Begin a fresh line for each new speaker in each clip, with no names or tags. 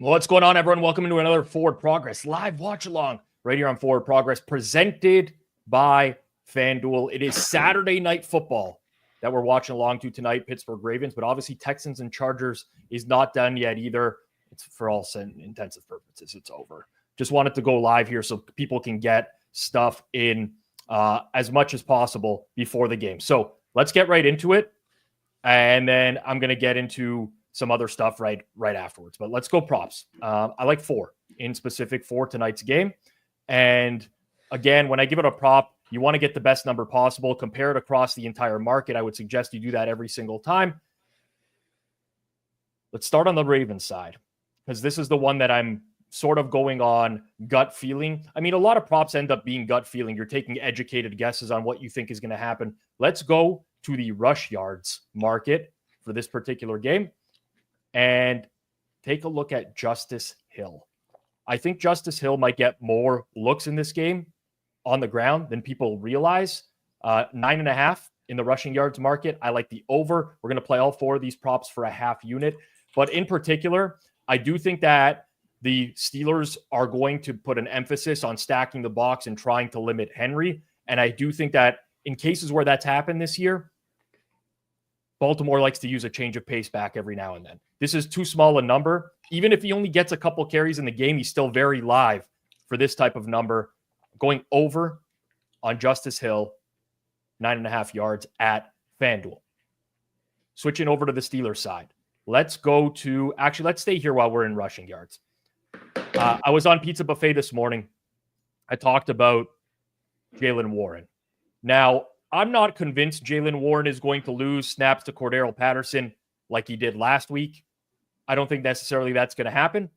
What's going on, everyone? Welcome into another Forward Progress live watch along right here on Forward Progress, presented by FanDuel. It is Saturday night football that we're watching along to tonight, Pittsburgh Ravens, but obviously Texans and Chargers is not done yet either. It's for all intents and purposes, it's over. Just wanted to go live here so people can get stuff in as much as possible before the game. So let's get right into it, and then I'm going to get into some other stuff right afterwards. But let's go props. I like 4 in specific for tonight's game. And again, when I give it a prop, you want to get the best number possible, compare it across the entire market. I would suggest you do that every single time. Let's start on the Ravens side, because this is the one that I'm sort of going on gut feeling. I mean, a lot of props end up being gut feeling. You're taking educated guesses on what you think is going to happen. Let's go to the rush yards market for this particular game and take a look at Justice Hill. I think Justice Hill might get more looks in this game on the ground than people realize. 9.5 in the rushing yards market. I like the over. We're going to play all 4 of these props for a half unit. But in particular, I do think that the Steelers are going to put an emphasis on stacking the box and trying to limit Henry. And I do think that in cases where that's happened this year, Baltimore likes to use a change of pace back every now and then. This is too small a number. Even if he only gets a couple carries in the game, he's still very live for this type of number. Going over on Justice Hill, 9.5 yards at FanDuel. Switching over to the Steelers side. Let's stay here while we're in rushing yards. I was on Pizza Buffet this morning. I talked about Jaylen Warren. Now, I'm not convinced Jaylen Warren is going to lose snaps to Cordero Patterson like he did last week. I don't think necessarily that's going to happen.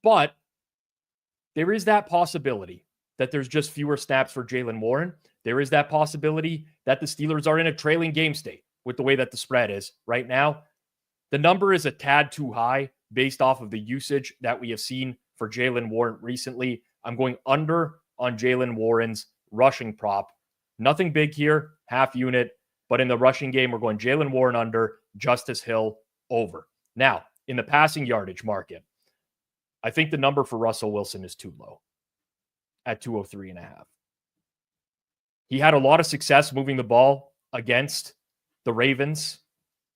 But there is that possibility that there's just fewer snaps for Jaylen Warren. There is that possibility that the Steelers are in a trailing game state with the way that the spread is right now. The number is a tad too high based off of the usage that we have seen for Jaylen Warren recently. I'm going under on Jaylen Warren's rushing prop. Nothing big here, half unit, but in the rushing game, we're going Jaylen Warren under, Justice Hill over. Now, in the passing yardage market, I think the number for Russell Wilson is too low at 203.5. He had a lot of success moving the ball against the Ravens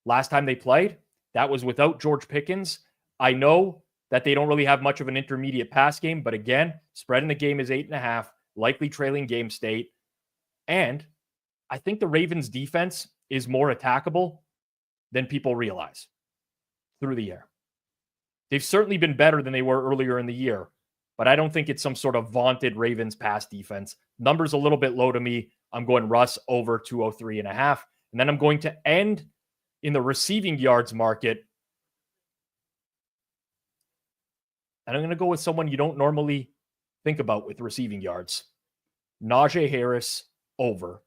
last time they played. That was without George Pickens. I know that they don't really have much of an intermediate pass game, but again, spread in the game is 8.5, likely trailing game state. And I think the Ravens defense is more attackable than people realize through the air. They've certainly been better than they were earlier in the year, but I don't think it's some sort of vaunted Ravens pass defense. Number's a little bit low to me. I'm going Russ over 203.5. And then I'm going to end in the receiving yards market. And I'm going to go with someone you don't normally think about with receiving yards. Najee Harris over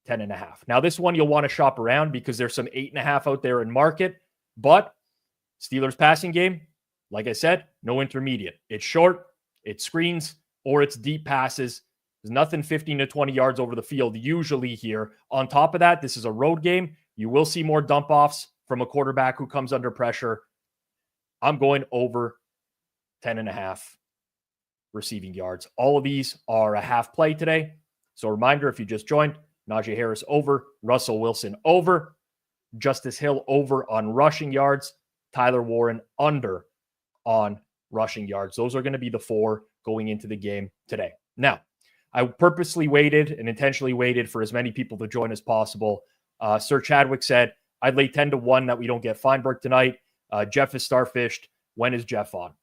10.5. Now, this one you'll want to shop around because there's some 8.5 out there in market, but Steelers passing game, like I said, no intermediate. It's short, it's screens, or it's deep passes. There's nothing 15 to 20 yards over the field usually here. On top of that, this is a road game. You will see more dump offs from a quarterback who comes under pressure. I'm going over 10.5 receiving yards. All of these are a half play today. So a reminder, if you just joined, Najee Harris over, Russell Wilson over, Justice Hill over on rushing yards, Tyler Warren under on rushing yards. Those are going to be the 4 going into the game today. Now, I purposely waited and intentionally waited for as many people to join as possible. Sir Chadwick said, I'd lay 10-1 that we don't get Feinberg tonight. Jeff is starfished. When is Jeff on?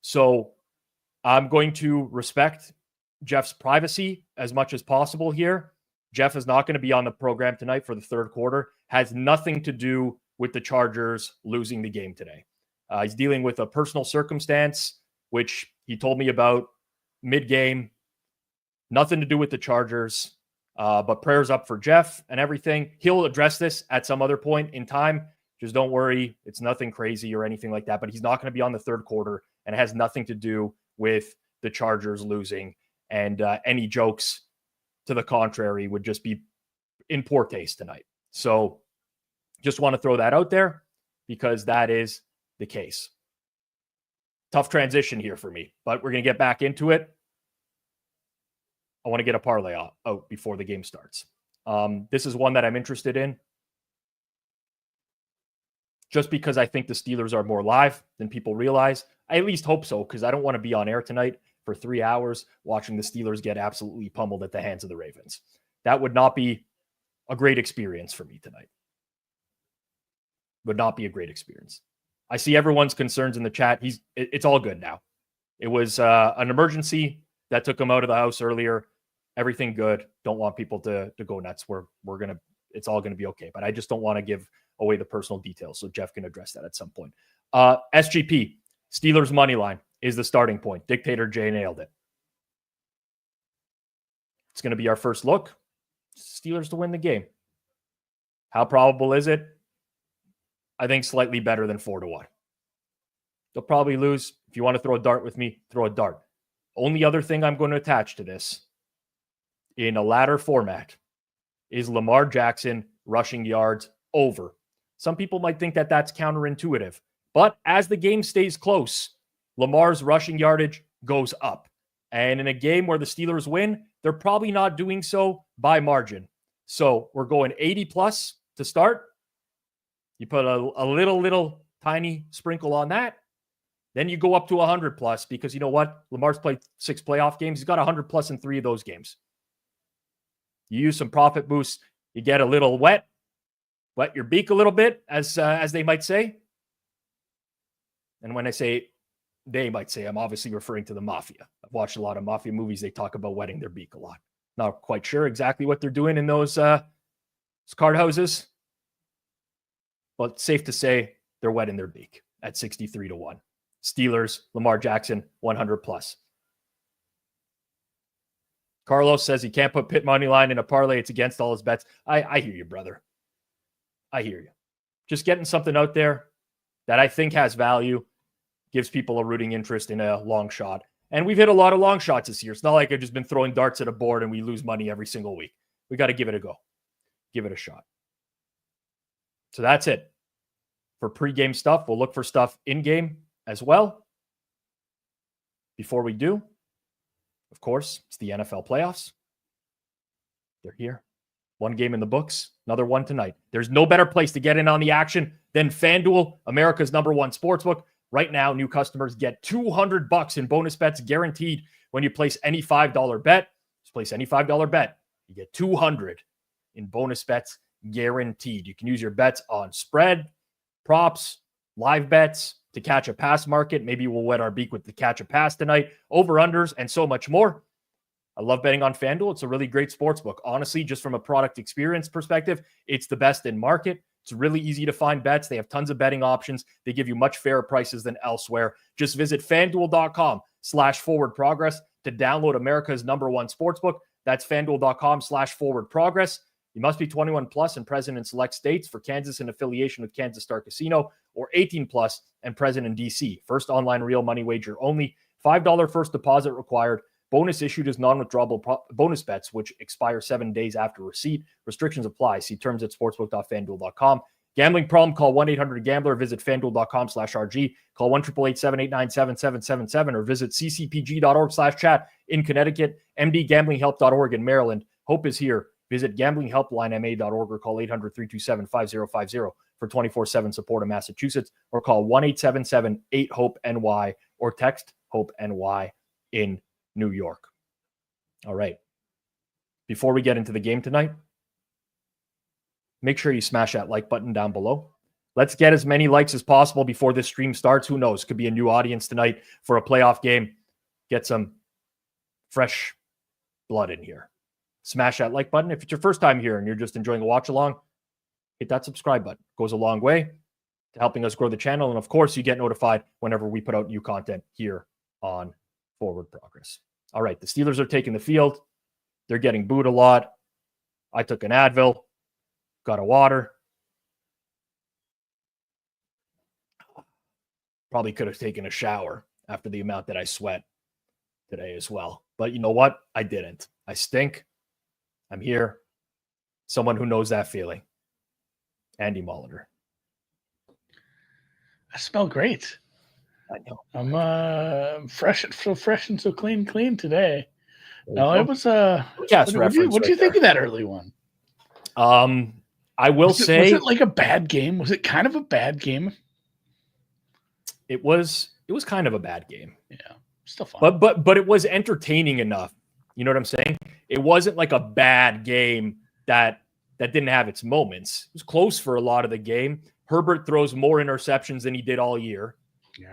So I'm going to respect Jeff's privacy as much as possible here. Jeff is not going to be on the program tonight for the third quarter. Has nothing to do with the Chargers losing the game today. He's dealing with a personal circumstance, which he told me about mid-game. Nothing to do with the Chargers, but prayers up for Jeff and everything. He'll address this at some other point in time. Just don't worry. It's nothing crazy or anything like that, but he's not going to be on the third quarter, and it has nothing to do with the Chargers losing. And any jokes to the contrary would just be in poor taste tonight. So just want to throw that out there because that is the case. Tough transition here for me, but we're going to get back into it. I want to get a parlay out before the game starts. This is one that I'm interested in just because I think the Steelers are more live than people realize. I at least hope so, because I don't want to be on air tonight for 3 hours watching the Steelers get absolutely pummeled at the hands of the Ravens. That would not be a great experience for me tonight. Would not be a great experience. I see everyone's concerns in the chat. It's all good now. It was an emergency that took him out of the house earlier. Everything good. Don't want people to go nuts. It's all gonna be okay. But I just don't want to give away the personal details. So Jeff can address that at some point. SGP, Steelers money line is the starting point. Dictator J nailed it. It's going to be our first look. Steelers to win the game. How probable is it? I think slightly better than 4-1. They'll probably lose. If you want to throw a dart with me, throw a dart. Only other thing I'm going to attach to this in a ladder format is Lamar Jackson rushing yards over. Some people might think that that's counterintuitive, but as the game stays close, Lamar's rushing yardage goes up. And in a game where the Steelers win, they're probably not doing so by margin. So we're going 80 plus to start. You put a little tiny sprinkle on that. Then you go up to 100 plus because you know what? Lamar's played 6 playoff games. He's got 100 plus in 3 of those games. You use some profit boosts. You get a little wet your beak a little bit, as they might say. And when I say they might say, I'm obviously referring to the mafia. I've watched a lot of mafia movies. They talk about wetting their beak a lot. Not quite sure exactly what they're doing in those card houses, but safe to say they're wetting their beak at 63-1. Steelers, Lamar Jackson, 100 plus. Carlos says he can't put Pitt money line in a parlay. It's against all his bets. I hear you, brother. I hear you. Just getting something out there that I think has value, gives people a rooting interest in a long shot. And we've hit a lot of long shots this year. It's not like I've just been throwing darts at a board and we lose money every single week. We got to give it a go. Give it a shot. So that's it for pregame stuff. We'll look for stuff in-game as well. Before we do, of course, it's the NFL playoffs. They're here. One game in the books, another one tonight. There's no better place to get in on the action than FanDuel, America's #1 sportsbook. Right now, new customers get $200 in bonus bets guaranteed when you place any $5 bet. Just place any $5 bet. You get $200 in bonus bets guaranteed. You can use your bets on spread, props, live bets to catch a pass market. Maybe we'll wet our beak with the catch a pass tonight, over-unders, and so much more. I love betting on FanDuel. It's a really great sportsbook. Honestly, just from a product experience perspective, it's the best in market. It's really easy to find bets. They have tons of betting options. They give you much fairer prices than elsewhere. Just visit FanDuel.com/forward-progress to download America's #1 sportsbook. That's FanDuel.com/forward-progress. You must be 21 plus and present in select states. For Kansas in affiliation with Kansas Star Casino, or 18 plus and present in DC. First online real money wager only. $5 first deposit required. Bonus issued as non-withdrawable bonus bets, which expire 7 days after receipt. Restrictions apply. See terms at sportsbook.fanduel.com. Gambling problem? Call 1-800-GAMBLER. Visit fanduel.com/RG. Call 1-888-789-7777 or visit ccpg.org/chat in Connecticut. mdgamblinghelp.org in Maryland. Hope is here. Visit gamblinghelplinema.org or call 800-327-5050 for 24/7 support in Massachusetts, or call 1-877-8-HOPE-NY or text HOPE-NY in New York. All right. Before we get into the game tonight, make sure you smash that like button down below. Let's get as many likes as possible before this stream starts. Who knows? Could be a new audience tonight for a playoff game. Get some fresh blood in here. Smash that like button. If it's your first time here and you're just enjoying a watch along, hit that subscribe button. It goes a long way to helping us grow the channel. And of course, you get notified whenever we put out new content here on Forward Progress. All right, the Steelers are taking the field. They're getting booed a lot. I took an Advil, got a water. Probably could have taken a shower after the amount that I sweat today as well. But you know what? I didn't. I stink. I'm here. Someone who knows that feeling. Andy Molitor.
I smell great.
I know.
I'm fresh, so fresh and so clean today. No,
Well,
it was
what
do you think of that early one?
I will say,
was it like a bad game? Was it kind of a bad game?
It was kind of a bad game.
Yeah, still fun.
But it was entertaining enough. You know what I'm saying? It wasn't like a bad game that didn't have its moments. It was close for a lot of the game. Herbert throws more interceptions than he did all year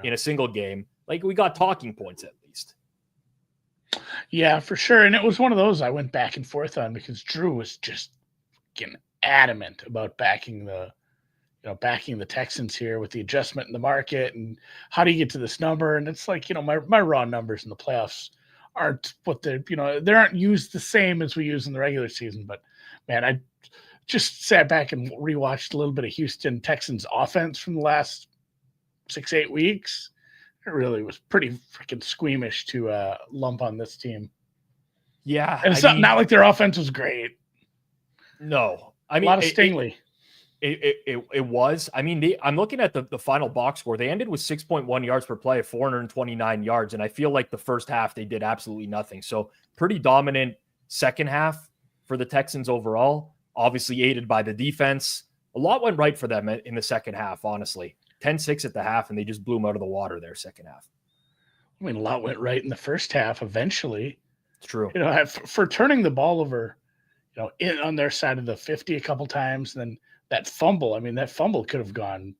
in a single game. Like, we got talking points at least.
Yeah, for sure. And it was one of those I went back and forth on because Drew was just getting adamant about backing the Texans here with the adjustment in the market and how do you get to this number? And it's like, my raw numbers in the playoffs aren't what they aren't used the same as we use in the regular season. But man, I just sat back and rewatched a little bit of Houston Texans offense from the last 6-8 weeks. It really was pretty freaking squeamish to lump on this team.
Yeah.
And it's not like their offense was great.
No. I mean,
a lot of Stingley.
It was. I mean, I'm looking at the final box score. They ended with 6.1 yards per play at 429 yards. And I feel like the first half, they did absolutely nothing. So pretty dominant second half for the Texans overall, obviously aided by the defense. A lot went right for them in the second half, honestly. 10-6 at the half, and they just blew them out of the water there second half.
I mean, a lot went right in the first half eventually.
It's true.
For turning the ball over, on their side of the 50 a couple times, and then that fumble could have gone.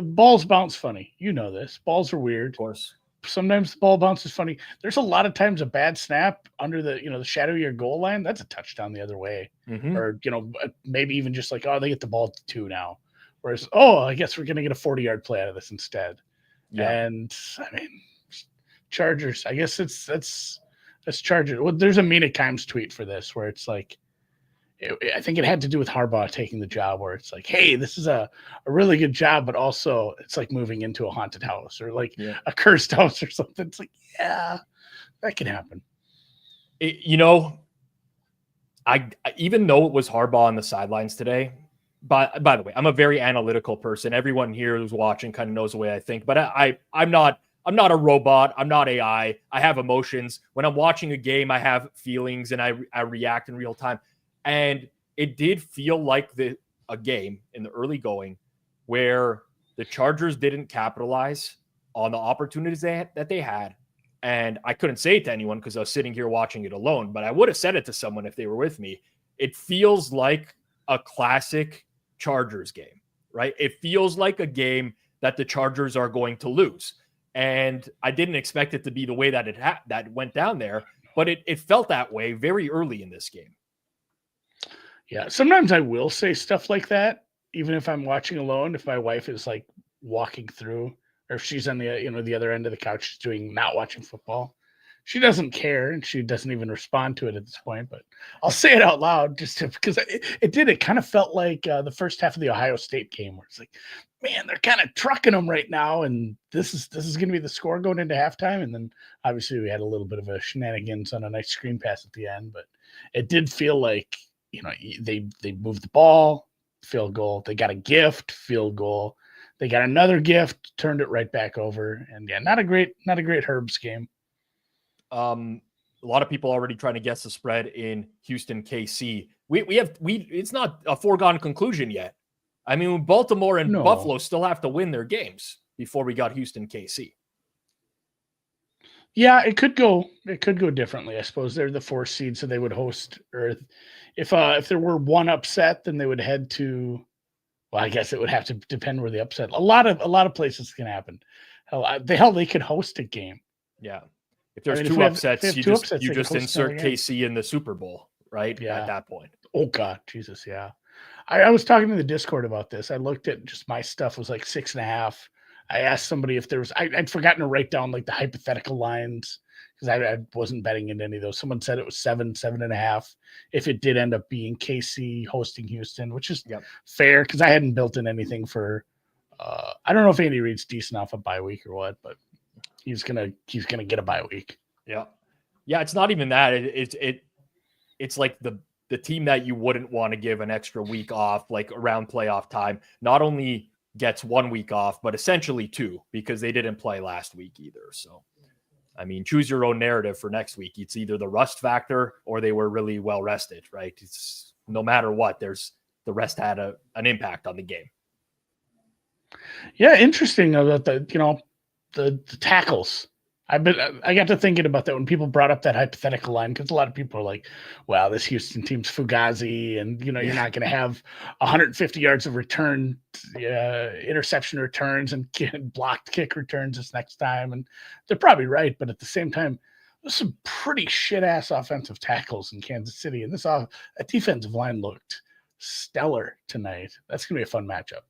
Balls bounce funny. You know this. Balls are weird.
Of course.
Sometimes the ball bounces funny. There's a lot of times a bad snap under the shadow of your goal line. That's a touchdown the other way.
Mm-hmm.
Or, maybe even just like, they get the ball to 2 now. Whereas, I guess we're going to get a 40-yard play out of this instead. Yeah. And, I mean, Chargers, I guess that's Chargers. Well, there's a Mina Kimes tweet for this where it's like, I think it had to do with Harbaugh taking the job where it's like, hey, this is a really good job, but also it's like moving into a haunted house or like a cursed house or something. It's like, yeah, that can happen.
I even though it was Harbaugh on the sidelines today, by the way, I'm a very analytical person. Everyone here who's watching kind of knows the way I think, but I'm not a robot. I'm not AI. I have emotions. When I'm watching a game, I have feelings and I react in real time. And it did feel like a game in the early going where the Chargers didn't capitalize on the opportunities that they had. And I couldn't say it to anyone because I was sitting here watching it alone, but I would have said it to someone if they were with me. It feels like a classic Chargers game, right? It feels like a game that the Chargers are going to lose. And I didn't expect it to be the way that that went down there, but it felt that way very early in this game.
Yeah, sometimes I will say stuff like that, even if I'm watching alone. If my wife is like walking through, or if she's on the other end of the couch, not watching football, she doesn't care and she doesn't even respond to it at this point. But I'll say it out loud because it kind of felt like the first half of the Ohio State game where it's like, man, they're kind of trucking them right now, and this is going to be the score going into halftime. And then obviously we had a little bit of a shenanigans on a nice screen pass at the end, but it did feel like they moved the ball, field goal. They got a gift, field goal. They got another gift, turned it right back over, and not a great Herbs game.
A lot of people already trying to guess the spread in Houston KC. It's not a foregone conclusion yet. I mean, Baltimore and Buffalo still have to win their games before we got Houston KC.
Yeah, it could go differently. I suppose they're the 4th seed, so they would host. Or if there were one upset, then they would head to. Well, I guess it would have to depend where the upset. A lot of places can happen. They could host a game.
Yeah, if there's two upsets, you just insert KC in the Super Bowl, right? Yeah. At that point.
Oh God, Jesus, yeah. I was talking to the Discord about this. I looked at just my stuff was like 6.5. I asked somebody if there was. I'd forgotten to write down like the hypothetical lines because I wasn't betting into any of those. Someone said it was 7.5. If it did end up being KC hosting Houston, which is fair because I hadn't built in anything for. I don't know if Andy Reid's decent off a bye week or what, but he's gonna get a bye week.
Yeah. It's not even that. It's like the team that you wouldn't want to give an extra week off, like around playoff time. Not only gets 1 week off, but essentially 2 because they didn't play last week either. So, I mean, choose your own narrative for next week. It's either the rust factor or they were really well rested, right? It's no matter what, the rest had an impact on the game.
Yeah, interesting about the tackles. I got to thinking about that when people brought up that hypothetical line, because a lot of people are like, well, this Houston team's fugazi, and you're not going to have 150 yards of return, interception returns and blocked kick returns this next time. And they're probably right. But at the same time, there's some pretty shit ass offensive tackles in Kansas City. And that defensive line looked stellar tonight. That's going to be a fun matchup.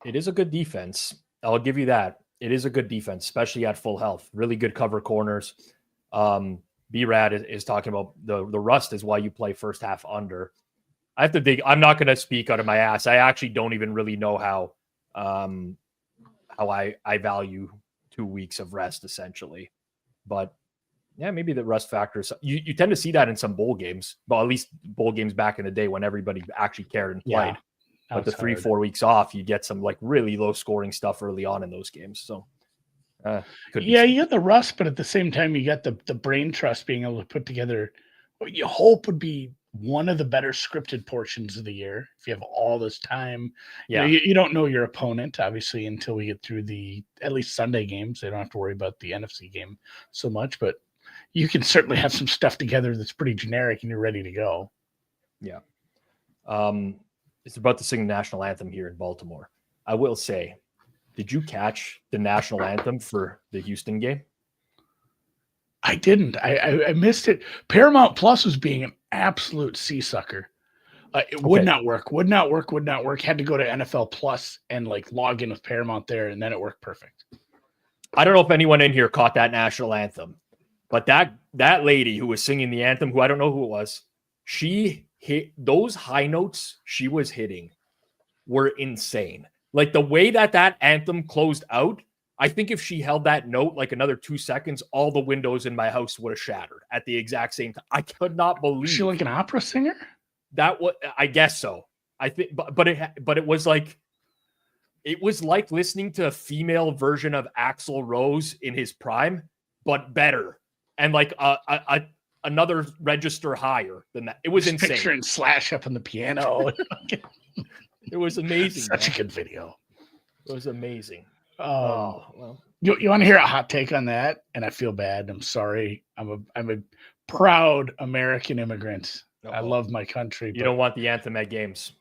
It is a good defense. I'll give you that. It is a good defense, especially at full health. Really good cover corners. B-Rad is talking about the rust is why you play first half under. I have to dig. I'm not going to speak out of my ass. I actually don't even really know how I value 2 weeks of rest essentially. But yeah, maybe the rust factors. You tend to see that in some bowl games. Well, at least bowl games back in the day when everybody actually cared and played.
Yeah.
But the 3-4 weeks off, you get some like really low scoring stuff early on in those games. So,
you got the rust, but at the same time, you got the brain trust being able to put together what you hope would be one of the better scripted portions of the year. If you have all this time, you don't know your opponent obviously until we get through at least Sunday games. They don't have to worry about the NFC game so much, but you can certainly have some stuff together that's pretty generic and you're ready to go.
Yeah. It's about to sing the national anthem here in Baltimore. I will say, did you catch the national anthem for the Houston game?
I didn't. I missed it. Paramount Plus was being an absolute seasucker. It would not work. Would not work. Had to go to NFL Plus and like log in with Paramount there, and then it worked perfect.
I don't know if anyone in here caught that national anthem, but that lady who was singing the anthem, who I don't know who it was, she hit those high notes she was hitting were insane. Like the way that anthem closed out, I think if she held that note like another 2 seconds, all the windows in my house would have shattered at the exact same time. I could not believe.
Was she like an opera singer?
That was, I guess so. I think, but it was like listening to a female version of Axl Rose in his prime, but better and like another register higher than that. It was insane.
Picturing Slash up on the piano.
It was amazing.
Such a good video.
It was amazing.
Well. You want to hear a hot take on that? And I feel bad. I'm sorry. I'm a proud American immigrant. I love my country.
You don't want the anthem at games.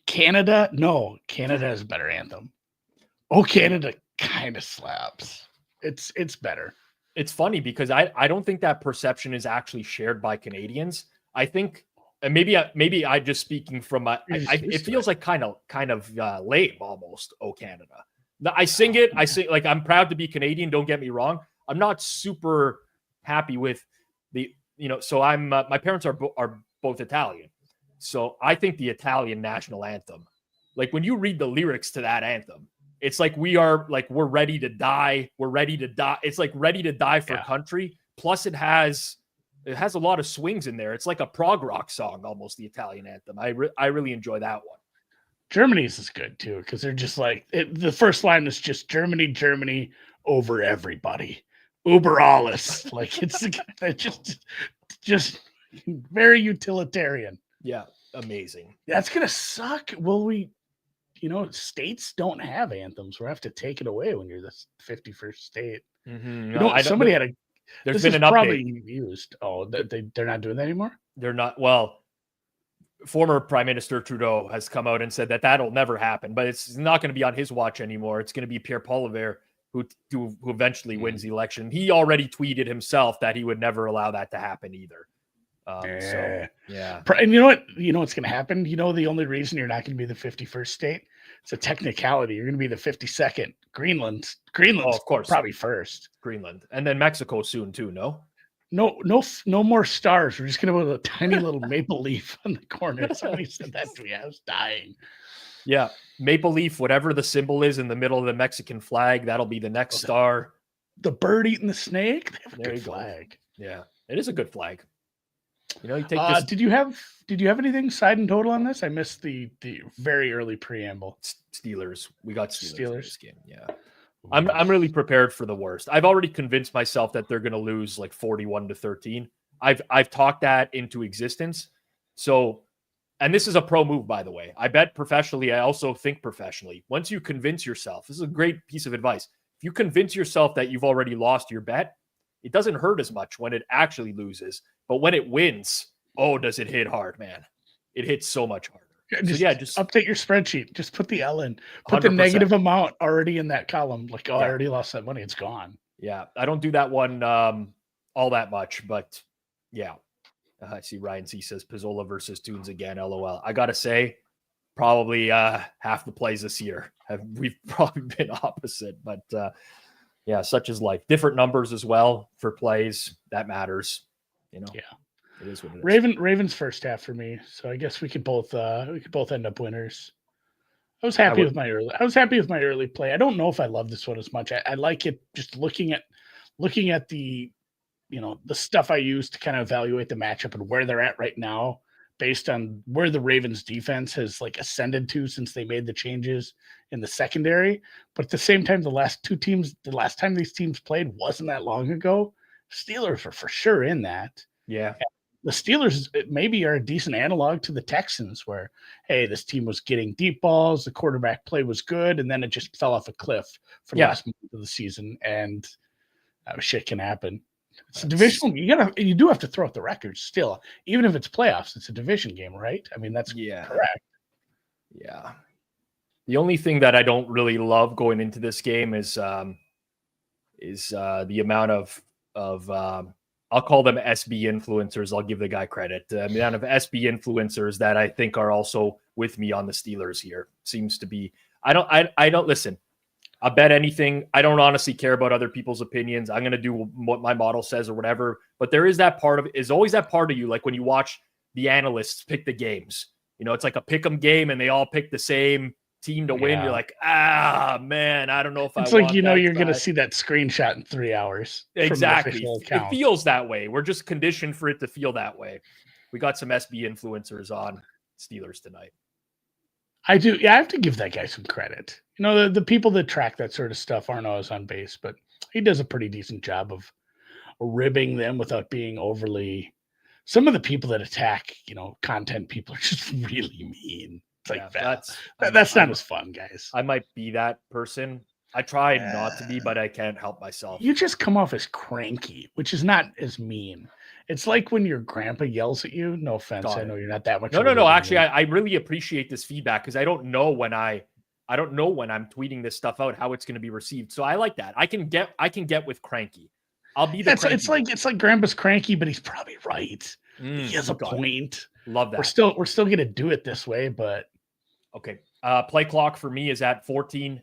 Canada? No. Canada has a better anthem. Oh, Canada kind of slaps. It's better.
It's funny because I don't think that perception is actually shared by Canadians. I think maybe I just speaking from it feels like kind of lame almost. Oh, Canada. I sing it. I sing like I'm proud to be Canadian. Don't get me wrong. I'm not super happy with so I'm my parents are both Italian. So I think the Italian national anthem, like when you read the lyrics to that anthem, it's like we're ready to die. We're ready to die. It's like ready to die for country. Plus it has a lot of swings in there. It's like a prog rock song, almost the Italian anthem. I really enjoy that one.
Germany's is good too, because they're just like the first line is just Germany over everybody. Uber alles. Like it's just very utilitarian.
Yeah, amazing.
That's gonna suck. Will we? States don't have anthems. We have to take it away when you're the 51st state.
Mm-hmm.
Somebody had a.
There's been an update.
Probably used. Oh, they're not doing that anymore.
They're not. Well, former Prime Minister Trudeau has come out and said that'll never happen. But it's not going to be on his watch anymore. It's going to be Pierre Poilievre who eventually wins the election. He already tweeted himself that he would never allow that to happen either. So yeah.
And you know what? You know what's going to happen? The only reason you're not going to be the 51st state, it's a technicality. You're going to be the 52nd. Greenland's
of course,
probably first.
Greenland, and then Mexico soon too.
No more stars. We're just going to put a tiny little maple leaf on the corner. Somebody said that to me. I was dying.
Yeah, maple leaf, whatever the symbol is in the middle of the Mexican flag, that'll be the next star.
The bird eating the snake. They have a good
flag.
Yeah,
it is a good flag. You take this.
Did you have anything side and total on this? I missed the very early preamble.
Steelers. We got Steelers in this game. Yeah.
Ooh.
I'm really prepared for the worst. I've already convinced myself that they're going to lose like 41-13. I've talked that into existence. So, and this is a pro move, by the way. I bet professionally. I also think professionally. Once you convince yourself, this is a great piece of advice. If you convince yourself that you've already lost your bet, it doesn't hurt as much when it actually loses. But when it wins, oh, does it hit hard, man. It hits so much harder.
Just update your spreadsheet. Just put the L in. Put
100%.
the negative amount already in that column. Like, I already lost that money. It's gone.
Yeah, I don't do that one all that much, but yeah. I see Ryan C says Pizzola versus Tunes again. LOL. I got to say, probably half the plays this year we've probably been opposite, but yeah, such is life. Different numbers as well for plays. That matters. Yeah. It is what it is.
Ravens first half for me. So I guess we could both end up winners. I was happy with my early play. I don't know if I love this one as much. I like it just looking at the the stuff I use to kind of evaluate the matchup and where they're at right now based on where the Ravens defense has like ascended to since they made the changes in the secondary. But at the same time, the last time these teams played wasn't that long ago. Steelers were for sure in that.
Yeah.
The Steelers maybe are a decent analog to the Texans where, hey, this team was getting deep balls, the quarterback play was good, and then it just fell off a cliff for the last month of the season, and shit can happen. It's a divisional. You do have to throw out the records still, even if it's playoffs. It's a division game, right? I mean, that's correct.
Yeah. The only thing that I don't really love going into this game is the amount of I'll call them SB influencers. I'll give the guy credit. The amount of SB influencers that I think are also with me on the Steelers here seems to be. I don't listen. I bet anything. I don't honestly care about other people's opinions. I'm going to do what my model says or whatever. But there is that part of it. Is always that part of you, like when you watch the analysts pick the games. It's like a pick 'em game, and they all pick the same team to win. You're like, man, I don't know if
it's like you're going to see that screenshot in 3 hours.
Exactly. It feels that way. We're just conditioned for it to feel that way. We got some SB influencers on Steelers tonight.
I do. Yeah, I have to give that guy some credit. The people that track that sort of stuff aren't always on base, but he does a pretty decent job of ribbing them without being overly. Some of the people that attack, content people are just really mean. It's like that's not as fun, guys.
I might be that person. I try not to be, but I can't help myself.
You just come off as cranky, which is not as mean. It's like when your grandpa yells at you. No offense, I know you're not that much.
No. Actually, I really appreciate this feedback because I don't know when I'm tweeting this stuff out how it's going to be received. So I like that. I can get with cranky. I'll be the.
It's like grandpa's cranky, but he's probably right. He has a point.
Love that.
We're still gonna do it this way, but
okay. Play clock for me is at 14.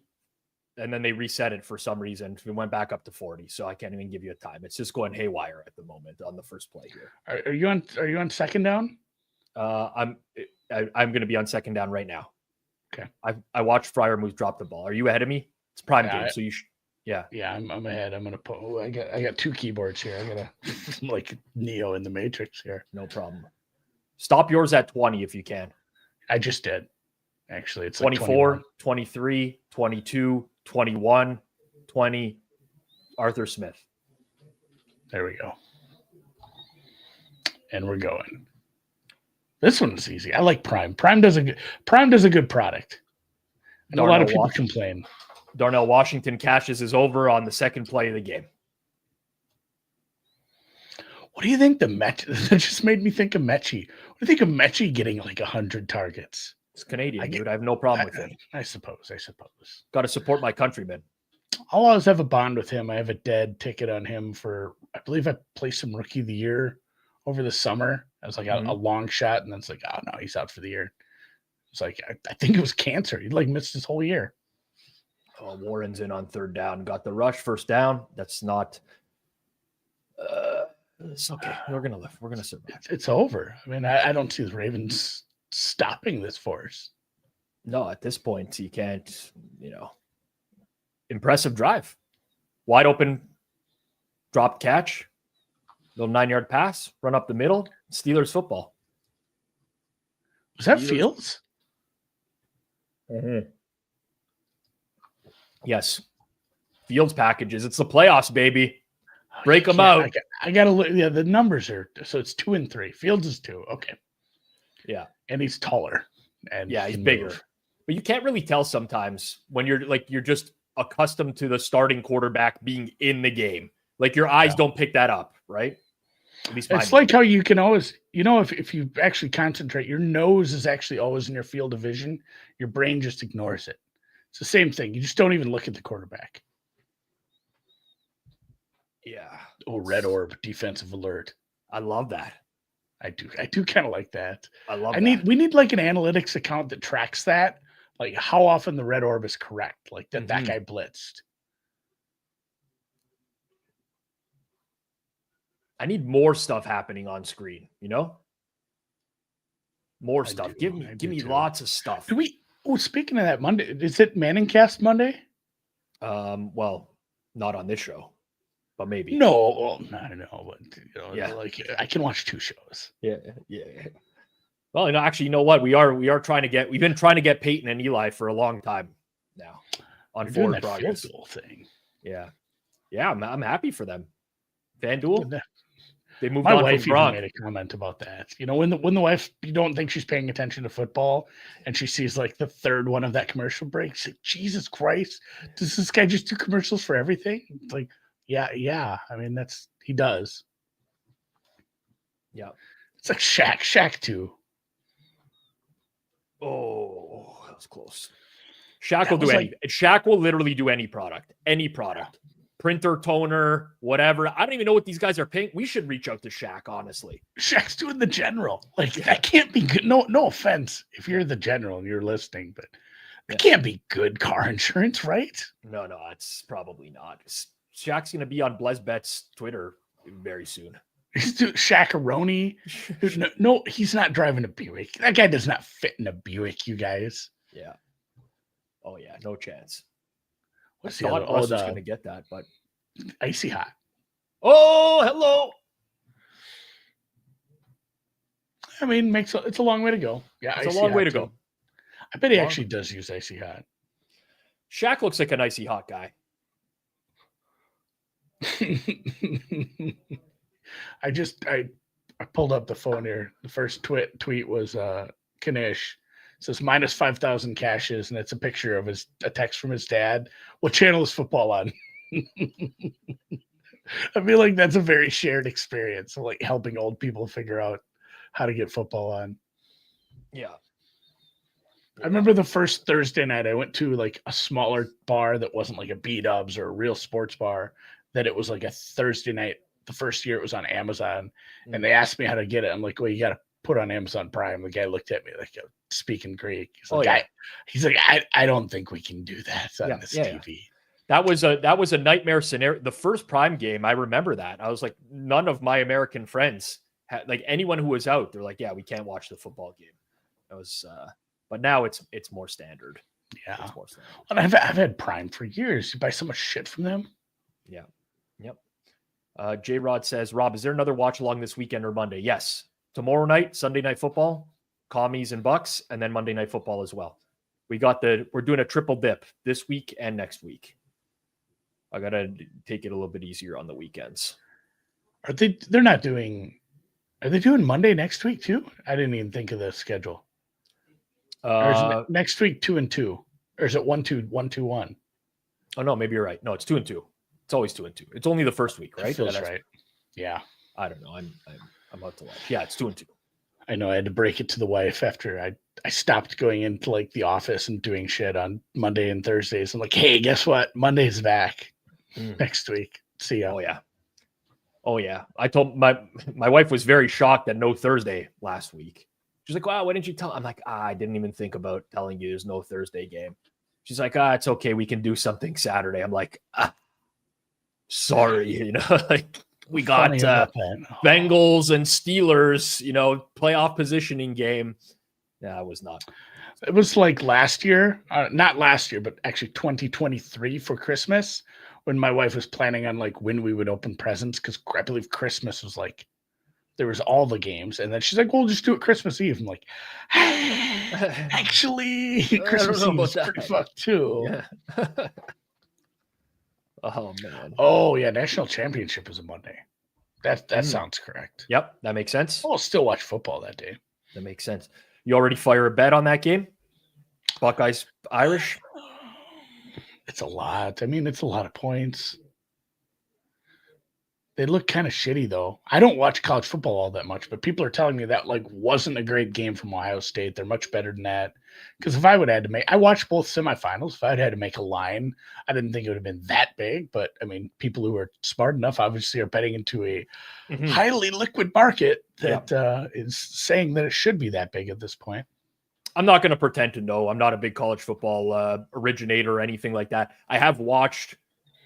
And then they reset it for some reason. We went back up to 40, so I can't even give you a time. It's just going haywire at the moment on the first play here.
Are you on second down?
I'm going to be on second down right now.
Okay.
I watched Freiermuth drop the ball. Are you ahead of me? It's prime game, so you should. Yeah.
Yeah, I'm ahead. I'm gonna put. I got two keyboards here. I gotta like Neo in the Matrix here.
No problem. Stop yours at 20 if you can.
I just did. Actually, it's
24,
like
23, 22. 21, 20, Arthur Smith.
There we go. And we're going. This one's easy. I like Prime. Prime does a good product. And a lot of people complain.
Darnell Washington cashes his over on the second play of the game.
What do you think that just made me think of Mechie. What do you think of Mechie getting like 100 targets?
It's Canadian, dude. I have no problem with it.
I suppose.
Got to support my countrymen.
I'll always have a bond with him. I have a dead ticket on him for, I believe I placed him Rookie of the Year over the summer. I was like a long shot, and then it's like, oh no, he's out for the year. It's like, I think it was cancer. He like missed his whole year.
Oh, Warren's in on third down. Got the rush first down. That's not. It's okay. We're gonna live. We're gonna survive.
It's over. I mean, I don't see the Ravens stopping this force.
No, at this point, you can't, impressive drive. Wide open drop catch. Little 9-yard pass, run up the middle, Steelers football.
Was that Fields?
Mm-hmm. Yes. Fields packages. It's the playoffs, baby. Break them out.
I got to look. Yeah, the numbers are, so it's 2 and 3. Fields is 2. Okay.
Yeah.
And he's taller. And
yeah, he's bigger. But you can't really tell sometimes when you're just accustomed to the starting quarterback being in the game. Like your eyes don't pick that up, right?
It's like how you can always, if you actually concentrate, your nose is actually always in your field of vision. Your brain just ignores it. It's the same thing. You just don't even look at the quarterback.
Yeah.
Oh, red orb, defensive alert.
I love that.
I do kind of like that.
I love
we need like an analytics account that tracks that, like how often the red orb is correct, like that guy blitzed.
I need more stuff happening on screen, More stuff. Give me lots of stuff.
Speaking of that, Monday, is it Manningcast Monday?
Well, not on this show, but maybe.
No, I don't know, but like I can watch 2 shows.
Yeah. Well, actually, you know what? We've been trying to get Peyton and Eli for a long time now on Forward Progress
thing.
Yeah. I'm happy for them. FanDuel. They moved
My
on
wife
from Gronk.
even made a comment about that. When the wife, you don't think she's paying attention to football, and she sees like the third one of that commercial break, she's like, Jesus Christ, does this guy just do commercials for everything? It's like, yeah. I mean, he does.
Yeah.
It's like Shaq too.
Oh, that was close. Shaq will do Shaq will literally do any product. Printer, toner, whatever. I don't even know what these guys are paying. We should reach out to Shaq, honestly.
Shaq's doing the general. That can't be good. No offense if you're the general and you're listening, but it can't be good car insurance, right?
No, it's probably not. Shaq's going to be on Blesbet's Twitter very soon.
He's doing Shaq-a-roni. No, he's not driving a Buick. That guy does not fit in a Buick, you guys.
Yeah. Oh, yeah. No chance. I
What's the
thought
other?
Russ was going to get that, but
Icy Hot.
Oh, hello.
I mean, it's a long way to go. Yeah,
it's a long way to go.
I bet he actually does use Icy Hot.
Shaq looks like an Icy Hot guy.
I pulled up the phone here. The first tweet was Kanish. It says minus 5,000 caches, and it's a picture of a text from his dad. What channel is football on? I feel like that's a very shared experience of like helping old people figure out how to get football on.
Yeah.
I remember the first Thursday night I went to like a smaller bar that wasn't like a B-Dubs or a real sports bar, that it was like a Thursday night. The first year it was on Amazon, and they asked me how to get it. I'm like, well, you got to put on Amazon Prime. The guy looked at me like speaking Greek. He's like, I don't think we can do that on this TV.
That was a nightmare scenario. The first Prime game, I remember that. I was like, none of my American friends had, like anyone who was out, they're like, yeah, we can't watch the football game. That was, but now it's more standard.
Yeah,
it's more standard.
And I've had Prime for years. You buy so much shit from them.
Yeah. Yep. J Rod says, Rob, is there another watch along this weekend or Monday? Yes. Tomorrow night, Sunday Night Football, Commies and Bucks, and then Monday Night Football as well. We're doing a triple dip this week and next week. I got to take it a little bit easier on the weekends.
Are they doing Monday next week too? I didn't even think of the schedule. Or is it next week 2 and 2? Or is it 1-2-1-2-1?
Oh no, maybe you're right. No, it's 2 and 2. It's always 2 and 2. It's only the first week, right?
That feels right. Yeah.
I don't know. I'm out to watch. Yeah, it's 2 and 2.
I know. I had to break it to the wife after I stopped going into like the office and doing shit on Monday and Thursdays. I'm like, hey, guess what? Monday's back next week. See ya.
Oh yeah. I told my wife was very shocked that no Thursday last week. She's like, wow, why didn't you tell? I'm like, I didn't even think about telling you there's no Thursday game. She's like, it's okay. We can do something Saturday. I'm like, sorry, like we got Bengals and Steelers, playoff positioning game. Yeah, it was not.
It was like last year, not last year, but actually 2023 for Christmas, when my wife was planning on like when we would open presents, because I believe Christmas was like there was all the games, and then she's like, "Well, we'll just do it Christmas Eve." I'm like, actually, Christmas Eve is pretty fucked too.
Yeah. Oh man.
Oh yeah, national championship is a Monday. That sounds correct.
Yep, that makes sense.
I'll still watch football that day.
That makes sense. You already fire a bet on that game? Buckeyes, Irish?
It's a lot. I mean, it's a lot of points. They look kind of shitty, though. I don't watch college football all that much, but people are telling me that like wasn't a great game from Ohio State. They're much better than that. Because if I would have had to make, I watched both semifinals. If I'd had to make a line, I didn't think it would have been that big. But I mean, people who are smart enough obviously are betting into a highly liquid market that is saying that it should be that big at this point.
I'm not going to pretend to know. I'm not a big college football originator or anything like that. I have watched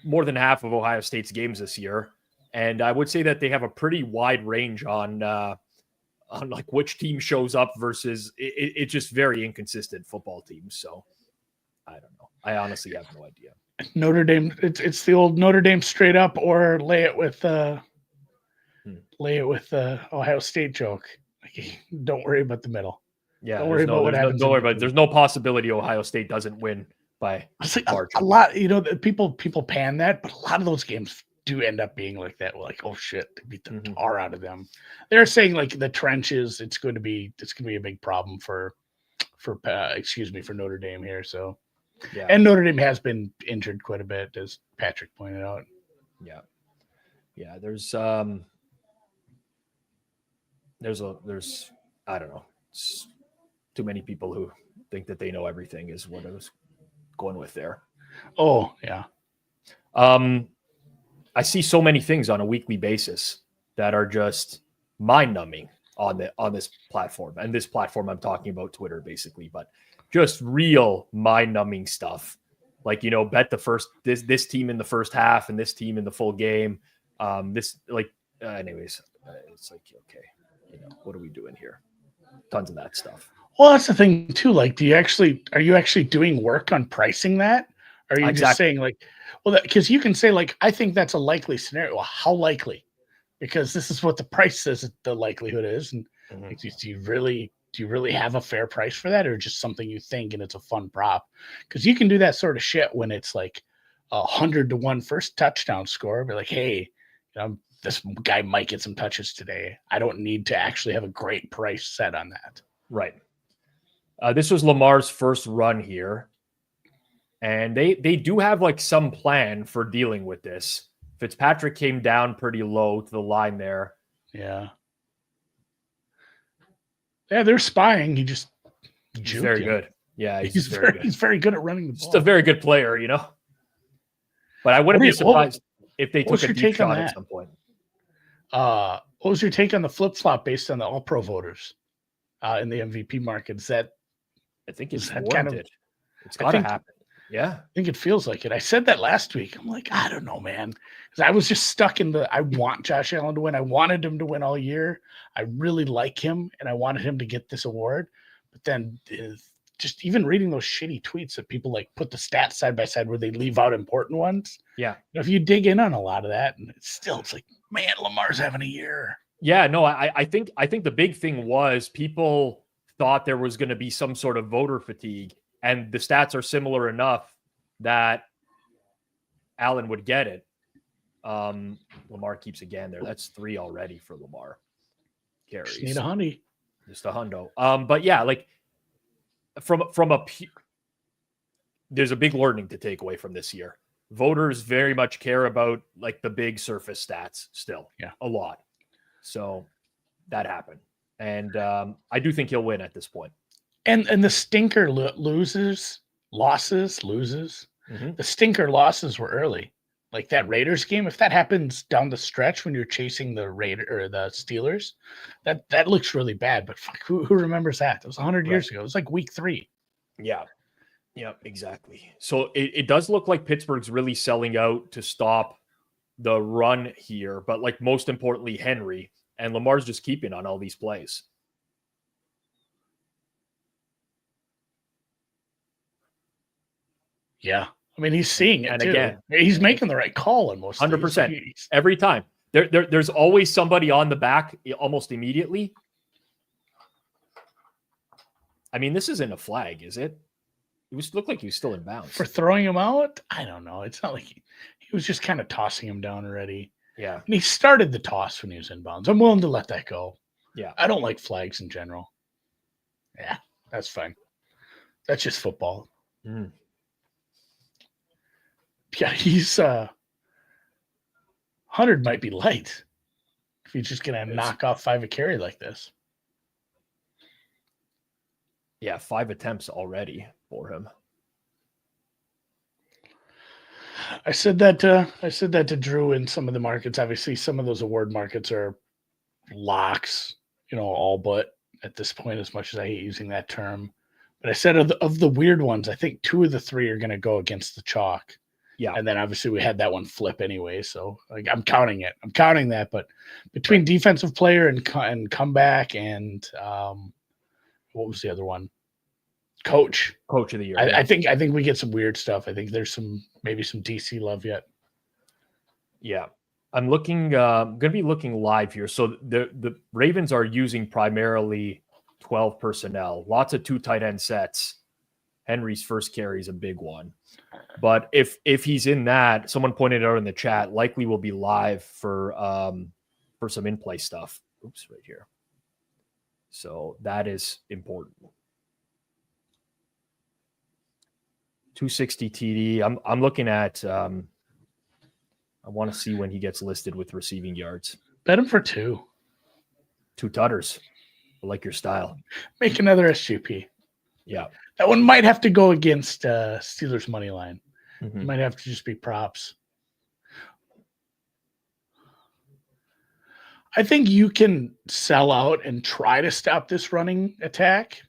more than half of Ohio State's games this year. And I would say that they have a pretty wide range on like which team shows up versus it's just very inconsistent football teams. So I don't know. I honestly have no idea.
Notre Dame, it's the old Notre Dame straight up, or lay it with Ohio State joke. Like, don't worry about the middle.
Yeah,
don't worry about what happens.
Don't worry about it. There's no possibility Ohio State doesn't win by
a lot. You know, people pan that, but a lot of those games do end up being like that. We're like, oh shit, they beat the tar out of them. They're saying like the trenches, it's going to be a big problem for Notre Dame here. So yeah, and Notre Dame has been injured quite a bit, as Patrick pointed out.
Yeah. There's I don't know. It's too many people who think that they know everything is what I was going with there.
Oh yeah.
I see so many things on a weekly basis that are just mind-numbing on this platform. And this platform I'm talking about, Twitter, basically, but just real mind-numbing stuff. Like, you know, bet this team in the first half and this team in the full game. Anyways, it's like, okay, you know, what are we doing here? Tons of that stuff.
Well, that's the thing too. Like, are you actually doing work on pricing that? Or are you just saying like, well, because you can say like, I think that's a likely scenario. Well, how likely? Because this is what the price says the likelihood is. And do you really have a fair price for that, or just something you think and it's a fun prop? Because you can do that sort of shit when it's like 100-1 first touchdown score. Be like, hey, this guy might get some touches today. I don't need to actually have a great price set on that.
Right. This was Lamar's first run here. And they do have like some plan for dealing with this. Fitzpatrick came down pretty low to the line there.
Yeah. Yeah, they're spying. He's
very good. Yeah,
he's very good at running the ball.
Just a very good player, you know. But I wouldn't be surprised if they took a deep shot at some point.
What was your take on the flip-flop based on the All-Pro voters in the MVP market? I
think it's warranted. It's got to happen. Yeah.
I think it feels like it. I said that last week. I'm like, I don't know, man. Because I was just stuck I want Josh Allen to win. I wanted him to win all year. I really like him, and I wanted him to get this award. But then just even reading those shitty tweets that people like put the stats side by side where they leave out important ones.
Yeah.
If you dig in on a lot of that, and it's like, man, Lamar's having a year.
Yeah, no, I think the big thing was people thought there was going to be some sort of voter fatigue. And the stats are similar enough that Allen would get it. Lamar keeps again there. That's 3 already for Lamar. Carries.
Just need a honey.
Just a hundo. But yeah, like there's a big learning to take away from this year. Voters very much care about like the big surface stats still.
Yeah.
A lot. So that happened. And I do think he'll win at this point.
And the stinker loses. The stinker losses were early. Like that Raiders game, if that happens down the stretch when you're chasing the the Steelers, that looks really bad. But fuck, who remembers that? It was 100 years ago. It was like week 3.
Yeah. Yeah, exactly. So it does look like Pittsburgh's really selling out to stop the run here, but like most importantly, Henry, and Lamar's just keeping on all these plays.
Yeah. I mean, he's seeing it
And
too.
again,
He's making the right call in most
100% every time. There's always somebody on the back almost immediately. I mean, this isn't a flag, is it? It looked like he was still in bounds.
For throwing him out? I don't know. It's not like he was just kind of tossing him down already.
Yeah.
And he started the toss when he was in bounds. I'm willing to let that go.
Yeah.
I don't like flags in general. Yeah, that's fine. That's just football.
Mm.
Yeah, he's 100 might be light if he's just going to knock off 5 a carry like this.
Yeah, 5 attempts already for him.
I said that to Drew in some of the markets. Obviously, some of those award markets are locks, all but at this point, as much as I hate using that term. But I said of the weird ones, I think 2 of the 3 are going to go against the chalk.
Yeah.
And then obviously we had that one flip anyway. So I'm counting it. I'm counting that. But between defensive player and comeback and what was the other one? Coach
of the year.
I think we get some weird stuff. I think there's maybe some DC love yet.
Yeah. I'm looking, going to be looking live here. So the Ravens are using primarily 12 personnel, lots of 2 tight end sets. Henry's first carry is a big one. But if he's in that, someone pointed out in the chat, likely will be live for some in-play stuff. Oops, right here. So that is important. 260 TD. I'm looking at I want to see when he gets listed with receiving yards.
Bet him for 2.
2 tutters. I like your style.
Make another SGP.
Yeah.
That one might have to go against Steelers money line.
Mm-hmm.
Might have to just be props. I think you can sell out and try to stop this running attack,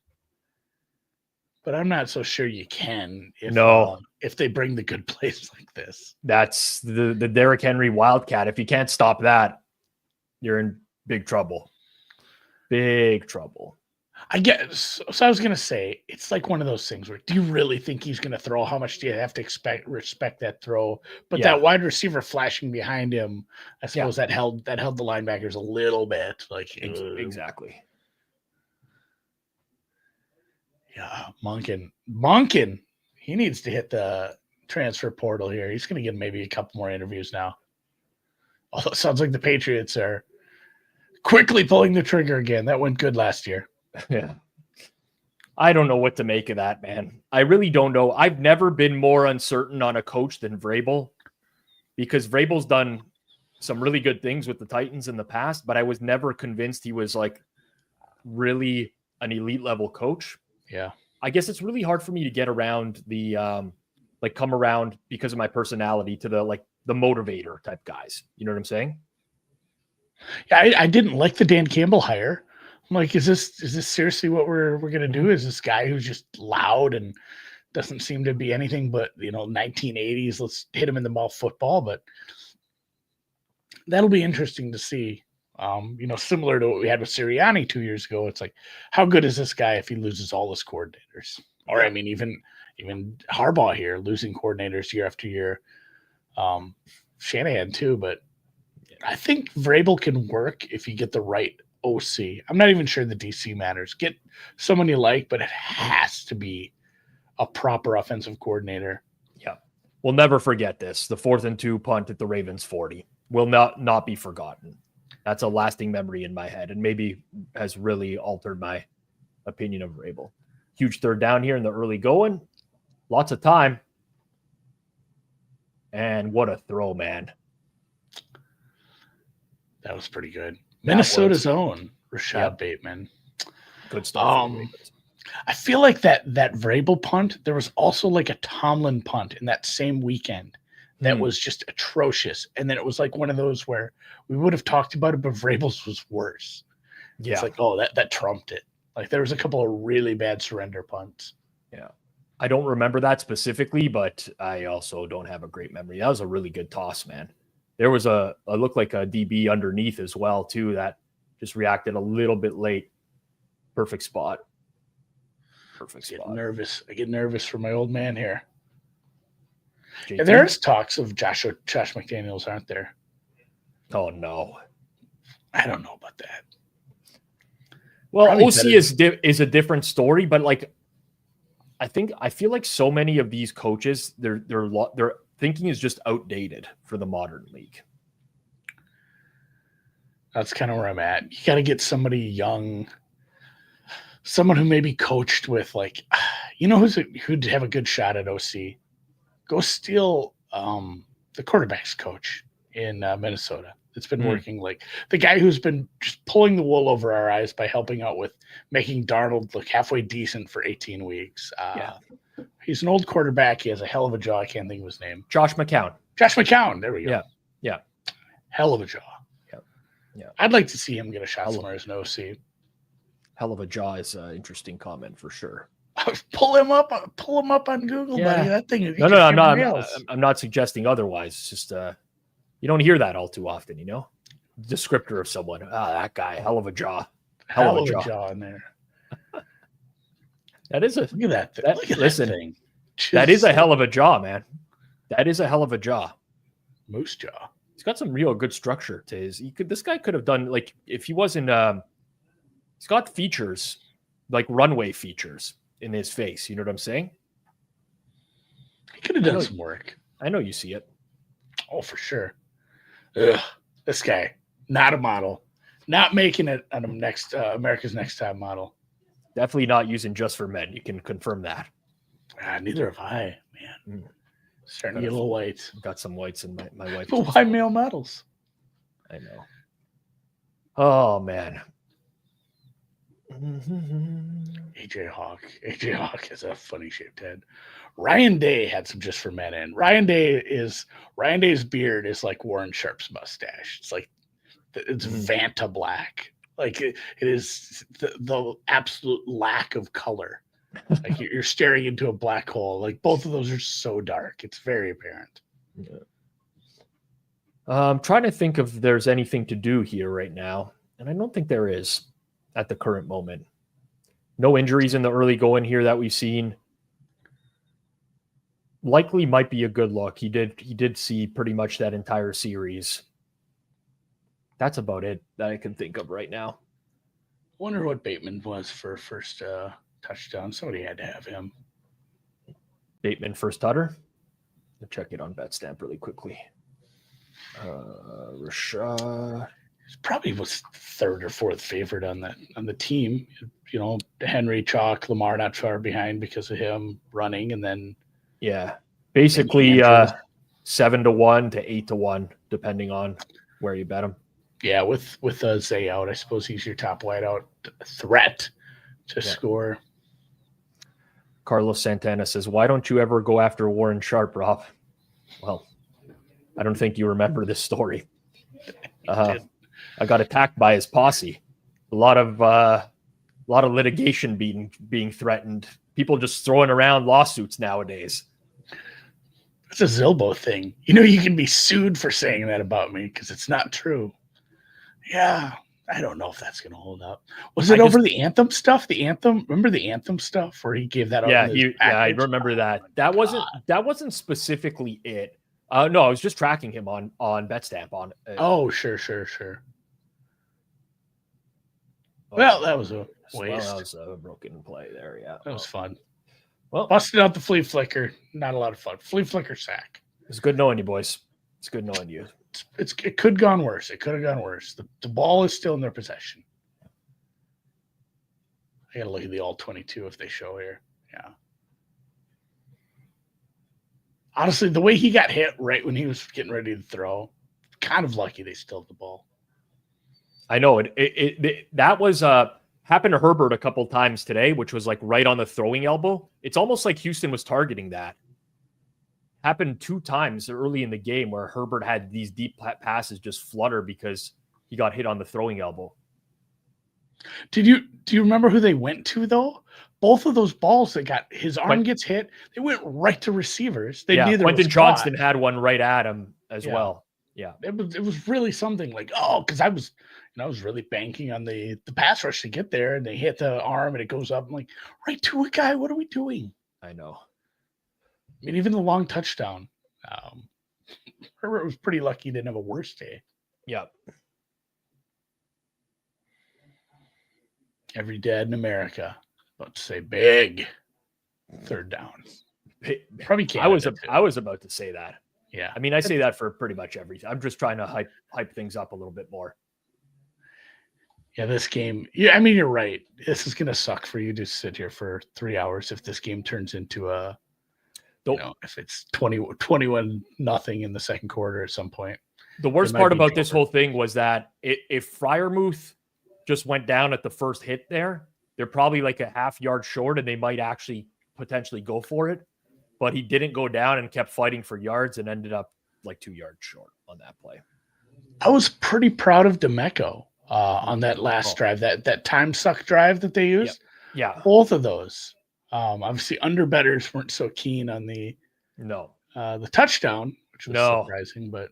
but I'm not so sure you can if they bring the good plays like this.
That's the Derrick Henry Wildcat. If you can't stop that, you're in big trouble. Big trouble.
I guess. So I was going to say, it's like one of those things where, do you really think he's going to throw? How much do you have to respect that throw? But that wide receiver flashing behind him, I suppose that held the linebackers a little bit. Like
exactly.
Yeah, Monken. He needs to hit the transfer portal here. He's going to get maybe a couple more interviews now. Although it sounds like the Patriots are quickly pulling the trigger again. That went good last year.
Yeah. I don't know what to make of that, man. I really don't know. I've never been more uncertain on a coach than Vrabel, because Vrabel's done some really good things with the Titans in the past, but I was never convinced he was like really an elite level coach.
Yeah.
I guess it's really hard for me to get around the come around because of my personality to the motivator type guys. You know what I'm saying?
Yeah, I didn't like the Dan Campbell hire. I'm like, is this seriously what we're gonna do? Is this guy who's just loud and doesn't seem to be anything but 1980s? Let's hit him in the mouth football. But that'll be interesting to see. Similar to what we had with Sirianni 2 years ago. It's like, how good is this guy if he loses all his coordinators? Or I mean, even Harbaugh here losing coordinators year after year. Shanahan too, but I think Vrabel can work if you get the right OC. I'm not even sure the DC matters. Get someone you like, but it has to be a proper offensive coordinator.
Yeah. We'll never forget this. The 4th and 2 punt at the Ravens 40 will not be forgotten. That's a lasting memory in my head, and maybe has really altered my opinion of Vrabel. Huge 3rd down here in the early going. Lots of time. And what a throw, man.
That was pretty good. Minnesota's own Rashad Bateman.
Good stuff.
I feel like that Vrabel punt, there was also like a Tomlin punt in that same weekend that was just atrocious. And then it was like one of those where we would have talked about it, but Vrabel's was worse. Yeah. It's like, oh, that trumped it. Like there was a couple of really bad surrender punts.
Yeah. I don't remember that specifically, but I also don't have a great memory. That was a really good toss, man. There was a looked like a DB underneath as well, too, that just reacted a little bit late. Perfect spot.
I get nervous for my old man here.
JT?
Yeah, there's talks of Josh McDaniels, aren't there?
Oh no.
I don't know about that.
Well,
Probably
OC is a different story, but like I feel like so many of these coaches, their thinking is just outdated for the modern league.
That's kind of where I'm at. You got to get somebody young, someone who maybe coached with like, who'd have a good shot at OC. Go steal the quarterback's coach in Minnesota. It's been working, like the guy who's been just pulling the wool over our eyes by helping out with making Darnold look halfway decent for 18 weeks. He's an old quarterback. He has a hell of a jaw. I can't think of his name.
Josh McCown.
There we go.
Yeah.
Hell of a jaw.
Yeah.
I'd like to see him get a shot somewhere as an OC.
Hell of a jaw is an interesting comment for sure.
Pull him up on Google, buddy. That thing.
No, I'm not suggesting otherwise. It's just you don't hear that all too often, descriptor of someone. That guy, hell of a jaw.
Hell of a jaw in there.
That is a
look at that. Look at that thing.
That is a hell of a jaw, man. That is a hell of a jaw.
Moose jaw.
He's got some real good structure to his. This guy could have done, like, if he wasn't. He's got features, like runway features in his face. You know what I'm saying?
He could have done some work.
I know you see it.
Oh, for sure. Ugh, this guy, not a model, not making it on America's Next Top Model.
Definitely not using Just for Men. You can confirm that.
Neither have I, man. Starting to get a little white.
Got some whites in my wife.
But why male models?
I know. Oh man.
AJ Hawk has a funny shaped head. Ryan Day had some Just for Men in. Ryan Day's beard is like Warren Sharp's mustache. It's like it's Vanta black. Like it is the absolute lack of color. Like you're staring into a black hole. Like both of those are so dark. It's very apparent.
Yeah. I'm trying to think if there's anything to do here right now, and I don't think there is at the current moment. No injuries in the early going here that we've seen. Likely might be a good look. He did see pretty much that entire series. That's about it that I can think of right now.
Wonder what Bateman was for first touchdown. Somebody had to have him.
Bateman first tutter. I'll check it on BetStamp really quickly. Rashad.
He probably was third or fourth favorite on the team. Henry, Chalk, Lamar not far behind because of him running, and then
basically 7-1 to 8-1 depending on where you bet him.
Yeah, with Zay out, I suppose he's your top wideout threat to score.
Carlos Santana says, "Why don't you ever go after Warren Sharp, Rob?" Well, I don't think you remember this story. I got attacked by his posse. A lot of litigation being threatened. People just throwing around lawsuits nowadays.
It's a Zilbo thing. You can be sued for saying that about me because it's not true. Yeah, I don't know if that's going to hold up. Was it over the Anthem stuff? The Anthem, remember the Anthem stuff where he gave that?
Yeah, I remember that. That wasn't specifically it. No, I was just tracking him on BetStamp on.
Oh, sure. Well, that was a waste.
Well, that was a broken play there. Yeah,
that was fun.
Well,
busted out the flea flicker. Not a lot of fun. Flea flicker sack.
It's good knowing you, boys. It's good knowing you.
It could have gone worse. It could have gone worse. The ball is still in their possession. I got to look at the all 22 if they show here. Yeah. Honestly, the way he got hit right when he was getting ready to throw, kind of lucky they still have the ball.
I know it that was happened to Herbert a couple times today, which was like right on the throwing elbow. It's almost like Houston was targeting that. Happened 2 times early in the game where Herbert had these deep passes just flutter because he got hit on the throwing elbow.
Do you remember who they went to though? Both of those balls that got his arm gets hit, they went right to receivers.
Quentin Johnston had one right at him as well. Yeah,
it was really something like, because I was really banking on the pass rush to get there, and they hit the arm and it goes up. I'm like, right to a guy. What are we doing?
I know.
I mean, even the long touchdown, Herbert was pretty lucky he didn't have a worse day.
Yeah.
Every dad in America, let's say big third down. Probably Canada.
I was about to say that.
Yeah.
I mean, I say that for pretty much everything. I'm just trying to hype things up a little bit more.
Yeah, this game. Yeah, I mean, you're right. This is gonna suck for you to sit here for 3 hours if this game turns into a, if it's 21-0 in the second quarter at some point.
The worst part about this whole thing was that if Freiermuth just went down at the first hit there, they're probably like a half yard short, and they might actually potentially go for it. But he didn't go down and kept fighting for yards and ended up like 2 yards short on that play.
I was pretty proud of DeMeco on that last drive, that time suck drive that they used.
Yeah.
Both of those. Obviously, underbettors weren't so keen on the touchdown, which was surprising, but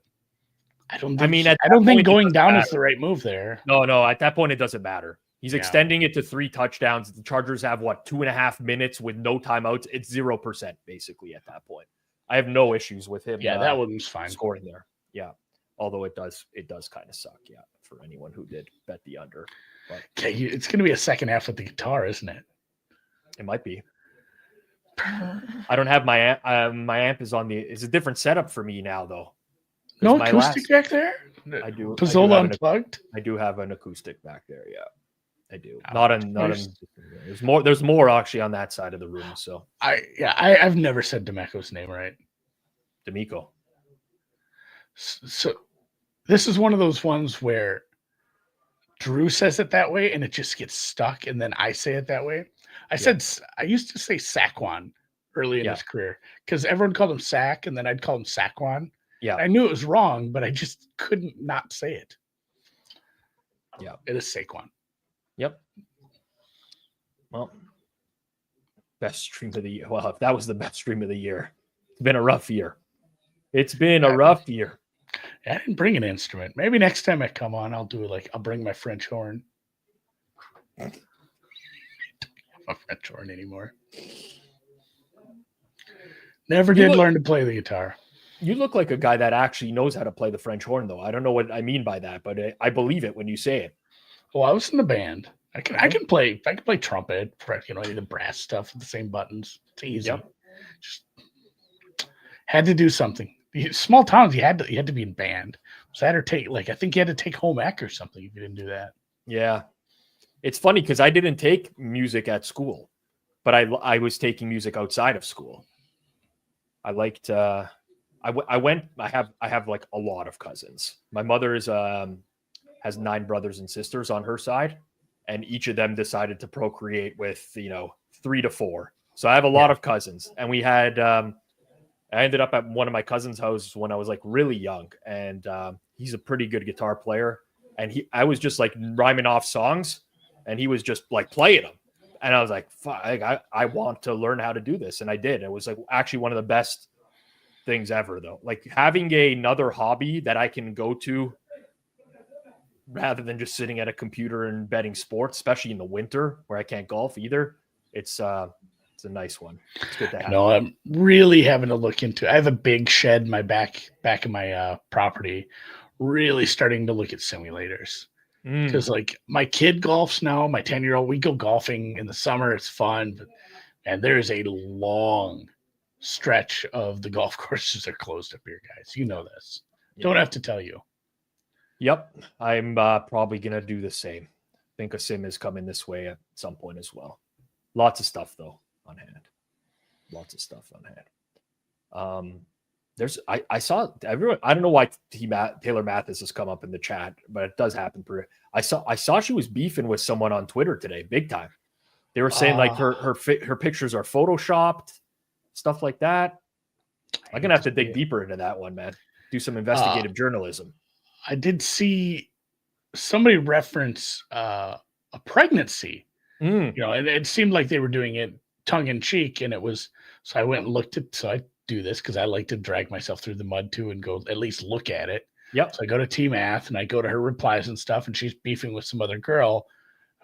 I don't think going down is the right move there.
No. At that point, it doesn't matter. He's extending it to 3 touchdowns. The Chargers have 2.5 minutes with no timeouts. It's 0% basically at that point. I have no issues with him.
Yeah, that one's fine.
Scoring there. Yeah. Although it does kind of suck. Yeah. For anyone who did bet the under. But
okay, it's going to be a second half with the guitar, isn't it?
It might be. I don't have my amp. My amp is it's a different setup for me now, though.
No acoustic back there?
I do.
Pizzola unplugged?
I do have an acoustic back there, yeah. I do. There's more actually on that side of the room. So
I've never said DeMeco's name right.
DeMeco.
So this is one of those ones where Drew says it that way and it just gets stuck, and then I say it that way. I used to say Saquon early in his career because everyone called him Sack, and then I'd call him Saquon.
Yeah.
I knew it was wrong, but I just couldn't not say it.
Yeah.
It is Saquon.
Yep. Well, best stream of the year. Well, if that was the best stream of the year, it's been a rough year. It's been a rough year.
I didn't bring an instrument. Maybe next time I come on, I'll bring my French horn. I don't have a French horn anymore. Never did learn to play the guitar.
You look like a guy that actually knows how to play the French horn, though. I don't know what I mean by that, but I believe it when you say it.
Well, I was in the band. I can play trumpet, the brass stuff with the same buttons. It's easy.
Yep.
Just had to do something. Small towns, you had to be in band. So I had to I think you had to take home ec or something if you didn't do that.
Yeah. It's funny because I didn't take music at school, but I was taking music outside of school. I liked I have like a lot of cousins. My mother has 9 brothers and sisters on her side, and each of them decided to procreate with 3 to 4. So I have a lot of cousins, and we had I ended up at one of my cousin's houses when I was like really young, and he's a pretty good guitar player, and I was just like rhyming off songs, and he was just like playing them, and I was like, fuck, I want to learn how to do this, and I did. It was like actually one of the best things ever, though. Like having another hobby that I can go to rather than just sitting at a computer and betting sports, especially in the winter where I can't golf either. It's a nice one. It's good to have.
No, I'm really having to look into. I have a big shed in my back of my property. Really starting to look at simulators because like my kid golfs now. My 10-year-old, we go golfing in the summer. It's fun, and there is a long stretch of the golf courses are closed up here, guys. You know this. Yeah. Don't have to tell you.
Yep. I'm probably going to do the same. I think a sim is coming this way at some point as well. Lots of stuff, though, on hand. Lots of stuff on hand. I saw everyone. I don't know why Taylor Mathis has come up in the chat, but it does happen. I saw she was beefing with someone on Twitter today, big time. They were saying like her pictures are photoshopped, stuff like that. I'm gonna have to dig deeper into that one, man. Do some investigative journalism.
I did see somebody reference a pregnancy. And it seemed like they were doing it tongue in cheek, and it was. So I went and looked at. So I do this because I like to drag myself through the mud too and go at least look at it.
Yep.
So I go to T-Math and I go to her replies and stuff, and she's beefing with some other girl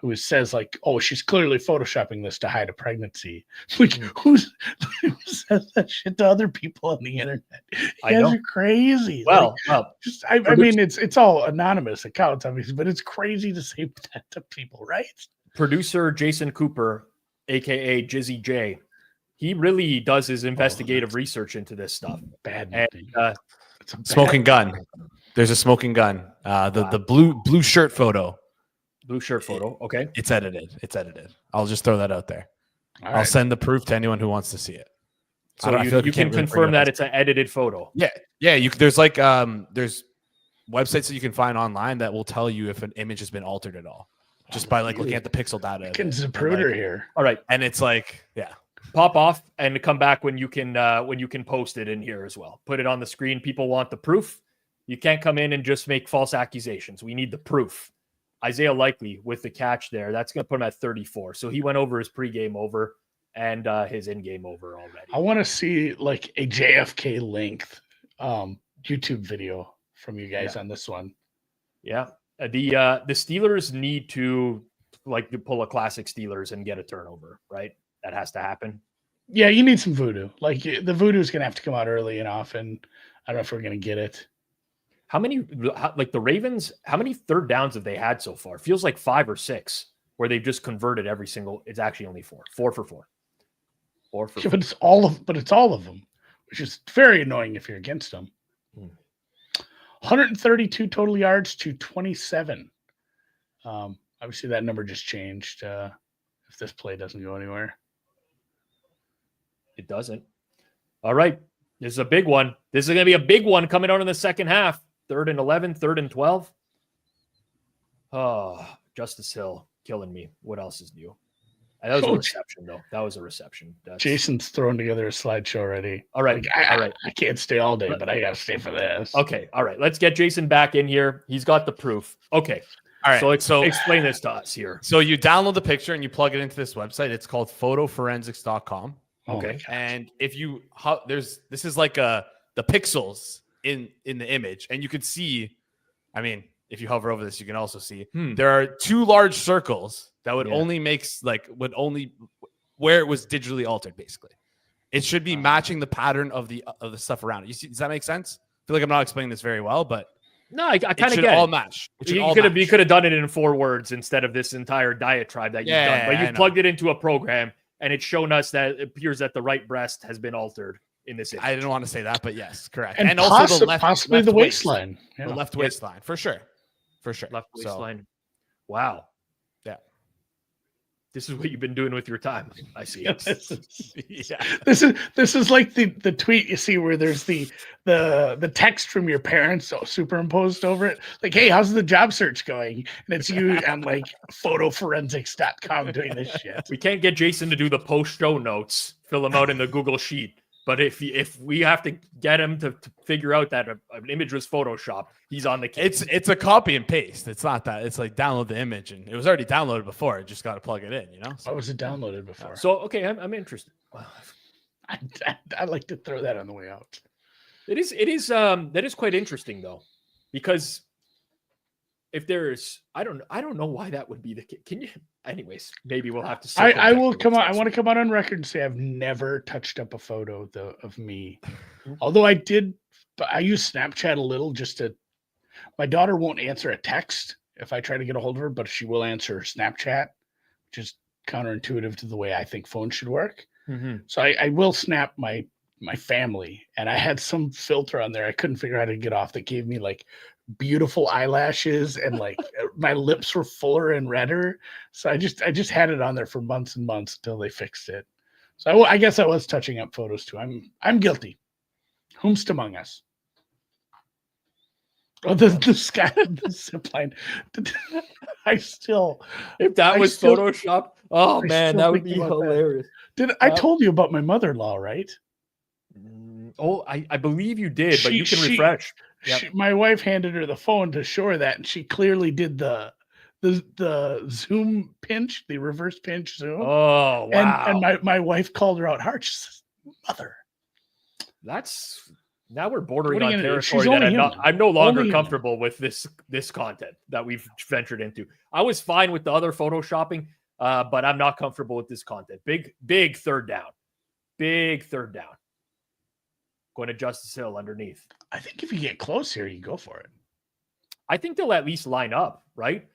who says like, "Oh, she's clearly photoshopping this to hide a pregnancy." Like, who says that shit to other people on the internet? You guys are crazy.
Well,
I mean, it's all anonymous accounts, obviously, but it's crazy to say that to people, right?
Producer Jason Cooper, aka Jizzy J, he really does his investigative research into this stuff.
Bad.
And,
smoking gun. There's a smoking gun. The blue shirt photo.
Blue shirt photo. Okay.
It's edited. I'll just throw that out there.
I'll
send the proof to anyone who wants to see it.
So you can confirm that it's an edited photo.
Yeah. There's there's websites that you can find online that will tell you if an image has been altered at all, just by looking at the pixel data.
Zapruder here.
All right,
and it's
pop off and come back when you can post it in here as well. Put it on the screen. People want the proof. You can't come in and just make false accusations. We need the proof. Isaiah Likely with the catch there. That's going to put him at 34. So he went over his pregame over and his in-game over already.
I want to see like a JFK length YouTube video from you guys on this one.
Yeah. The Steelers need to pull a classic Steelers and get a turnover, right? That has to happen.
Yeah, you need some voodoo. Like the voodoo is going to have to come out early and often. I don't know if we're going to get it.
How many, the Ravens, how many third downs have they had so far? Feels like 5 or 6 where they've just converted every single. It's actually only 4. 4 for 4. 4 for 4.
But it's all of them, which is very annoying if you're against them. 132 total yards to 27. Obviously that number just changed if this play doesn't go anywhere.
It doesn't. All right. This is a big one. This is going to be a big one coming out in the second half. 3rd and 11, 3rd and 12. Oh, Justice Hill killing me. What else is new? That was a reception, though. That was a reception.
Jason's throwing together a slideshow already.
All right.
All right. I can't stay all day, but I got to stay for this.
Okay. All right. Let's get Jason back in here. He's got the proof. Okay.
All right.
So explain this to us here.
So you download the picture and you plug it into this website. It's called photoforensics.com.
Okay.
And if you this is like the pixels in the image, and you can see, I mean, if you hover over this, you can also see there are 2 large circles that would only where it was digitally altered. Basically, it should be matching the pattern of the stuff around it. You see, does that make sense? I feel like I'm not explaining this very well, but
no, I kind of get
all
it.
Match.
You could have done it in 4 words instead of this entire diatribe that you've done. But you plugged it into a program. And it's shown us that it appears that the right breast has been altered in this image.
I didn't want to say that, but yes, correct.
And also possibly the waistline.
The left waistline, for sure. Left
waistline. Wow.
Yeah.
This is what you've been doing with your time. I see.
This is like the tweet you see where there's the text from your parents superimposed over it. Like, hey, how's the job search going? And it's you on like photoforensics.com doing this shit.
We can't get Jason to do the post show notes, fill them out in the Google Sheet. But if we have to get him to figure out that an image was Photoshopped, he's on the case.
It's a copy and paste. It's not that. It's like download the image, and it was already downloaded before. Just got to plug it in,
Why was it downloaded before?
So okay, I'm interested.
I'd like to throw that on the way out.
It is that is quite interesting though, because if there's I don't know why that would be the case. Can you? Anyways, maybe we'll have to.
I will come on. I want to come out on record and say I've never touched up a photo of me. Although I use Snapchat a little just to. My daughter won't answer a text if I try to get a hold of her, but she will answer Snapchat, which is counterintuitive to the way I think phones should work.
Mm-hmm.
So I will snap my family, and I had some filter on there I couldn't figure out how to get off that gave me like beautiful eyelashes and like my lips were fuller and redder. So I just had it on there for months and months until they fixed it. So I guess I was touching up photos too. I'm guilty. Whomst among us? Oh, the sky, the zip line.
If that was Photoshop, oh man, that would be hilarious.
I told you about my mother-in-law, right?
Oh, I believe you did, but you can refresh.
Yep. My wife handed her the phone to show her that, and she clearly did the zoom pinch, the reverse pinch zoom.
Oh, wow.
And my wife called her out hard. She says, "Mother."
That's Now we're bordering
What are
on
you gonna do?
territory
She's
that
only
I'm
human.
not. I'm no longer
Only human.
comfortable with this content that we've ventured into. I was fine with the other photoshopping, but I'm not comfortable with this content. Big third down. Big third down. Going to Justice Hill underneath.
I think if you get close here, you go for it.
I think they'll at least line up, right?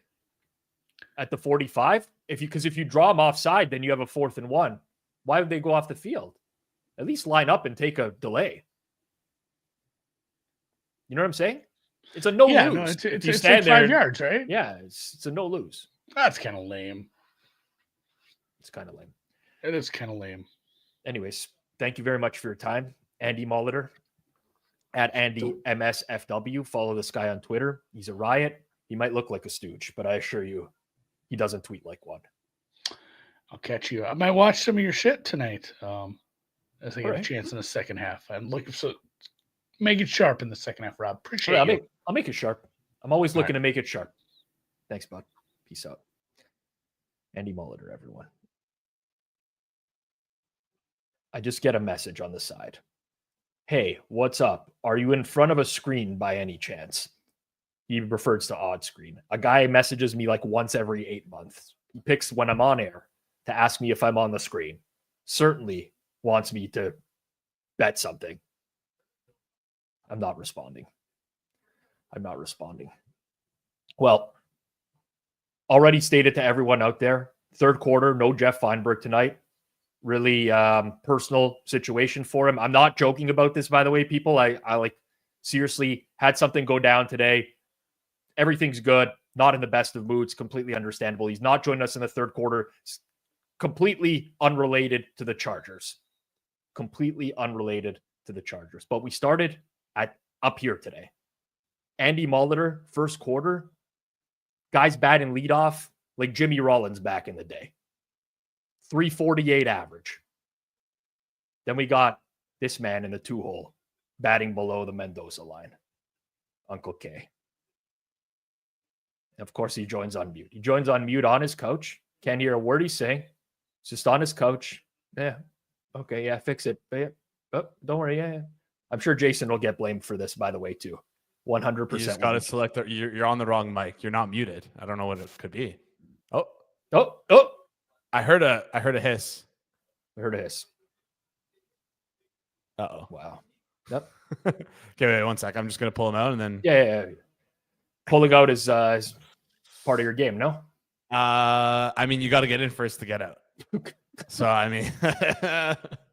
At the 45. Because if you draw them offside, then you have a 4th and 1. Why would they go off the field? At least line up and take a delay. You know what I'm saying? It's a no lose.
No, it's like 5 yards, right?
Yeah, it's a no lose.
That's kind of lame.
It's kind of lame.
It is kind of lame.
Anyways, thank you very much for your time. Andy Molitor at Andy MSFW. Follow this guy on Twitter. He's a riot. He might look like a stooge, but I assure you, he doesn't tweet like one.
I'll catch you. I might watch some of your shit tonight. As I get a
right.
chance in the second half. I'm looking so make it sharp in the second half, Rob. Appreciate it.
I'll make it sharp. I'm always looking to make it sharp. Thanks, bud. Peace out. Andy Molitor, everyone. I just get a message on the side. Hey, what's up? Are you in front of a screen by any chance? He refers to odd screen. A guy messages me like once every 8 months. He picks when I'm on air to ask me if I'm on the screen. Certainly wants me to bet something. I'm not responding. Well, already stated to everyone out there, third quarter, no Jeff Feinberg tonight. Really personal situation for him. I'm not joking about this, by the way, people. I like seriously had something go down today. Everything's good. Not in the best of moods. Completely understandable. He's not joining us in the third quarter. Completely unrelated to the Chargers. Completely unrelated to the Chargers. But we started up here today. Andy Molitor, first quarter. Guys batting leadoff like Jimmy Rollins back in the day. 348 average. Then we got this man in the 2-hole batting below the Mendoza line. Uncle K. And of course, he joins on mute. He joins on mute on his couch. Can't hear a word he's saying. It's just on his couch. Yeah. Okay. Yeah. Fix it. Yeah. Oh, don't worry. Yeah. I'm sure Jason will get blamed for this, by the way, too. 100%.
You just got to select. You're on the wrong mic. You're not muted. I don't know what it could be. Oh. I heard a hiss.
I heard a hiss.
Uh-oh.
Wow. Yep.
Okay, wait 1 sec. I'm just going to pull him out and then.
Yeah. Pulling out is part of your game, no?
I mean, you got to get in first to get out. So, I mean,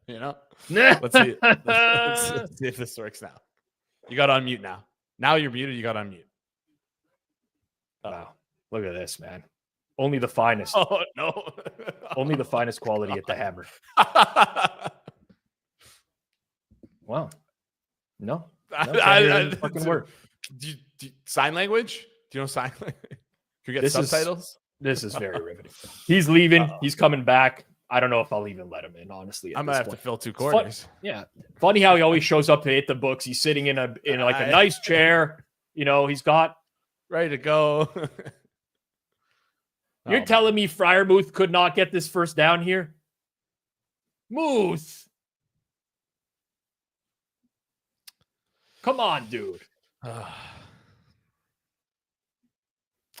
let's see. Let's see if this works now. You got on mute now. Now you're muted. You got on mute.
Wow. Look at this, man. Only the finest.
Oh, no.
Only the finest quality at the hammer. Wow. No. I fucking work.
Do you sign language? Do you know sign language? Can you get subtitles?
This is very riveting. He's leaving. He's coming back. I don't know if I'll even let him in, honestly.
I'm gonna have to fill 2 quarters.
Yeah. Funny how he always shows up to hit the books. He's sitting in a nice chair. He's got
ready to go.
You're telling me Freiermuth could not get this first down here? Muth. Come on, dude.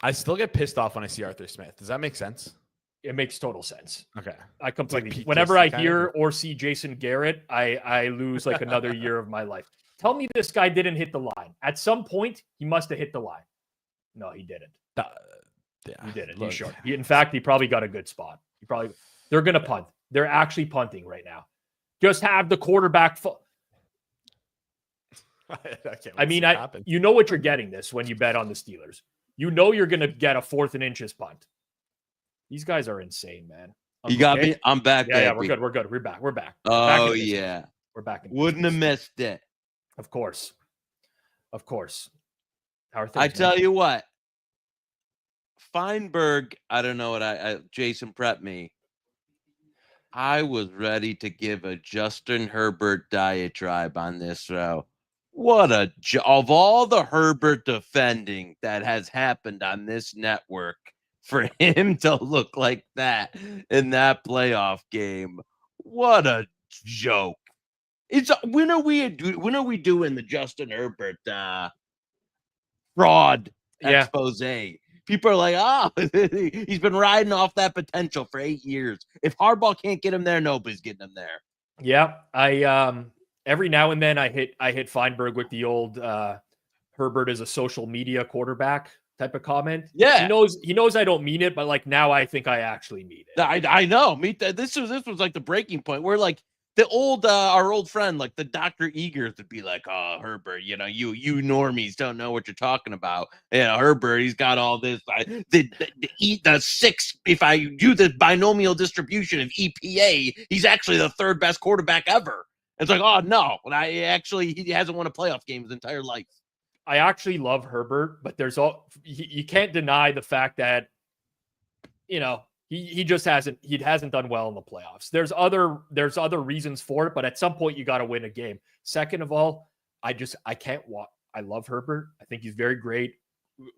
I still get pissed off when I see Arthur Smith. Does that make sense?
It makes total sense.
Okay.
I completely. Whenever I hear or see Jason Garrett, I lose like another year of my life. Tell me this guy didn't hit the line. At some point, he must have hit the line. No, he didn't.
Yeah,
he didn't. He's short. In fact, he probably got a good spot. They're going to punt. They're actually punting right now. Just have the quarterback. I mean, you know what you're getting this when you bet on the Steelers. You know you're going to get a 4th and inches punt. These guys are insane, man.
You got me. I'm back.
Yeah, we're good. We're good. We're back. We're back.
Oh, yeah.
We're back.
Wouldn't have missed it.
Of course. How are things?
I tell you what. Feinberg, I don't know what Jason prepped me. I was ready to give a Justin Herbert diatribe on this throw. What of all the Herbert defending that has happened on this network, for him to look like that in that playoff game, what a joke. When are we doing the Justin Herbert fraud expose? People are like, he's been riding off that potential for 8 years. If Harbaugh can't get him there, nobody's getting him there.
Yeah, I every now and then I hit Feinberg with the old Herbert is a social media quarterback type of comment.
Yeah,
he knows I don't mean it, but like now I think I actually mean it.
I know. This was like the breaking point where like the old our old friend like the Dr. Eagers would be like, "Oh, Herbert, you normies don't know what you're talking about. Yeah, Herbert, he's got all this the six. If I do the binomial distribution of EPA, he's actually the third best quarterback ever." It's like, oh no, he hasn't won a playoff game his entire life.
I actually love Herbert, but you can't deny the fact that he just hasn't done well in the playoffs. There's other reasons for it, but at some point you got to win a game. Second of all, I can't walk. I love Herbert. I think he's very great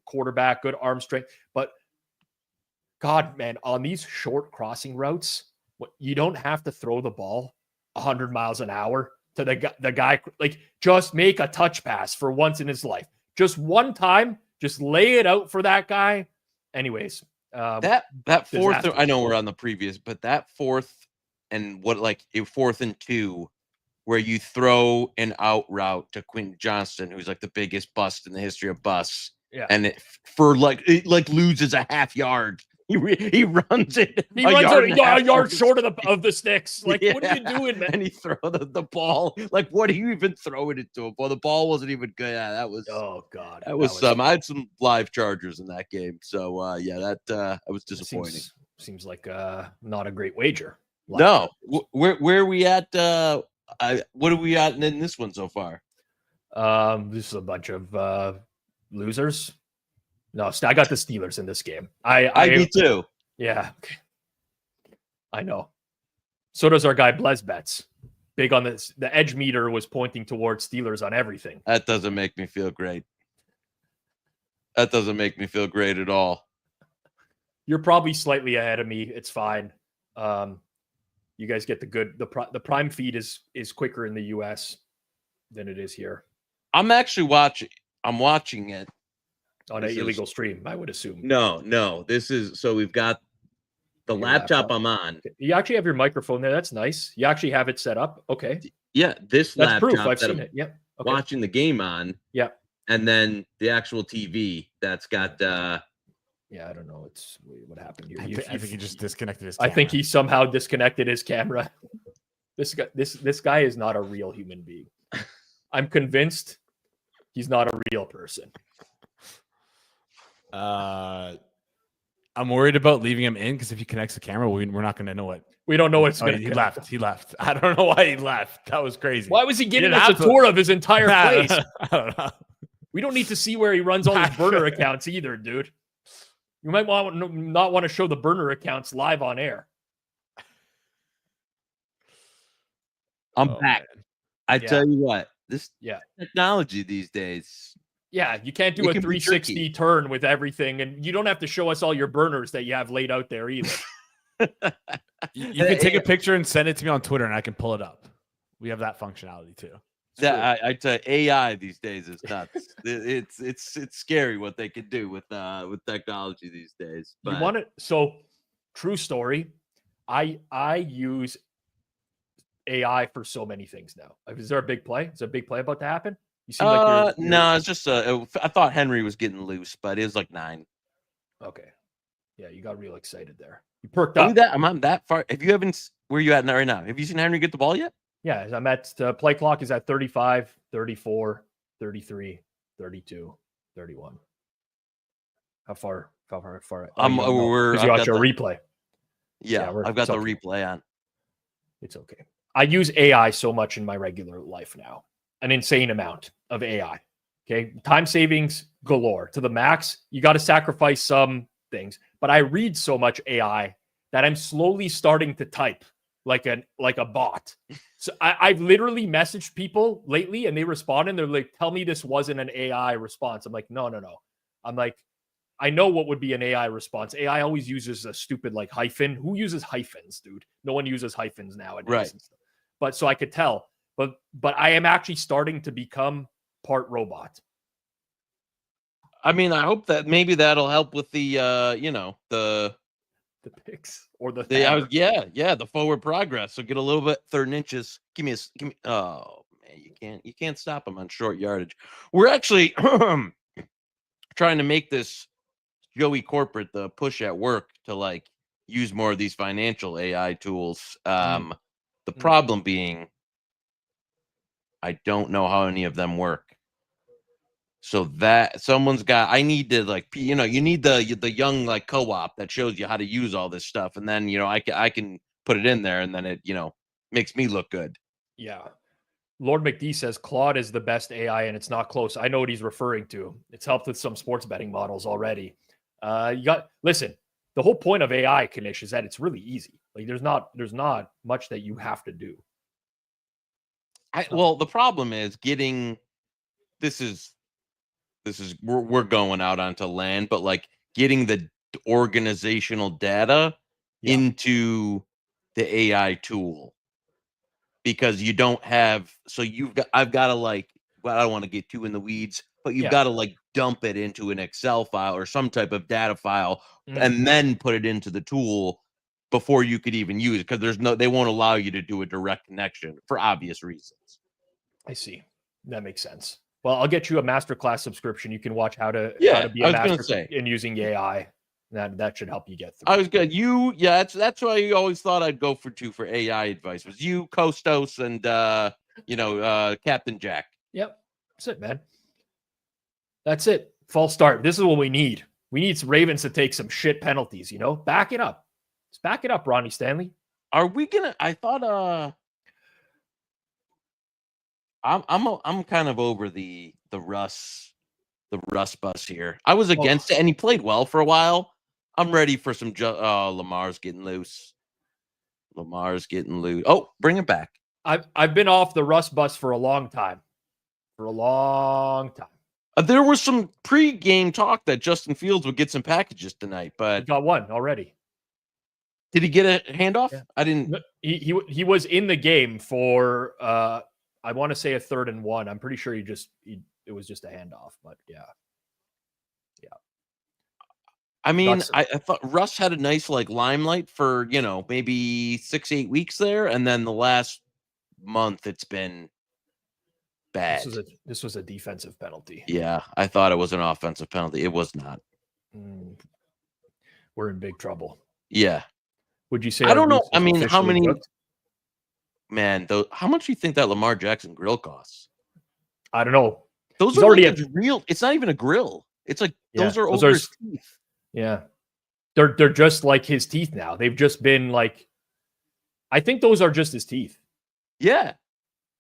quarterback, good arm strength, but God, man, on these short crossing routes, you don't have to throw the ball 100 miles an hour to the guy. Like, just make a touch pass for once in his life. Just one time, just lay it out for that guy. Anyways,
that fourth, I know we're on the previous, but that fourth and fourth and 2, where you throw an out route to Quentin Johnston, who's like the biggest bust in the history of busts.
Yeah.
And it loses a half yard. He runs it.
He runs a yard short of the sticks. Like,
yeah.
What are you doing, man?
And he throw the ball. Like, what are you even throwing it to him? Well, the ball wasn't even good. Yeah, that was.
Oh God,
that was some. I had some live Chargers in that game, so that was disappointing.
Seems like not a great wager.
No, where are we at? What are we at in this one so far?
This is a bunch of losers. No, I got the Steelers in this game. I
me too.
Yeah, I know. So does our guy Blez Bets. Big on this. The edge meter was pointing towards Steelers on everything.
That doesn't make me feel great. That doesn't make me feel great at all.
You're probably slightly ahead of me. It's fine. You guys get the prime feed is quicker in the US than it is here.
I'm actually watching. I'm watching it
on an illegal stream, I would assume.
No. This is so we've got the laptop I'm on.
You actually have your microphone there. That's nice. You actually have it set up. Okay.
Yeah, that's
laptop proof. I've
that
seen
I'm
it. Yep. Okay.
Watching the game on.
Yeah.
And then the actual TV that's got.
Yeah, I don't know. It's what happened here.
I think he just disconnected his camera.
I think he somehow disconnected his camera. This guy is not a real human being. I'm convinced he's not a real person.
I'm worried about leaving him in because if he connects the camera, we're not going to know it.
We don't know what's going to.
He left. I don't know why he left. That was crazy.
Why was he giving us a tour of his entire place?
I don't know.
We don't need to see where he runs all his burner accounts either, dude. You might not want to show the burner accounts live on air.
I'm back. Man. I tell you what, this technology these days.
Yeah, you can't do a 360 turn with everything, and you don't have to show us all your burners that you have laid out there either.
You can take a picture and send it to me on Twitter, and I can pull it up. We have that functionality too.
I tell you, AI these days is nuts. it's scary what they can do with technology these days. But.
You want it? So, true story. I use AI for so many things now. Is there a big play? Is there a big play about to happen? You seem like you're...
No, it's just I thought Henry was getting loose, but it was like 9.
Okay. Yeah, you got real excited there. You perked up.
I'm that far. If you haven't, where are you at right now? Have you seen Henry get the ball yet?
Yeah, I'm at play clock is at 35, 34, 33, 32, 31. How far?
We're
because you got your replay.
Yeah, I've got the replay on.
It's okay. I use AI so much in my regular life now. An insane amount of AI. Okay. Time savings galore to the max. You got to sacrifice some things, but I read so much AI that I'm slowly starting to type like a bot. So I've literally messaged people lately and they respond and they're like, tell me this wasn't an AI response. I'm like, no. I'm like, I know what would be an AI response. AI always uses a stupid like hyphen. Who uses hyphens, dude? No one uses hyphens nowadays.
Right.
But so I could tell. but I am actually starting to become part robot.
I mean, I hope that maybe that'll help with the
The picks or the
the forward progress. So get a little bit third and inches. Give me. Oh man, you can't stop them on short yardage. We're actually trying to make this Joey corporate the push at work to like use more of these financial AI tools. The problem being, I don't know how any of them work. So that I need to like, you need the young like co-op that shows you how to use all this stuff. And then, I can put it in there and then it, makes me look good.
Yeah. Lord McD says Claude is the best AI and it's not close. I know what he's referring to. It's helped with some sports betting models already. Listen, the whole point of AI, Kanish, is that it's really easy. Like there's not much that you have to do.
Well, the problem is we're going out onto land, but like getting the organizational data into the AI tool, because you don't have, I've got to like, well, I don't want to get too in the weeds, but you've got to like dump it into an Excel file or some type of data file and then put it into the tool before you could even use it. Cause they won't allow you to do a direct connection for obvious reasons.
I see. That makes sense. Well, I'll get you a masterclass subscription. You can watch how to be a master in using AI. That should help you get through.
I was good. That's why you always thought I'd go for AI advice. Was you, Kostos, and Captain Jack.
Yep. That's it, man. That's it. False start. This is what we need. We need some Ravens to take some shit penalties, Back it up. Let's back it up, Ronnie Stanley.
Are we gonna I thought I'm kind of over the Russ bus here. I was against it, and he played well for a while. I'm ready for some. Lamar's getting loose. Oh, bring it back.
I've been off the Russ bus for a long time.
There was some pre-game talk that Justin Fields would get some packages tonight, but
he got one already.
Did he get a handoff?
Yeah.
I didn't.
He was in the game for I want to say a 3rd and 1. I'm pretty sure it was just a handoff, but yeah.
I mean, I thought Russ had a nice like limelight for, maybe 6-8 weeks there. And then the last month it's been bad.
This was a defensive penalty.
Yeah. I thought it was an offensive penalty. It was not.
We're in big trouble.
Yeah.
Would you say?
I don't know. I mean, how many
booked?
Man, how much do you think that Lamar Jackson grill costs?
I don't know.
Those are already real. It's not even a grill. It's like those are over his teeth.
Yeah. They're just like his teeth now. They've just been like, I think those are just his teeth.
Yeah.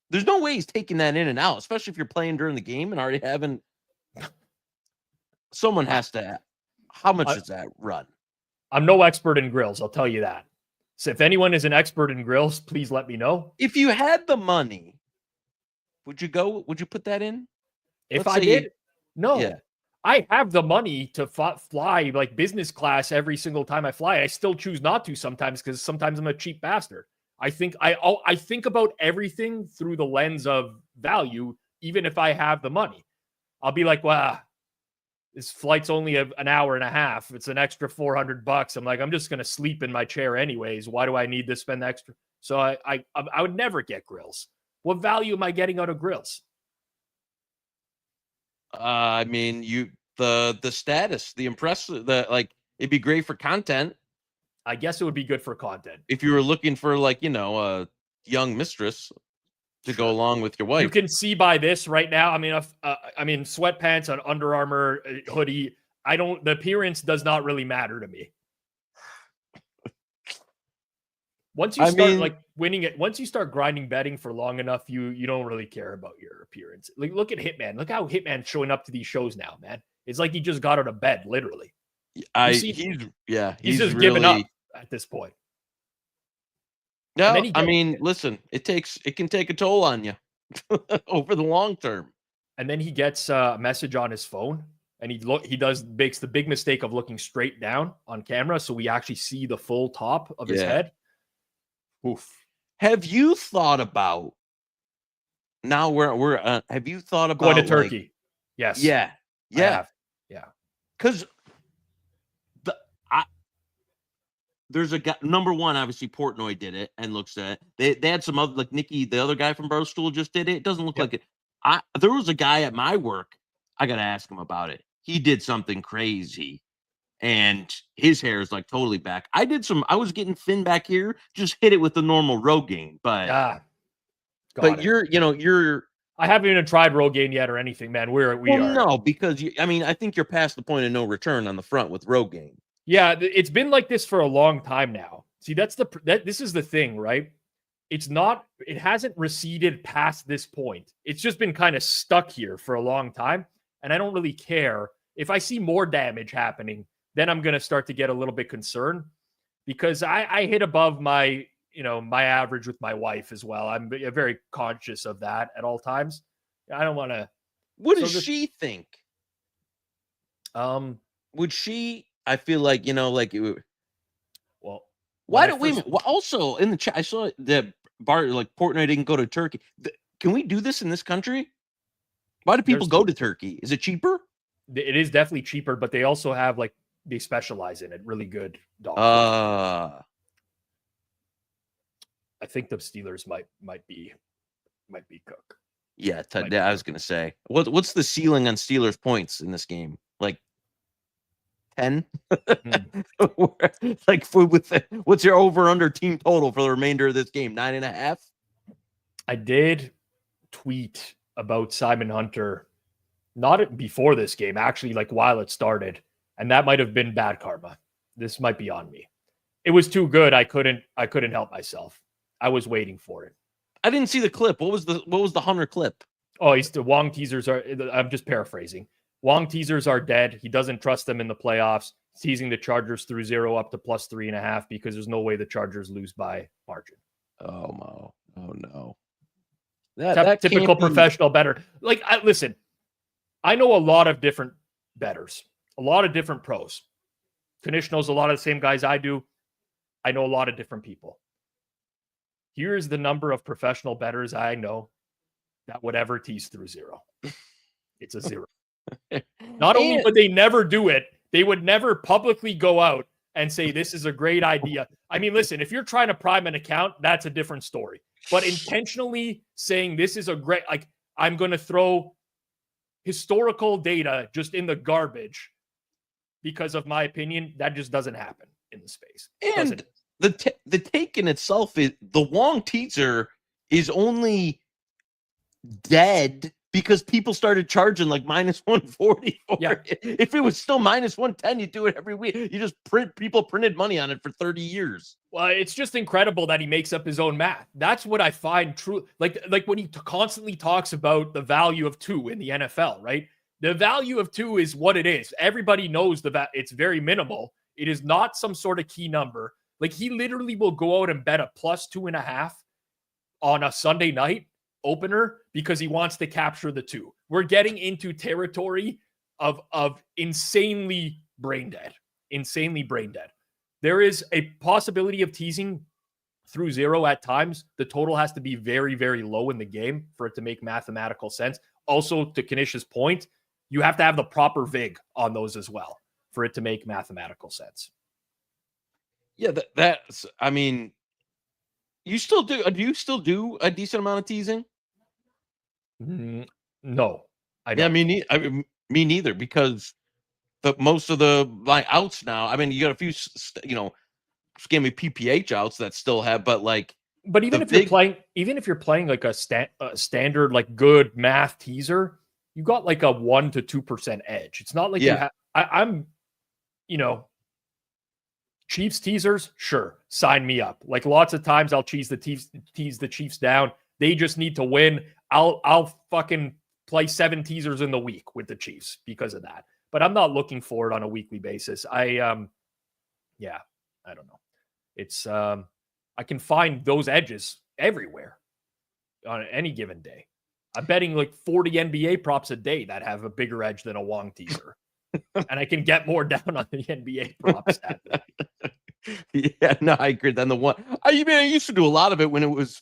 There's no way he's taking that in and out, especially if you're playing during the game and already having someone has to. How much does that run?
I'm no expert in grills, I'll tell you that. So if anyone is an expert in grills, please let me know.
If you had the money, would you put that in?
If I did? No. Yeah. I have the money to fly like business class every single time I fly. I still choose not to sometimes because sometimes I'm a cheap bastard. I think about everything through the lens of value, even if I have the money. I'll be like, well, this flight's only an hour and a half. It's an extra $400. I'm like, I'm just going to sleep in my chair anyways. Why do I need to spend extra? So I would never get grills. What value am I getting out of grills?
I mean, the status, the impressive, it'd be great for content.
I guess it would be good for content.
If you were looking for a young mistress to go along with your wife.
You can see by this right now. I mean, sweatpants, an Under Armour hoodie. The appearance does not really matter to me. Once you start winning it, once you start grinding betting for long enough, you don't really care about your appearance. Like, look at Hitman. Look how Hitman's showing up to these shows now, man. It's like he just got out of bed, literally. He's just really giving up at this point.
No, listen, it can take a toll on you over the long term.
And then he gets a message on his phone, and he makes the big mistake of looking straight down on camera, so we actually see the full top of his head. Oof.
Have you thought about now we're have you thought about
Going to Turkey? Yes.
Yeah.
I have. Yeah.
Because there's a guy, number one, obviously Portnoy did it and looks at it. They had some other, like Nikki, the other guy from Barstool just did it. It doesn't look like it. There was a guy at my work. I got to ask him about it. He did something crazy and his hair is like totally back. I was getting thin back here, just hit it with the normal Rogaine, but I
haven't even tried Rogaine yet or anything, man. We are.
No, because I think you're past the point of no return on the front with Rogaine.
Yeah, it's been like this for a long time now. See, this is the thing, right? It hasn't receded past this point. It's just been kind of stuck here for a long time. And I don't really care. If I see more damage happening, then I'm going to start to get a little bit concerned because I hit above my average with my wife as well. I'm very conscious of that at all times. I don't want to.
What does she think? Would she? I feel like,
well,
why don't we also in the chat? I saw the bar like Portnoy didn't go to Turkey. Can we do this in this country? Why do people go to Turkey? Is it cheaper?
It is definitely cheaper, but they also have they specialize in it. Really good dogs. I think the Steelers might be cook.
Yeah, I was gonna say, what's the ceiling on Steelers points in this game? Like 10? Like what's your over under team total for the remainder of this game? 9.5?
I did tweet about Simon Hunter, not before this game, actually, like while it started, and that might have been bad karma. This might be on me. It was too good. I couldn't help myself. I was waiting for it.
I didn't see the clip. What was the Hunter clip?
Oh, the Wong teasers are. I'm just paraphrasing. Wong teasers are dead. He doesn't trust them in the playoffs. Teasing the Chargers through 0 up to plus 3.5 because there's no way the Chargers lose by margin.
Oh no.
That typical professional bettor. Listen, I know a lot of different bettors, a lot of different pros. Kanish knows a lot of the same guys I do. I know a lot of different people. Here's the number of professional bettors I know that would ever tease through 0. It's a 0. Not only would they never do it, they would never publicly go out and say, this is a great idea. I mean, listen, if you're trying to prime an account, that's a different story. But intentionally saying this is a great, I'm going to throw historical data just in the garbage because of my opinion, that just doesn't happen in the space.
And the take in itself is the Wong teaser is only dead because people started charging like minus 140 for it. If it was still minus 110, you do it every week. You just people printed money on it for 30 years.
Well, it's just incredible that he makes up his own math. That's what I find true. Like when he constantly talks about the value of 2 in the NFL, right? The value of 2 is what it is. Everybody knows it's very minimal. It is not some sort of key number. Like he literally will go out and bet a plus 2.5 on a Sunday night opener because he wants to capture the 2. We're getting into territory of insanely brain dead. There is a possibility of teasing through 0 at times. The total has to be very, very low in the game for it to make mathematical sense. Also, to Kanish's point, you have to have the proper VIG on those as well for it to make mathematical sense.
Yeah, that's, I mean, do you still do a decent amount of teasing?
No, I don't.
Yeah, me neither, because most of the outs now, I mean, you got a few, scammy PPH outs that still have, but
even if you're playing like a standard, like good math teaser, you got like a 1% to 2% edge. It's not like I'm Chiefs teasers, sure, sign me up. Like lots of times I'll tease the Chiefs down. They just need to win. I'll fucking play 7 teasers in the week with the Chiefs because of that. But I'm not looking for it on a weekly basis. I don't know. It's I can find those edges everywhere on any given day. I'm betting like 40 NBA props a day that have a bigger edge than a Wong teaser. And I can get more down on the NBA props.
Yeah, no, I agree. Then the one I used to do a lot of it when it was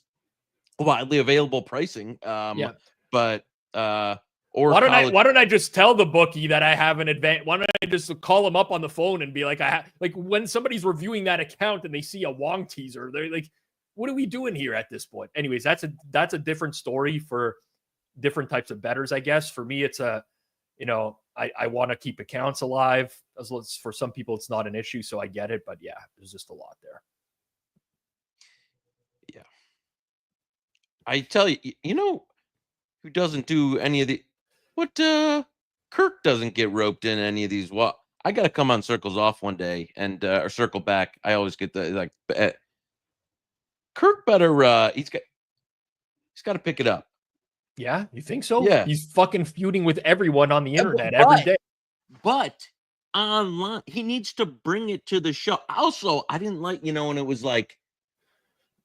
widely available pricing. But or
why don't I just tell the bookie that I have an advantage? Why don't I just call them up on the phone and be like, like when somebody's reviewing that account and they see a Wong teaser, they're like, what are we doing here at this point? Anyways, that's a different story for different types of bettors, I guess. For me, it's I want to keep accounts alive. As well as for some people, it's not an issue, so I get it. But yeah, there's just a lot there.
Yeah. I tell you, who doesn't do any of the Kirk doesn't get roped in any of these. Well, I got to come on Circles Off one day and or Circle Back. I always get the Kirk better. He's got to pick it up.
Yeah, you think so?
Yeah,
he's fucking feuding with everyone on the internet every day.
But online, he needs to bring it to the show. Also, I didn't like when it was like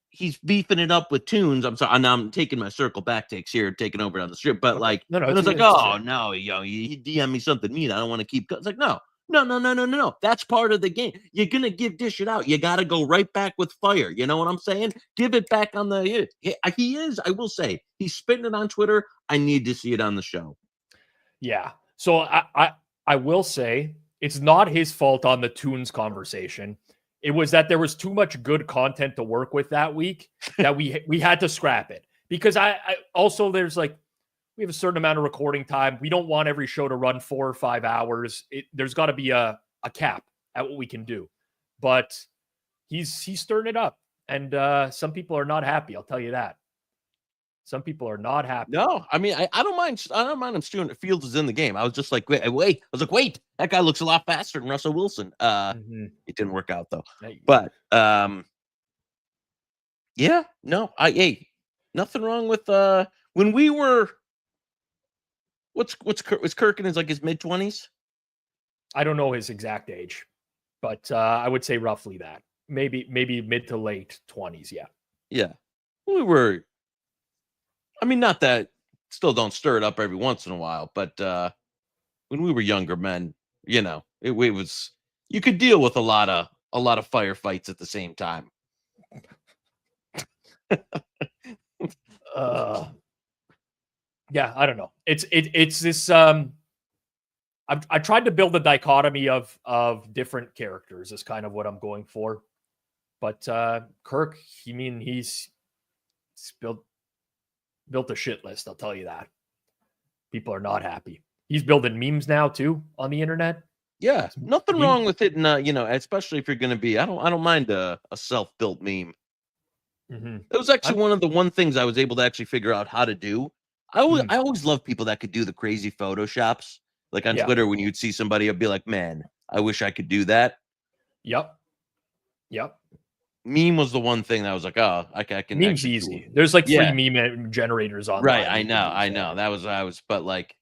he's beefing it up with Tunes. I'm sorry, now I'm taking my Circle Back takes here, taking over on the strip. But like,
no,
it's like, oh no, he DM me something mean. I don't want to keep. It's like, no. That's part of the game. You're gonna dish it out. You got to go right back with fire. You know what I'm saying? Give it back on the. He is. I will say he's spitting it on Twitter. I need to see it on the show.
Yeah. So I will say it's not his fault on the Tunes conversation. It was that there was too much good content to work with that week that we had to scrap it because I also there's like. We have a certain amount of recording time. We don't want every show to run 4 or 5 hours. There's got to be a cap at what we can do. But he's stirring it up. And some people are not happy. I'll tell you that. Some people are not happy.
No, I mean, I don't mind. I don't mind him stewing. Fields is in the game. I was just like, wait. I was like, wait, that guy looks a lot faster than Russell Wilson. It didn't work out though. But yeah, no, nothing wrong with when we were. What's Kirk in his mid-20s?
I don't know his exact age, but I would say roughly that. Maybe mid to late 20s, yeah.
Yeah. We were not that still don't stir it up every once in a while, but when we were younger men, it was you could deal with a lot of firefights at the same time.
Yeah, I don't know. It's this. I tried to build a dichotomy of different characters. Is kind of what I'm going for. But Kirk, he's built a shit list. I'll tell you that. People are not happy. He's building memes now too on the internet.
Yeah, nothing wrong with it. And especially if you're going to be, I don't mind a self-built meme.
Mm-hmm.
It was actually one things I was able to actually figure out how to do. I always love people that could do the crazy Photoshops. Like on Twitter, when you'd see somebody, I'd be like, man, I wish I could do that.
Yep.
Meme was the one thing that I was like, oh, I can.
Meme's easy. There's like free meme generators on.
Right, I know. But like,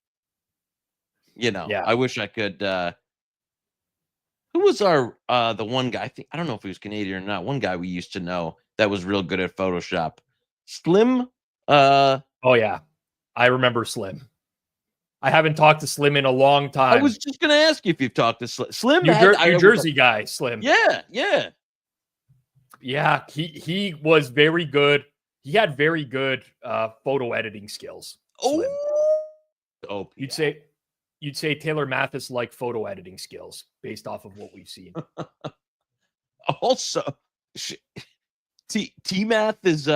I wish I could. Who was the one guy? I don't know if he was Canadian or not. One guy we used to know that was real good at Photoshop. Slim.
Oh yeah. I remember Slim. I haven't talked to Slim in a long time.
I was just going to ask you if you've talked to Slim.
New Jersey guy, Slim.
Yeah.
He was very good. He had very good photo editing skills. Slim.
Oh,
you'd say Taylor Mathis like photo editing skills based off of what we've seen.
Also, T-Math is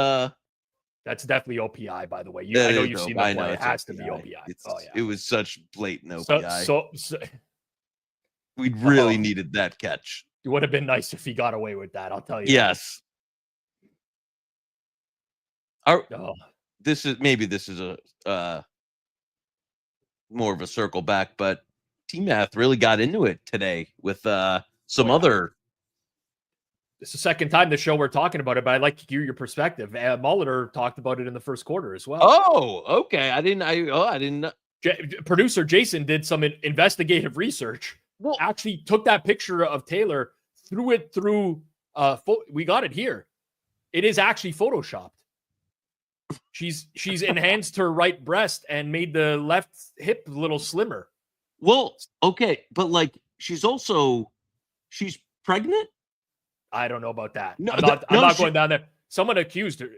That's definitely OPI, by the way. I know you've seen that play. It has to be OPI.
It was such blatant OPI.
So
we really needed that catch.
It would have been nice if he got away with that. I'll tell you.
Yes. This is a more of a circle back, but T-Math really got into it today with some other.
It's the second time the show we're talking about it, but I'd like to hear your perspective. Molitor talked about it in the first quarter as well.
Oh, okay. I didn't.
Producer Jason did some investigative research. Well, actually took that picture of Taylor, threw it through. We got it here. It is actually photoshopped. She's enhanced her right breast and made the left hip a little slimmer.
Well, okay, but like she's pregnant.
I don't know about that.
No,
I'm not going down there. Someone accused her,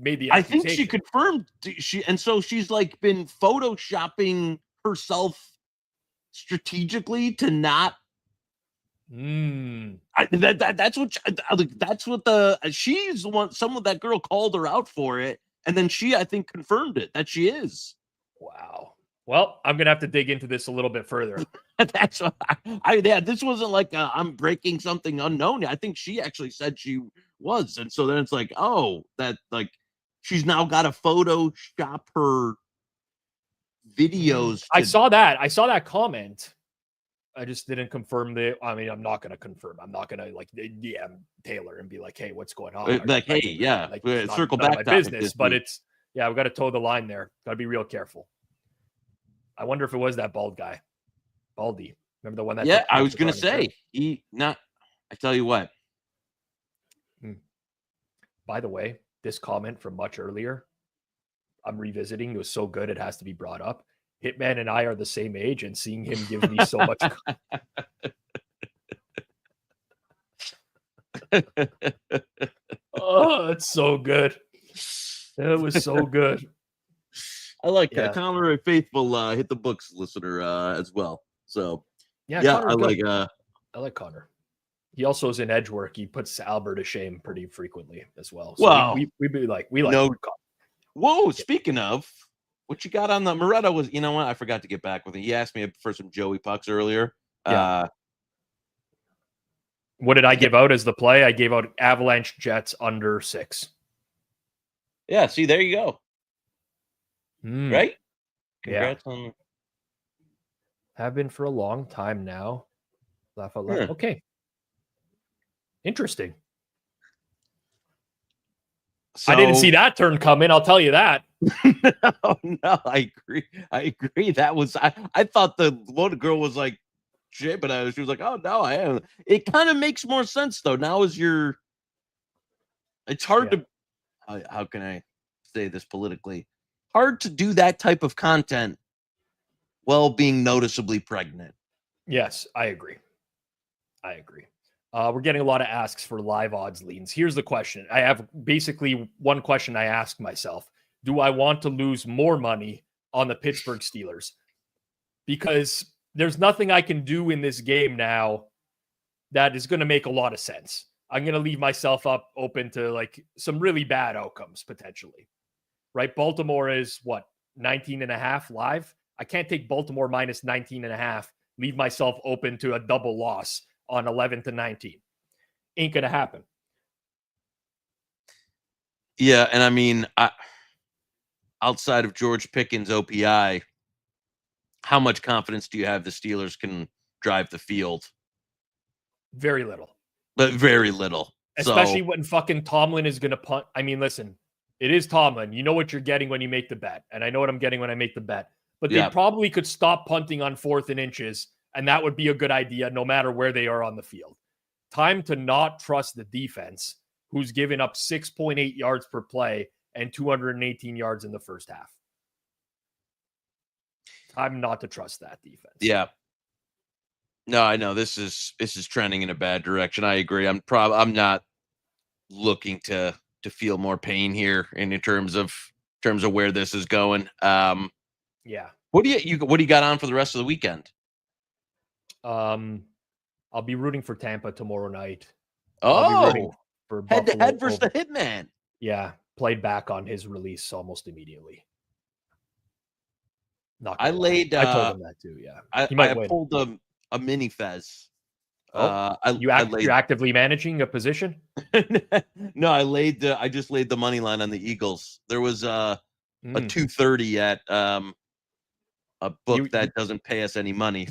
made the
I think
accusation.
she confirmed so she's like been photoshopping herself strategically to not. That's what she's the one. That girl called her out for it, and then she, I think, confirmed it that she is.
Wow. Well, I'm gonna have to dig into this a little bit further.
That's what yeah. This wasn't like I'm breaking something unknown. I think she actually said she was, and so then it's like, oh, that like she's now got to Photoshop her videos.
I saw that comment. I just didn't confirm I'm not going to confirm. I'm not going to like DM Taylor and be like, hey, what's going on?
Like, hey, yeah,
like,
circle
not
back
my business, but it's, yeah, we've got to toe the line there. Got to be real careful. I wonder if it was that bald guy. Baldy. Remember the one that?
Yeah, I was going to say, I tell you what.
By the way, this comment from much earlier, I'm revisiting. It was so good, it has to be brought up. Hitman and I are the same age, and seeing him give me so much. Oh, it's so good. It was so good.
I like Connor, a faithful hit the books listener as well. So yeah,
I like Connor. He also is in edge work. He puts Albert to shame pretty frequently as well. So
wow.
we like Connor.
Whoa, speaking of, what you got on the Moretta was, you know what? I forgot to get back with it. He asked me for some Joey pucks earlier.
Yeah. What did I give out as the play? I gave out Avalanche Jets under 6.
Yeah, see, there you go. Right? Congrats on.
Have been for a long time now. Laugh out loud. Yeah. Okay. Interesting. So, I didn't see that turn coming. I'll tell you that.
No, I agree. That was I thought the one girl was like, shit, but she was like, oh no, I am. It kind of makes more sense though. Now is it's hard to. How can I say this politically? Hard to do that type of content while being noticeably pregnant.
Yes, I agree. We're getting a lot of asks for live odds leans. Here's the question. I have basically one question I ask myself. Do I want to lose more money on the Pittsburgh Steelers? Because there's nothing I can do in this game now that is going to make a lot of sense. I'm going to leave myself open to like some really bad outcomes potentially. Right? Baltimore is what? 19.5 live. I can't take Baltimore minus 19.5, leave myself open to a double loss on 11-19. Ain't going to happen.
Yeah. And I mean, outside of George Pickens' OPI, how much confidence do you have the Steelers can drive the field?
Very little.
But very little.
Especially when fucking Tomlin is going to punt. I mean, listen, it is Tomlin. You know what you're getting when you make the bet. And I know what I'm getting when I make the bet. But they probably could stop punting on 4th and inches, and that would be a good idea no matter where they are on the field. Time to not trust the defense, who's given up 6.8 yards per play and 218 yards in the first half. Time not to trust that defense.
Yeah. No, I know this is trending in a bad direction. I agree. I'm not looking to feel more pain here in terms of where this is going.
Yeah.
What do you got on for the rest of the weekend?
I'll be rooting for Tampa tomorrow night.
Oh,
for
head-to-head versus the Hitman.
Yeah, played back on his release almost immediately.
I told
him that too. Yeah,
I pulled a mini Fez.
You're actively managing a position?
No, I just laid the money line on the Eagles. There was a 230 at a book that doesn't pay us any money.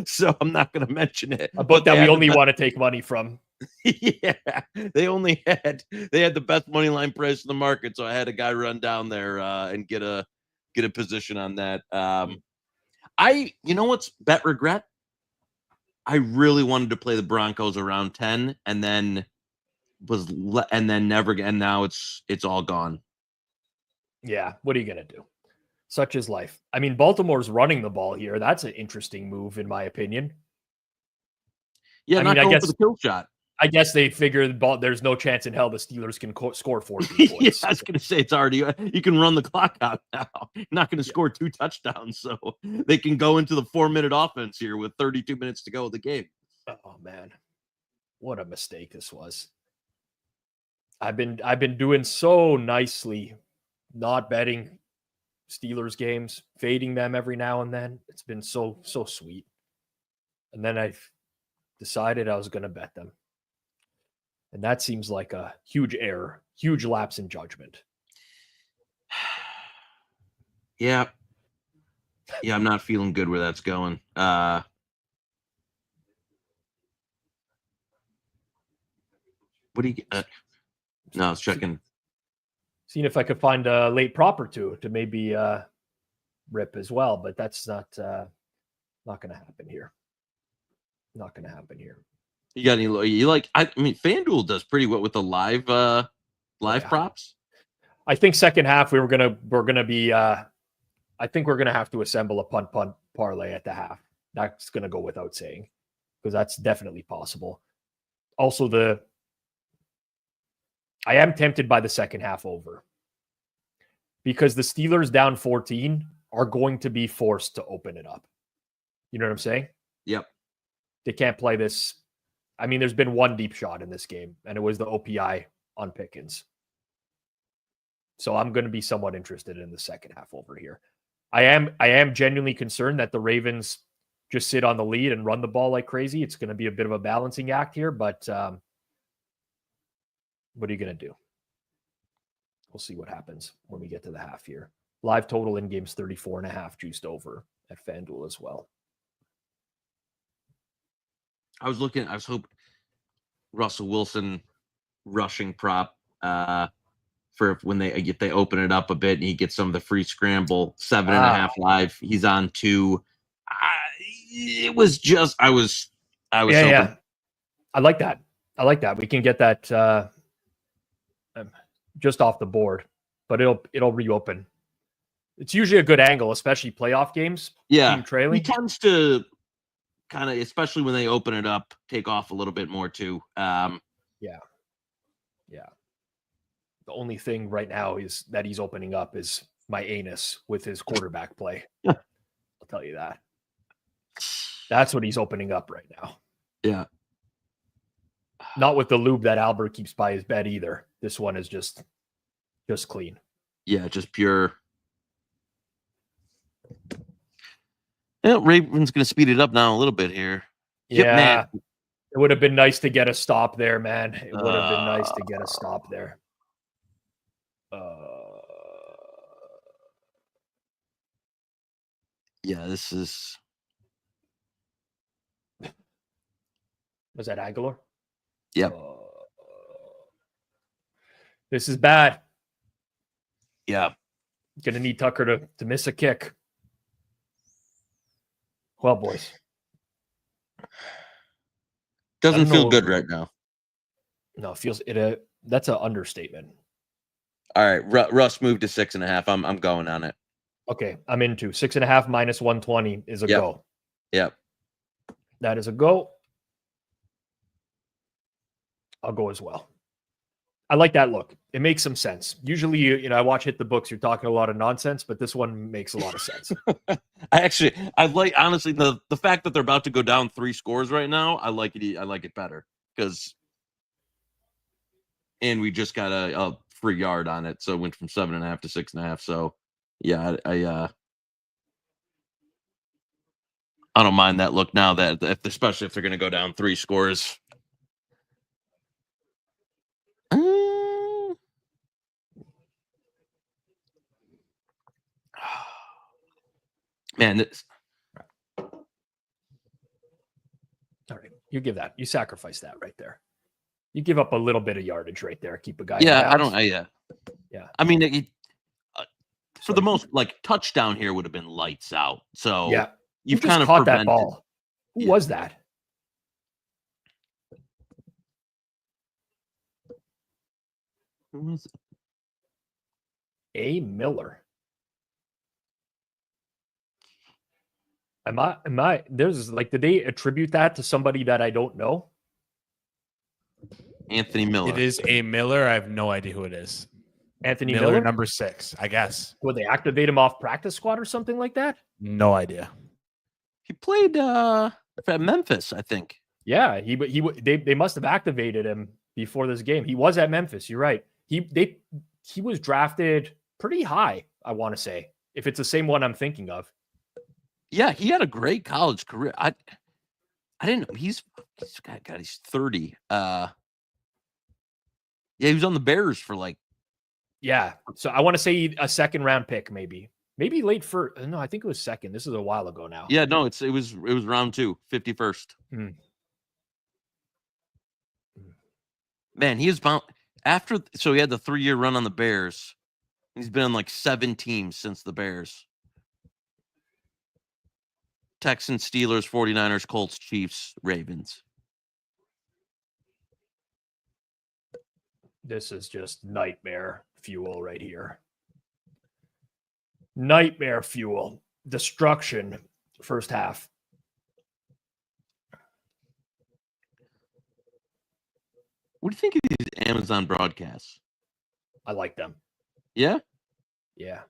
So I'm not going to mention it.
A book that we only want to take money from.
Yeah. They had the best money line price in the market. So I had a guy run down there and get a position on that. You know what's bet regret? I really wanted to play the Broncos around 10 and then never, and now it's all gone.
Yeah. What are you going to do? Such is life. I mean, Baltimore's running the ball here. That's an interesting move, in my opinion.
Yeah, I guess for the kill shot.
I guess they figured there's no chance in hell the Steelers can score 14 points.
Yeah, I was going to say it's already you can run the clock out now. You're not going to score 2 touchdowns, so they can go into the 4-minute offense here with 32 minutes to go of the game.
Oh man, what a mistake this was. I've been doing so nicely, not betting Steelers games, fading them every now and then. It's been so sweet. And then I decided I was going to bet them. And that seems like a huge error, huge lapse in judgment.
Yeah. Yeah, I'm not feeling good where that's going. No, what do you no, I was checking.
Seeing if I could find a late prop or two to maybe rip as well, but that's not going to happen here. Not going to happen here.
You got any? You like? I mean, FanDuel does pretty well with the live props.
I think second half we're gonna be. I think we're gonna have to assemble a punt parlay at the half. That's gonna go without saying, because that's definitely possible. Also, I am tempted by the second half over, because the Steelers down 14 are going to be forced to open it up. You know what I'm saying?
Yep.
They can't play this. I mean, there's been one deep shot in this game, and it was the OPI on Pickens. So I'm going to be somewhat interested in the second half over here. I am genuinely concerned that the Ravens just sit on the lead and run the ball like crazy. It's going to be a bit of a balancing act here, but what are you going to do? We'll see what happens when we get to the half here. Live total in games 34.5 juiced over at FanDuel as well.
I was hoping Russell Wilson rushing prop for when they open it up a bit and he gets some of the free scramble 7.5 live. He's on 2. It was just I was hoping.
Yeah. I like that. We can get that just off the board, but it'll reopen. It's usually a good angle, especially playoff games.
Yeah,
team trailing.
He tends to kind of, especially when they open it up, take off a little bit more too.
Yeah. The only thing right now is that he's opening up is my anus with his quarterback play. I'll tell you that. That's what he's opening up right now.
Yeah.
Not with the lube that Albert keeps by his bed either. This one is just clean.
Yeah, just pure. Yeah, Ravens going to speed it up now a little bit here.
Yeah.
Man.
It would have been nice to get a stop there, man. It would have been nice to get a stop there.
Yeah, this is.
Was that Aguilar?
Yep.
This is bad.
Yeah.
Gonna need Tucker to miss a kick. Well, boys.
Doesn't feel good right now.
No, it feels it. That's an understatement.
All right, Russ moved to 6.5. I'm going on it.
Okay, I'm into 6.5 minus 120 is a go.
Yep.
That is a go. I'll go as well. I like that look. It makes some sense. Usually, I watch Hit the Books. You're talking a lot of nonsense, but this one makes a lot of sense.
I like, honestly, the fact that they're about to go down 3 scores right now. I like it better because, and we just got a free yard on it, so it went from 7.5 to 6.5. So, yeah, I don't mind that look now. Especially if they're going to go down 3 scores. Man,
all right, you give that. You sacrifice that right there. You give up a little bit of yardage right there. Keep a guy.
Yeah, I don't. Yeah. I mean, for the most, like, touchdown here would have been lights out. So
yeah,
you've
just
kind of
caught
prevented.
That ball. Who was that?
Who was it?
A. Miller. Am I? There's like, did they attribute that to somebody that I don't know?
Anthony Miller.
It is a Miller. I have no idea who it is.
Anthony Miller?
number 6, I guess.
Would they activate him off practice squad or something like that?
No idea.
He played at Memphis, I think.
Yeah, they must have activated him before this game. He was at Memphis. You're right. He was drafted pretty high, I want to say, if it's the same one I'm thinking of.
Yeah, he had a great college career. I didn't know he's 30. Yeah, he was on the Bears for like.
Yeah, so I want to say a second round pick, maybe late for. No, I think it was second. This is a while ago now.
Yeah, no, it was round 2, 51st. Man, he is bound after. So he had the 3-year run on the Bears. He's been on like 7 teams since the Bears. Texans, Steelers, 49ers, Colts, Chiefs, Ravens.
This is just nightmare fuel right here. Nightmare fuel. Destruction. First half.
What do you think of these Amazon broadcasts?
I like them.
Yeah?
Yeah.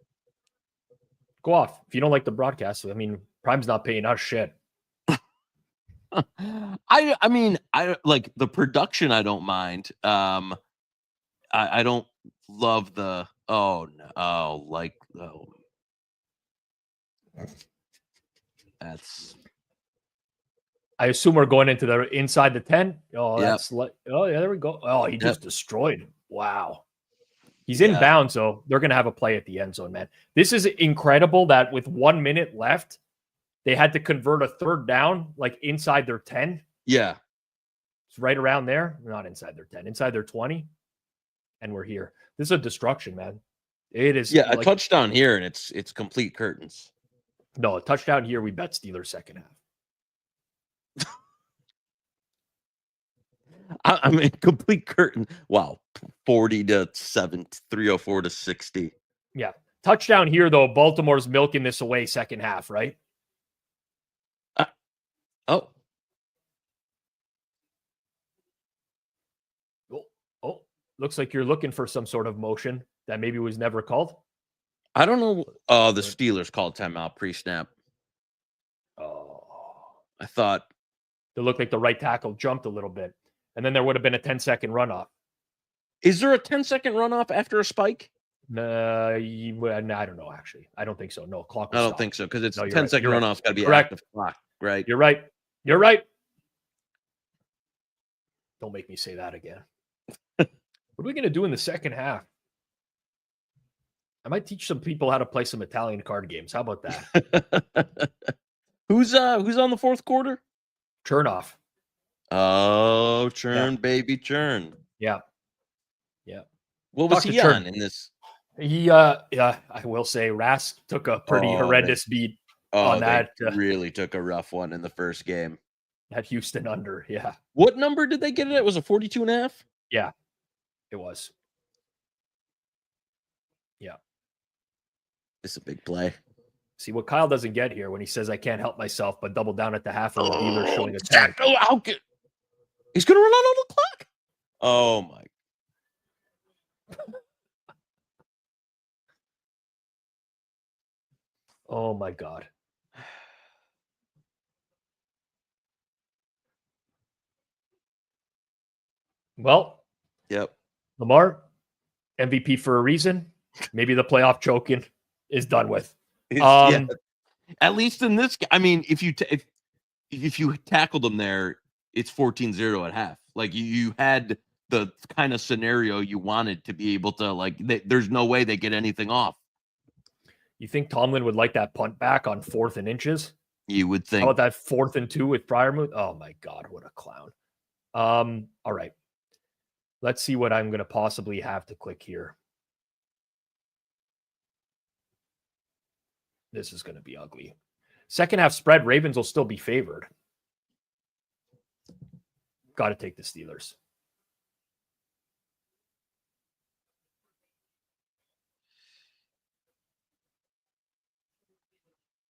Go off. If you don't like the broadcast, I mean, Prime's not paying us shit.
I mean, I like the production. I don't mind. I don't love the that's.
I assume we're going into the inside the 10. Oh,
Yep.
that's like, oh yeah, there we go. Oh, he just destroyed. Wow. He's
Yeah.
in bounds, so they're gonna have a play at the end zone, man. This is incredible that with 1 minute left, they had to convert a third down like inside their 10.
Yeah.
It's right around there. Not inside their 10, inside their 20. And we're here. This is a destruction, man. It is.
Yeah, a touchdown here, and it's complete curtains.
No, a touchdown here. We bet Steelers second half.
I mean, complete curtain. Wow, 40-7, 304-60.
Yeah, touchdown here though. Baltimore's milking this away second half, right?
Oh,
looks like you're looking for some sort of motion that maybe was never called.
I don't know. Oh, the Steelers called timeout pre-snap.
Oh,
I thought
it looked like the right tackle jumped a little bit, and then there would have been a 10-second runoff.
Is there a 10-second runoff after a spike?
I don't know. Actually, I don't think so. No, clock.
I don't think so because it's
No,
10-second
right.
runoff's got to be
Correct.
active clock, right?
You're right. You're right. Don't make me say that again. What are we going to do in the second half? I might teach some people how to play some Italian card games. How about that?
Who's on the fourth quarter?
Chernoff.
Oh, churn, baby, churn.
Yeah. Yeah.
What was
Talk
he
to Churn.
on in this?
I will say Rask took a pretty horrendous beat on that.
Really took a rough one in the first game.
At Houston under. Yeah.
What number did they get it at? Was it 42.5?
Yeah. It was. Yeah.
It's a big play.
See what Kyle doesn't get here when he says I can't help myself, but double down at the half of the dealer showing a 10.
He's gonna run out on the clock. Oh my.
Oh my God. Well,
Yep.
Lamar, MVP for a reason. Maybe the playoff choking is done with.
Yeah. At least in this, I mean, if you tackled them there, it's 14-0 at half. Like you had the kind of scenario you wanted to be able to like. There's no way they get anything off.
You think Tomlin would like that punt back on 4th and inches?
You would think.
How about that 4th and 2 with Fryermuth? Oh my God, what a clown. All right. Let's see what I'm going to possibly have to click here. This is going to be ugly. Second half spread, Ravens will still be favored. Got to take the Steelers.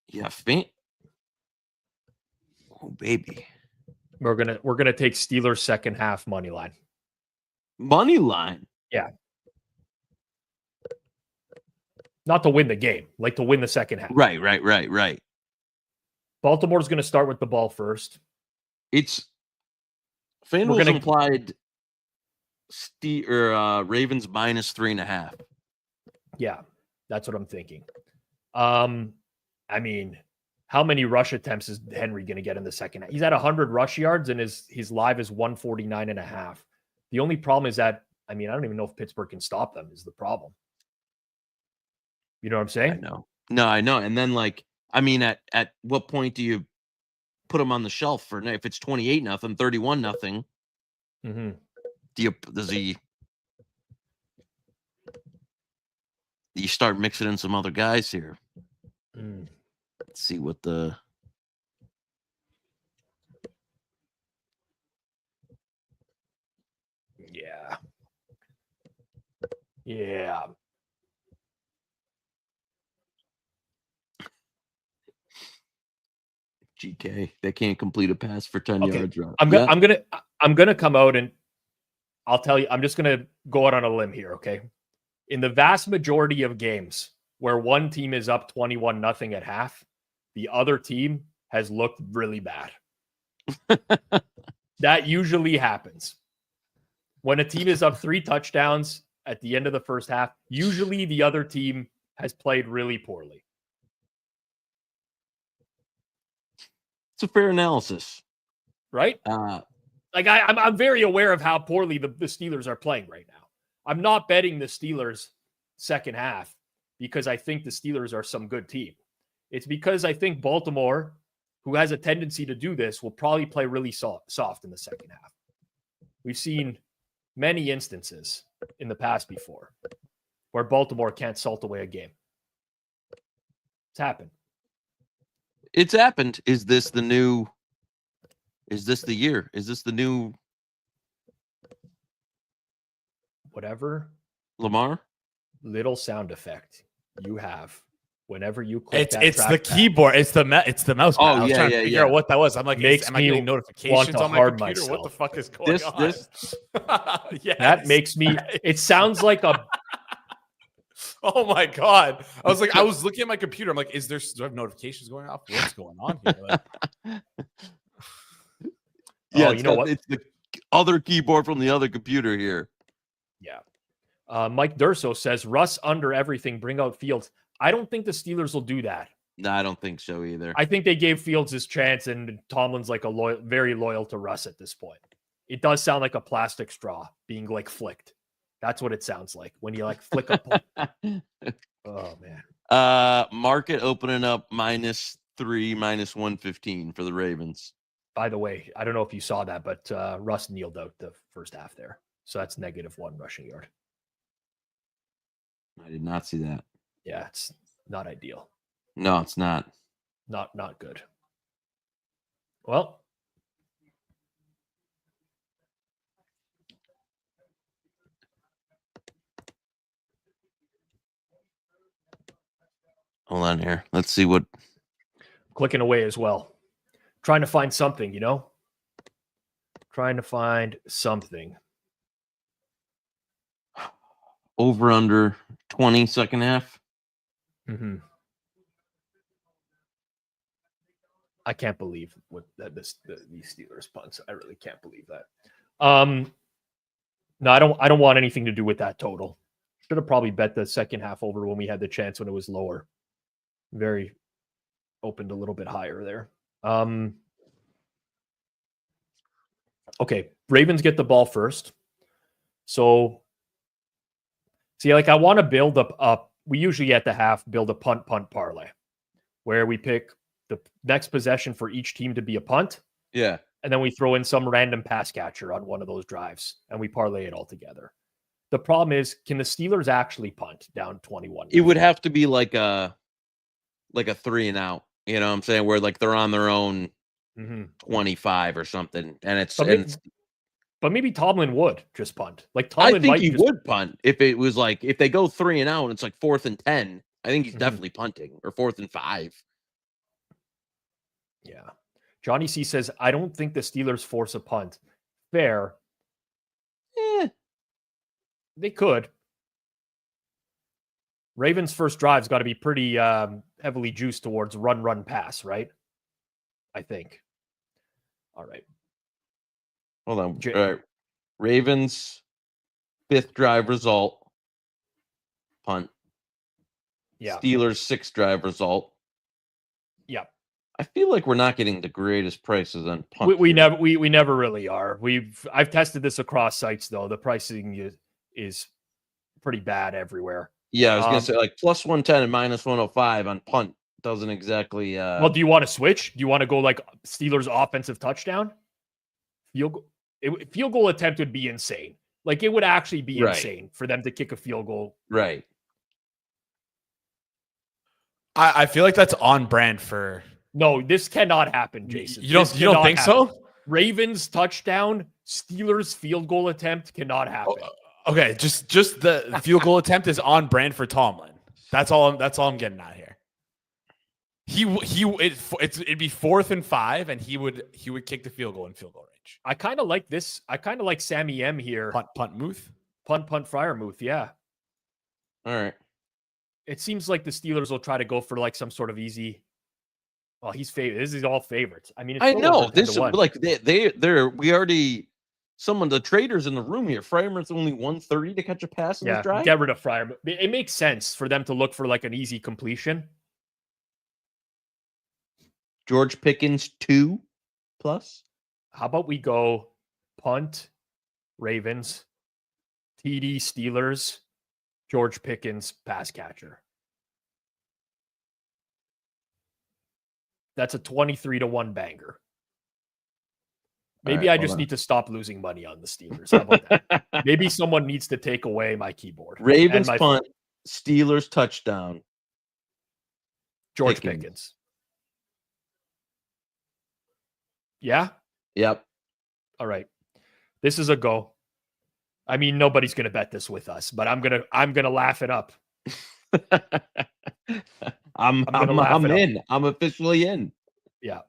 Yeah, oh baby.
We're gonna take Steelers second half money line.
Money line.
Not to win the game, like to win the second half.
Right.
Baltimore's going to start with the ball first.
It's FanDuel's implied Ravens minus 3.5.
Yeah, that's what I'm thinking. I mean, how many rush attempts is Henry going to get in the second half? He's at 100 rush yards and his live is 149.5. The only problem is that, I mean, I don't even know if Pittsburgh can stop them is the problem. You know what I'm saying?
I know. No, I know. And then, like, I mean, at what point do you put him on the shelf for if it's 28-0, 31-0?
Mm-hmm.
Do you start mixing in some other guys here? Let's see what the
Yeah.
GK. They can't complete a pass for 10 yards.
I'm gonna come out and I'll tell you, I'm just gonna go out on a limb here, okay? In the vast majority of games where one team is up 21-0 at half, the other team has looked really bad. That usually happens. When a team is up 3 touchdowns at the end of the first half, usually the other team has played really poorly.
It's a fair analysis.
Right? Like I'm very aware of how poorly the Steelers are playing right now. I'm not betting the Steelers second half because I think the Steelers are some good team. It's because I think Baltimore, who has a tendency to do this, will probably play really soft in the second half. We've seen many instances in the past before where Baltimore can't salt away a game. It's happened.
It's happened. Is this the year? Is this the new
whatever
Lamar
little sound effect you have whenever you click
it's the keyboard, it's the mouse pad. I was trying to figure out what that was. I'm like, am I getting notifications on my computer?
Myself.
What the fuck is going on?
Yes. That makes me, it sounds like a
oh my God. I was looking at my computer. I'm like, do I have notifications going off? What's going on here?
You know what? It's the other keyboard from the other computer here.
Yeah. Mike Durso says, Russ under everything, bring out Fields. I don't think the Steelers will do that.
No, I don't think so either.
I think they gave Fields his chance, and Tomlin's like very loyal to Russ at this point. It does sound like a plastic straw being like flicked. That's what it sounds like when you like flick a oh man.
Market opening up -3, -115 for the Ravens.
By the way, I don't know if you saw that, but Russ kneeled out the first half there. So that's -1 rushing yard.
I did not see that.
Yeah, it's not ideal.
No, it's not.
Not good. Well,
hold on here. Let's see what.
Clicking away as well. Trying to find something, Trying to find something.
Over under 20 second half.
Mm-hmm. I can't believe what these Steelers punts. I really can't believe that. No, I don't want anything to do with that total. Should have probably bet the second half over when we had the chance when it was lower. Very opened a little bit higher there. Okay, Ravens get the ball first. So, see, like I want to build up. We usually at the half build a punt parlay, where we pick the next possession for each team to be a punt.
Yeah.
And then we throw in some random pass catcher on one of those drives and we parlay it all together. The problem is, can the Steelers actually punt down 21?
It would have to be like a 3 and out, you know what I'm saying? Where like they're on their own 25 or something. And
but maybe Tomlin would just punt. Like
Tomlin would punt if it was like, if they go 3 and out, and it's like 4th and 10. I think he's definitely punting, or 4th and 5.
Yeah. Johnny C says, I don't think the Steelers force a punt. Fair. They could. Ravens' first drive's got to be pretty heavily juiced towards run, pass, right? I think. All right.
Hold on. All right. Ravens, 5th drive result, punt.
Yeah.
Steelers, 6th drive result.
Yeah.
I feel like we're not getting the greatest prices on punt.
We never really are. I've tested this across sites though. The pricing is pretty bad everywhere.
Yeah, I was gonna say like plus 110 and minus 105 on punt doesn't exactly.
Well, do you want to switch? Do you want to go like Steelers offensive touchdown? Field goal attempt would be insane. Like it would actually be insane for them to kick a field goal.
Right.
I feel like that's on brand for.
No, this cannot happen, Jason.
You don't think so?
Ravens touchdown, Steelers field goal attempt cannot happen.
Okay, just the field goal attempt is on brand for Tomlin. That's all I'm getting at here. It'd be 4th and 5, and he would kick the field goal in field goal range.
I kind of like this. I kind of like Sammy M here.
Punt Muth.
Punt Fryermuth. Yeah.
All right.
It seems like the Steelers will try to go for like some sort of easy. Well, he's favorite. This is all favorites. I mean, it's
I know this is
10-1.
like the traders in the room here. Fryermuth's only 130 to catch a pass in this drive.
Get rid of Fryer. It makes sense for them to look for like an easy completion.
George Pickens 2+.
How about we go punt, Ravens, TD Steelers, George Pickens pass catcher. That's a 23-1 banger. Maybe I just need to stop losing money on the Steelers. How about that? Maybe someone needs to take away my keyboard.
Ravens punt, Steelers touchdown.
George Pickens. Yeah?
Yep.
All right. This is a go. I mean, nobody's going to bet this with us, but I'm going to laugh it up.
I'm in. I'm officially in.
Yeah.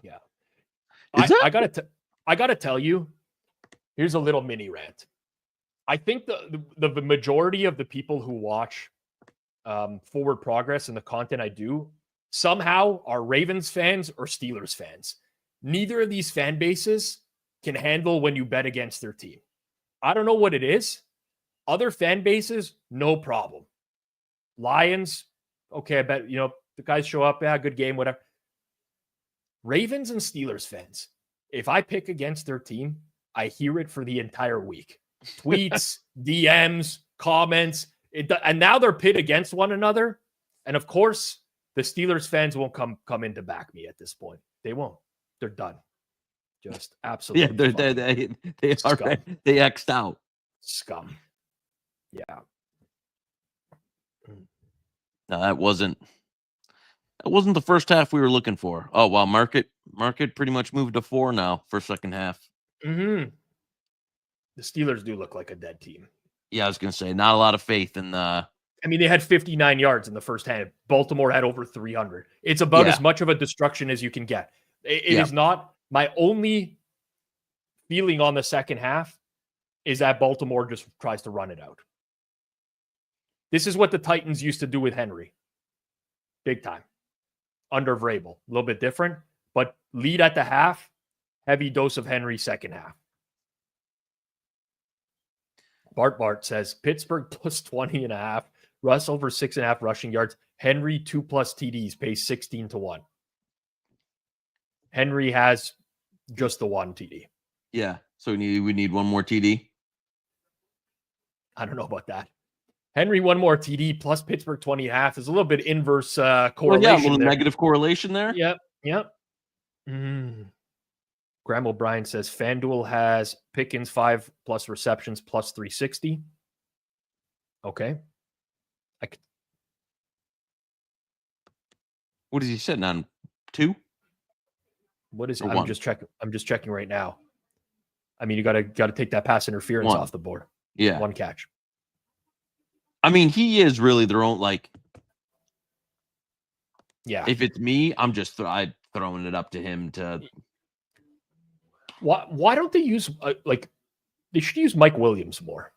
Yeah. I gotta tell you, here's a little mini rant. I think the majority of the people who watch Forward Progress and the content I do somehow are Ravens fans or Steelers fans. Neither of these fan bases can handle when you bet against their team. I don't know what it is. Other fan bases, no problem. Lions, okay, I bet, the guys show up, yeah, good game, whatever. Ravens and Steelers fans, if I pick against their team, I hear it for the entire week. Tweets, DMs, comments, and now they're pit against one another. And of course, the Steelers fans won't come in to back me at this point. They won't. They're done. Just absolutely.
They X'd out.
Scum. Yeah.
No, that wasn't the first half we were looking for. Oh, wow. Market pretty much moved to 4 now for second half.
Mm-hmm. The Steelers do look like a dead team.
Yeah, I was going to say, not a lot of faith in the...
I mean, they had 59 yards in the first half. Baltimore had over 300. It's about as much of a destruction as you can get. It is not... My only feeling on the second half is that Baltimore just tries to run it out. This is what the Titans used to do with Henry. Big time. Under Vrabel. A little bit different, but lead at the half, heavy dose of Henry second half. Bart says Pittsburgh plus 20.5, Russ over 6.5 rushing yards, Henry 2+ TDs, pays 16-1. Henry has just the one TD.
Yeah. So we need one more TD.
I don't know about that. Henry, one more TD plus Pittsburgh 20.5 is a little bit inverse correlation.
Well, yeah, a little negative correlation there.
Yep. Graham O'Brien says FanDuel has Pickens 5+ receptions plus 360. Okay.
What is he sitting on? 2?
What is?
Or
I'm
1?
just checking right now. I mean, you got to take that pass interference
1
off the board.
Yeah,
1 catch.
I mean, he is really their own. Like,
yeah.
If it's me, I'm just throwing it up to him to.
Why don't they use they should use Mike Williams more?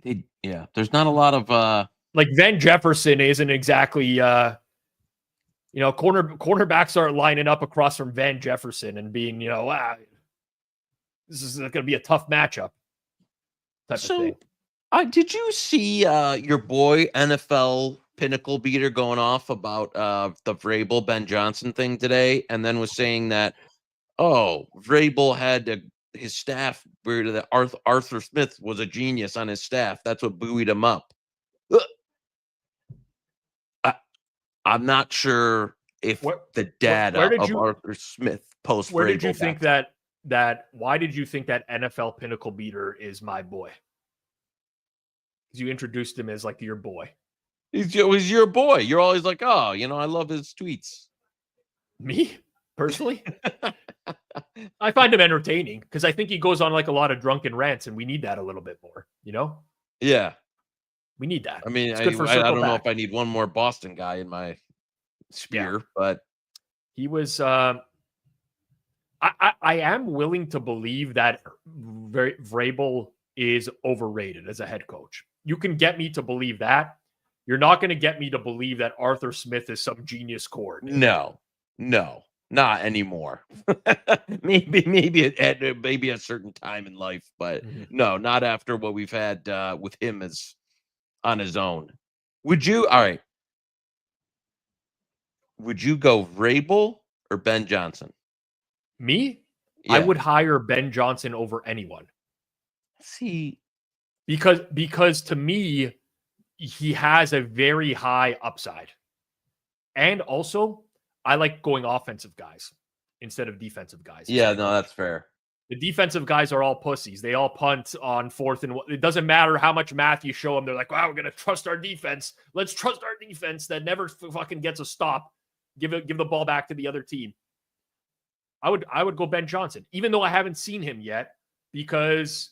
There's not a lot of
like Van Jefferson isn't exactly cornerbacks aren't lining up across from Van Jefferson and being, this is going to be a tough matchup type of thing.
Did you see your boy NFL pinnacle beater going off about the Vrabel Ben Johnson thing today, and then was saying that Vrabel had his staff where the Arthur Smith was a genius on his staff. That's what buoyed him up. I'm not sure if the data of Arthur Smith post.
Where did you think that? Why did you think that NFL pinnacle beater is my boy? Because you introduced him as like your boy.
He's your boy. You're always like, I love his tweets.
Me personally, I find him entertaining because I think he goes on like a lot of drunken rants, and we need that a little bit more.
Yeah.
We need that.
I mean, I don't know if I need one more Boston guy in my sphere, but
he was. I am willing to believe that Vrabel is overrated as a head coach. You can get me to believe that. You're not going to get me to believe that Arthur Smith is some genius coordinator.
No, not anymore. maybe at a certain time in life, but no, not after what we've had with him as on his own. Would you go Vrabel or Ben Johnson?
Me?
Yeah.
I would hire Ben Johnson over anyone.
See,
because to me, he has a very high upside. And also, I like going offensive guys instead of defensive guys.
Yeah, no, that's fair.
The defensive guys are all pussies. They all punt on 4th and it doesn't matter how much math you show them. They're like, wow, we're going to trust our defense. Let's trust our defense that never fucking gets a stop. Give the ball back to the other team. I would go Ben Johnson, even though I haven't seen him yet, because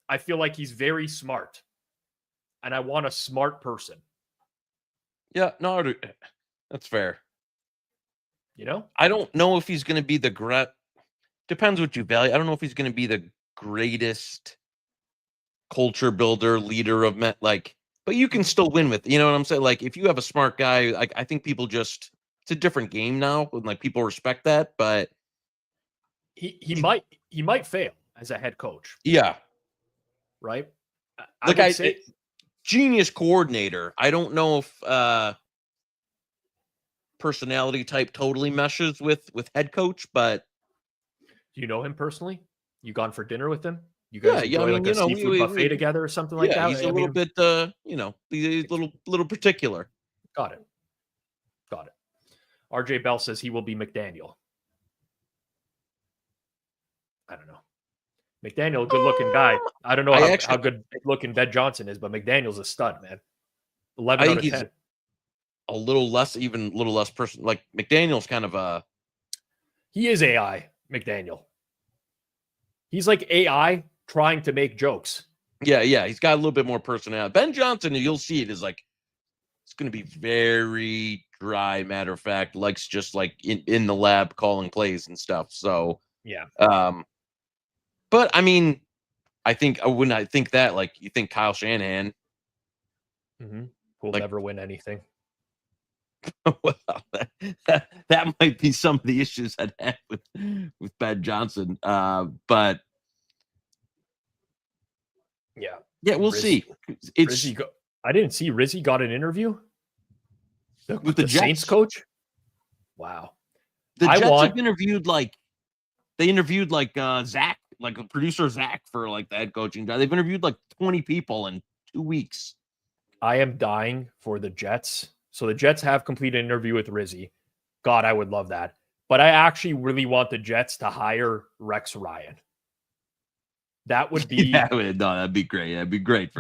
I feel like he's very smart. And I want a smart person.
Yeah, no, that's fair.
I
don't know if he's going to be depends what you value. I don't know if he's going to be the greatest culture builder, leader of but you can still win with, you know what I'm saying? Like if you have a smart guy, I think people it's a different game now, and people respect that, but
he might fail as a head coach.
Yeah.
Right?
I would say genius coordinator. I don't know if personality type totally meshes with head coach, but
do you know him personally? You gone for dinner with him? You guys enjoy a seafood buffet together or something like that?
He's a little bit he's a little particular.
Got it. RJ Bell says he will be McDaniel. I don't know. McDaniel, good looking guy. I don't know how good looking Ben Johnson is, but McDaniel's a stud, man. 11 out of 10.
A little less person. Like McDaniel's kind of
he is AI, McDaniel. He's like AI trying to make jokes.
Yeah. He's got a little bit more personality. Ben Johnson, you'll see it is it's going to be very dry, matter of fact, likes just in the lab calling plays and stuff. So
yeah.
But I mean, I think when I think that, you think Kyle Shanahan,
who'll never win anything.
Well, that might be some of the issues I'd have with Ben Johnson. But yeah, we'll see.
I didn't see Rizzy got an interview
with the
Saints coach. Wow,
the Jets have interviewed Zach, producer Zach for the head coaching job. They've interviewed 20 people in 2 weeks.
I am dying for the Jets. So the Jets have completed an interview with Rizzy. God, I would love that. But I actually really want the Jets to hire Rex Ryan. That would be...
that'd be great. That'd be great.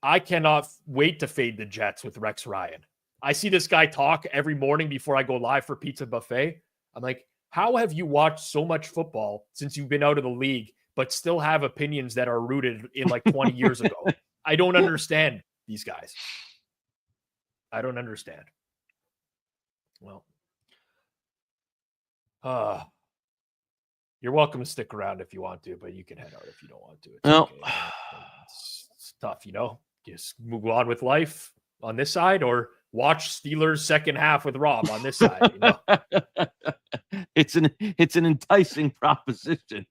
I cannot wait to fade the Jets with Rex Ryan. I see this guy talk every morning before I go live for Pizza Buffet. I'm like, how have you watched so much football since you've been out of the league, but still have opinions that are rooted in 20 years ago? I don't understand these guys. I don't understand. Well, You're welcome to stick around if you want to, but you can head out if you don't want to. It's
No.
okay. It's tough, Just move on with life on this side, or watch Steelers second half with Rob on this side.
It's an enticing proposition.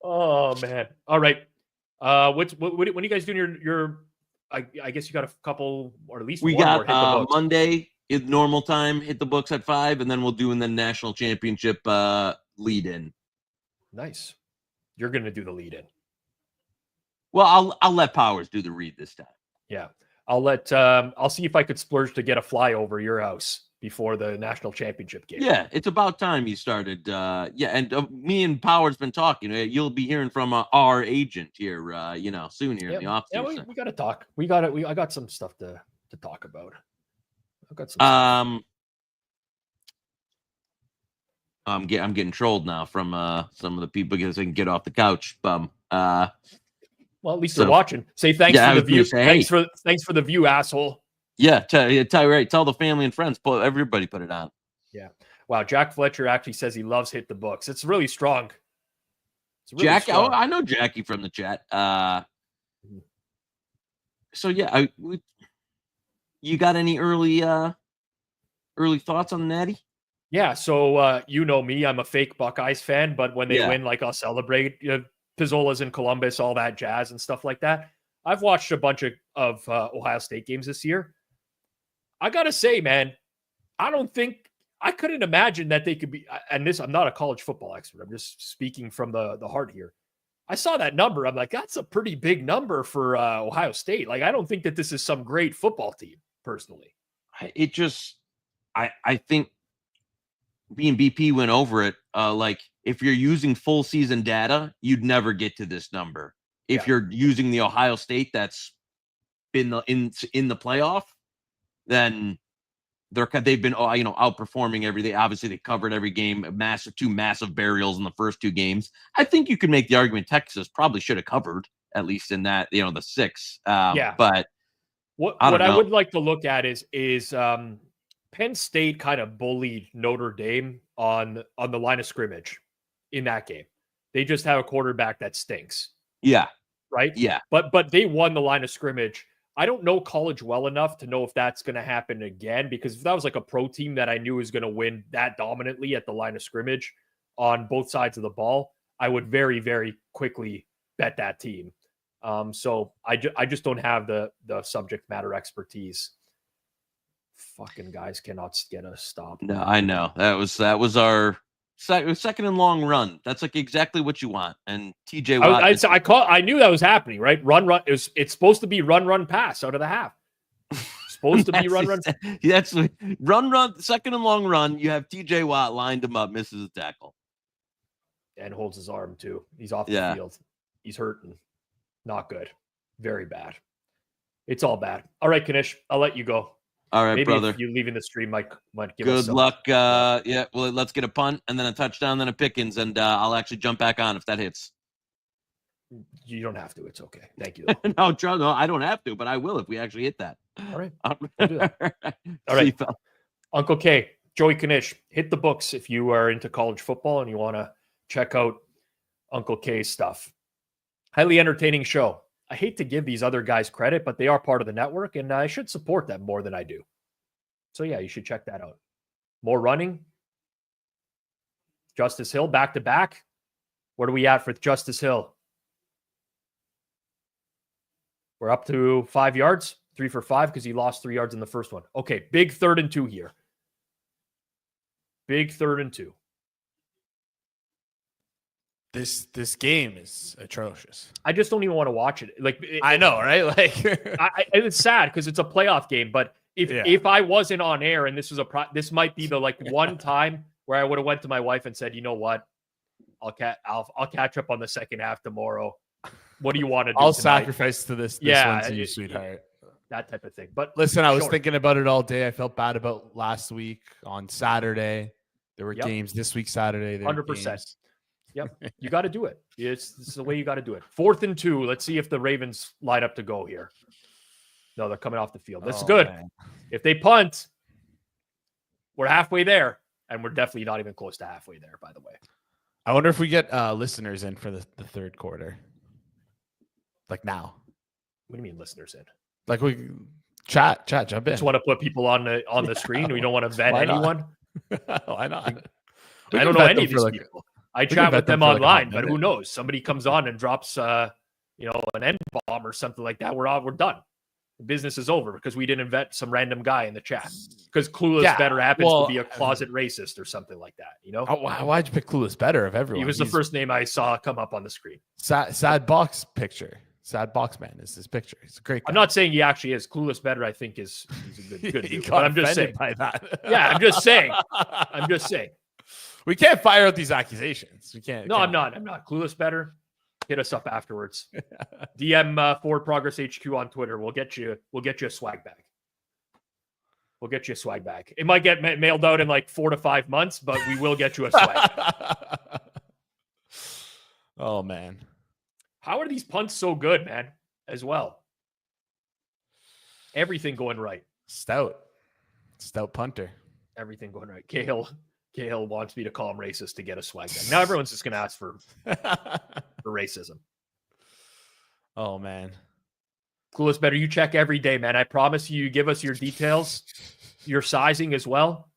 Oh man! All right. When are you guys doing your? I guess you got a couple, or at least
We
one more.
got
Hit the books.
Monday at normal time. Hit the books at 5, and then we'll do in the national championship lead in.
Nice. You're going to do the lead in.
Well, I'll let Powers do the read this time.
Yeah, I'll see if I could splurge to get a fly over your house before the national championship game.
Yeah, it's about time you started. And me and Powers been talking. You'll be hearing from our agent here, soon here in the offseason.
Yeah, we got to talk. I got some stuff to talk about. I've got some.
I'm getting trolled now from some of the people because I can get off the couch. Well,
at least they're watching. Say thanks for the view. Thanks for the view, asshole.
Yeah, tell the family and friends. Everybody put it on.
Yeah. Wow. Jack Fletcher actually says he loves Hit the Books. It's really strong.
Jackie, I know Jackie from the chat. So yeah, you got any early thoughts on the Natty?
Yeah. So me, I'm a fake Buckeyes fan, but when they win, I'll celebrate. Pizzola's in Columbus, all that jazz and stuff like that. I've watched a bunch of Ohio State games this year. I got to say, man, I couldn't imagine that they could be, and I'm not a college football expert. I'm just speaking from the heart here. I saw that number. I'm like, that's a pretty big number for Ohio State. I don't think that this is some great football team, personally.
I think B&BP went over it. If you're using full season data, you'd never get to this number. If you're using the Ohio State that's been in the playoff, then they've been outperforming every day. Obviously, they covered every game. Two massive burials in the first 2 games. I think you could make the argument Texas probably should have covered at least in that the 6. But
what I would like to look at is Penn State kind of bullied Notre Dame on the line of scrimmage in that game. They just have a quarterback that stinks.
Yeah.
Right?
Yeah.
But they won the line of scrimmage. I don't know college well enough to know if that's going to happen again, because if that was like a pro team that I knew was going to win that dominantly at the line of scrimmage on both sides of the ball, I would very, very quickly bet that team. So I just don't have the subject matter expertise. Fucking guys cannot get us stopped.
No, I know. That was our second and long run. That's exactly what you want. And TJ Watt.
I knew that was happening, right? Run. It's supposed to be run pass out of the half. Supposed to be run.
That's run. Second and long run. You have TJ Watt lined him up, misses a tackle,
and holds his arm too. He's off the field. He's hurting. Not good. Very bad. It's all bad. All right, Kanish, I'll let you go.
All right,
maybe
brother.
If you leaving the stream might give us
good luck. Well, let's get a punt and then a touchdown, then a Pickens, and I'll actually jump back on if that hits.
You don't have to. It's okay. Thank you.
No, I don't have to, but I will if we actually hit that.
All right. We'll do that. All right. Uncle K, Joey Kanish, hit the books if you are into college football and you want to check out Uncle K's stuff. Highly entertaining show. I hate to give these other guys credit, but they are part of the network, and I should support them more than I do. So, yeah, you should check that out. More running. Justice Hill, back-to-back. What are we at for Justice Hill? We're up to 5 yards, 3 for 5, because he lost 3 yards in the first one. Okay, big 3rd and 2 here. Big 3rd and 2.
This game is atrocious.
I just don't even want to watch it.
I know, right?
It's sad because it's a playoff game. But if I wasn't on air and this was this might be the one time where I would have went to my wife and said, you know what, I'll catch up on the second half tomorrow. What do you want to do?
I'll
tonight?
Sacrifice to this one to you, sweetheart.
That type of thing. But
listen, I was thinking about it all day. I felt bad about last week on Saturday. There were games this week, Saturday.
100%. Yep. You got to do it. It's the way you got to do it. 4th and 2. Let's see if the Ravens line up to go here. No, they're coming off the field. That's good. Man. If they punt, we're halfway there. And we're definitely not even close to halfway there, by the way.
I wonder if we get listeners in for the third quarter. Like now.
What do you mean listeners in?
Like we chat, jump in.
Just want to put people on the screen. We don't want to vet anyone.
Why not?
I don't know any of these people. I chat with them online, but who knows? Somebody comes on and drops an N-bomb or something like that. We're done. The business is over because we didn't vet some random guy in the chat. Because Clueless Better happens to be a closet racist or something like that. You know?
Why'd you pick Clueless Better of everyone?
He was the first name I saw come up on the screen.
Sad box picture. Sad box man is his picture. He's a great guy.
I'm not saying he actually is. Clueless Better, I think, he's a good dude. But I'm just saying.
By that.
Yeah, I'm just saying. I'm just saying.
We can't fire out these accusations. We can't.
No, I'm not. Clueless Better. Hit us up afterwards. DM Forward Progress HQ on Twitter. We'll get you a swag bag. We'll get you a swag bag. It might get mailed out in like 4 to 5 months, but we will get you a swag.
Oh man.
How are these punts so good, man? As well. Everything going right.
Stout punter.
Everything going right. Cahill wants me to call him racist to get a swag bag. Now everyone's just going to ask for racism.
Oh, man.
Clueless Better. You check every day, man. I promise you give us your details, your sizing as well,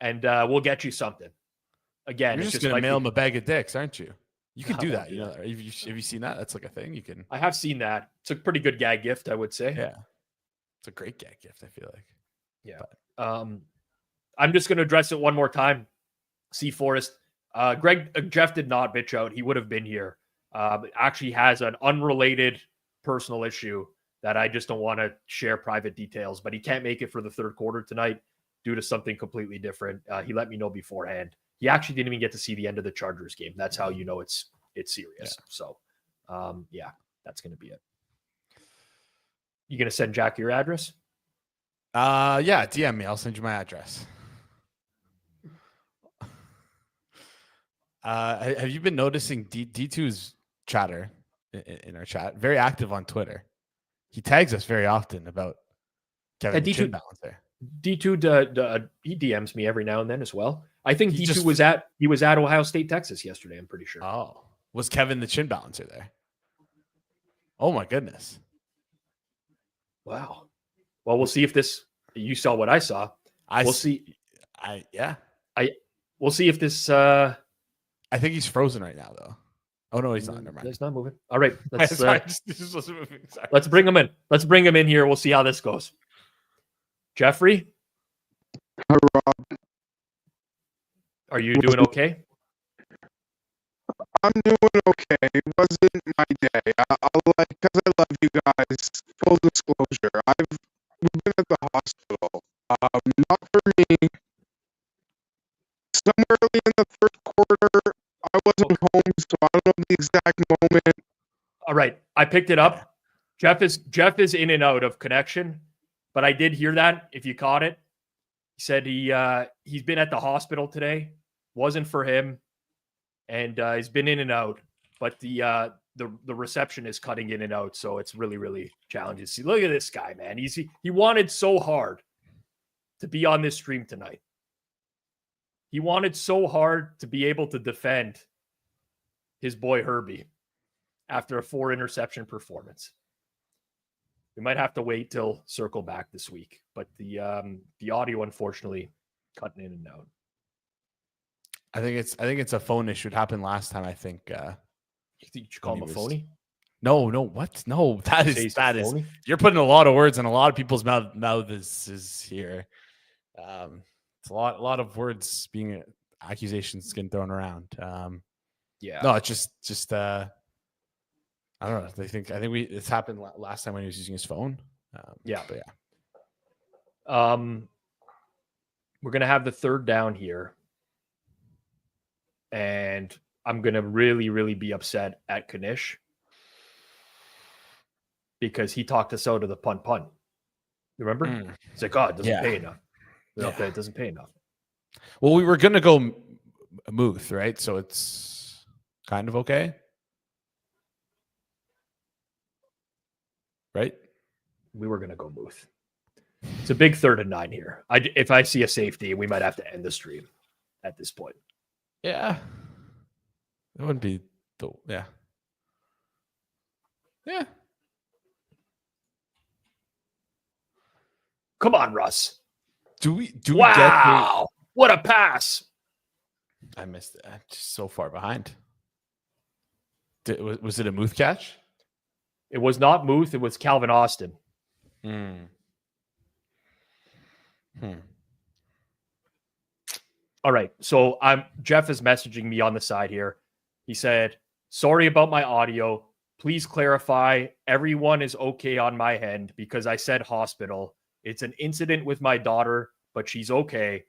and we'll get you something. Again,
you're just going to mail him a bag of dicks, aren't you? You can do that. You know, have you seen that? That's like a thing you can.
I have seen that. It's a pretty good gag gift, I would say.
Yeah. It's a great gag gift, I feel like.
Yeah. But, I'm just going to address it one more time. C. Forrest. Jeff did not bitch out. He would have been here. Actually has an unrelated personal issue that I just don't want to share private details, but he can't make it for the third quarter tonight due to something completely different. He let me know beforehand. He actually didn't even get to see the end of the Chargers game. That's how you know it's serious. Yeah. So, that's going to be it. You going to send Jack your address?
Yeah, DM me. I'll send you my address. Have you been noticing D2's chatter in our chat? Very active on Twitter. He tags us very often about Kevin D2 balancer.
D2 he DMs me every now and then as well. I think D2 was at Ohio State, Texas yesterday. I'm pretty sure.
Oh, was Kevin the chin balancer there? Oh my goodness!
Wow. Well, we'll see if this. You saw what I saw. We'll see. We'll see if this.
I think he's frozen right now, though. Oh no, he's not. Never mind.
He's not moving. All right, let's
moving. Sorry.
Let's bring him in. Let's bring him in here. We'll see how this goes. Jeffrey,
hi Rob.
Are you doing okay?
I'm doing okay. It wasn't my day. Because I love you guys. Full disclosure, we've been at the hospital. Not for me. Somewhere early in the third quarter, I wasn't home, so I don't know the exact moment.
All right, I picked it up. Jeff is in and out of connection, but I did hear that. If you caught it, he said he's been at the hospital today. Wasn't for him, and he's been in and out. But the reception is cutting in and out, so it's really, really challenging. See, look at this guy, man. He wanted so hard to be on this stream tonight. He wanted so hard to be able to defend his boy Herbie after a 4-interception performance. We might have to wait till circle back this week, but the audio, unfortunately, cutting in and out.
I think it's a phone issue. It happened last time. I think.
You think you should call him a phony?
No, what? No, that is. You're putting a lot of words in a lot of people's mouth. Is here. It's a lot of words being accusations getting thrown around.
Yeah.
No, it's just. I don't know. It's happened last time when he was using his phone.
Yeah.
But yeah.
We're gonna have the third down here. And I'm going to really, really be upset at Kanish because he talked us out of the punt. Remember? It's like, it doesn't pay enough. It doesn't pay enough.
Well, we were going to go Muth, right? So it's kind of okay. Right?
We were going to go Muth. It's a big 3rd and 9 here. If I see a safety, we might have to end the stream. at this point.
Yeah. It wouldn't be yeah. Yeah.
Come on, Russ.
Do we get
Wow. What a pass.
I missed it. I'm just so far behind. Was it a Muth catch?
It was not Muth. It was Calvin Austin. All right. So Jeff is messaging me on the side here. He said, sorry about my audio. Please clarify. Everyone is okay on my end because I said hospital. It's an incident with my daughter, but she's okay.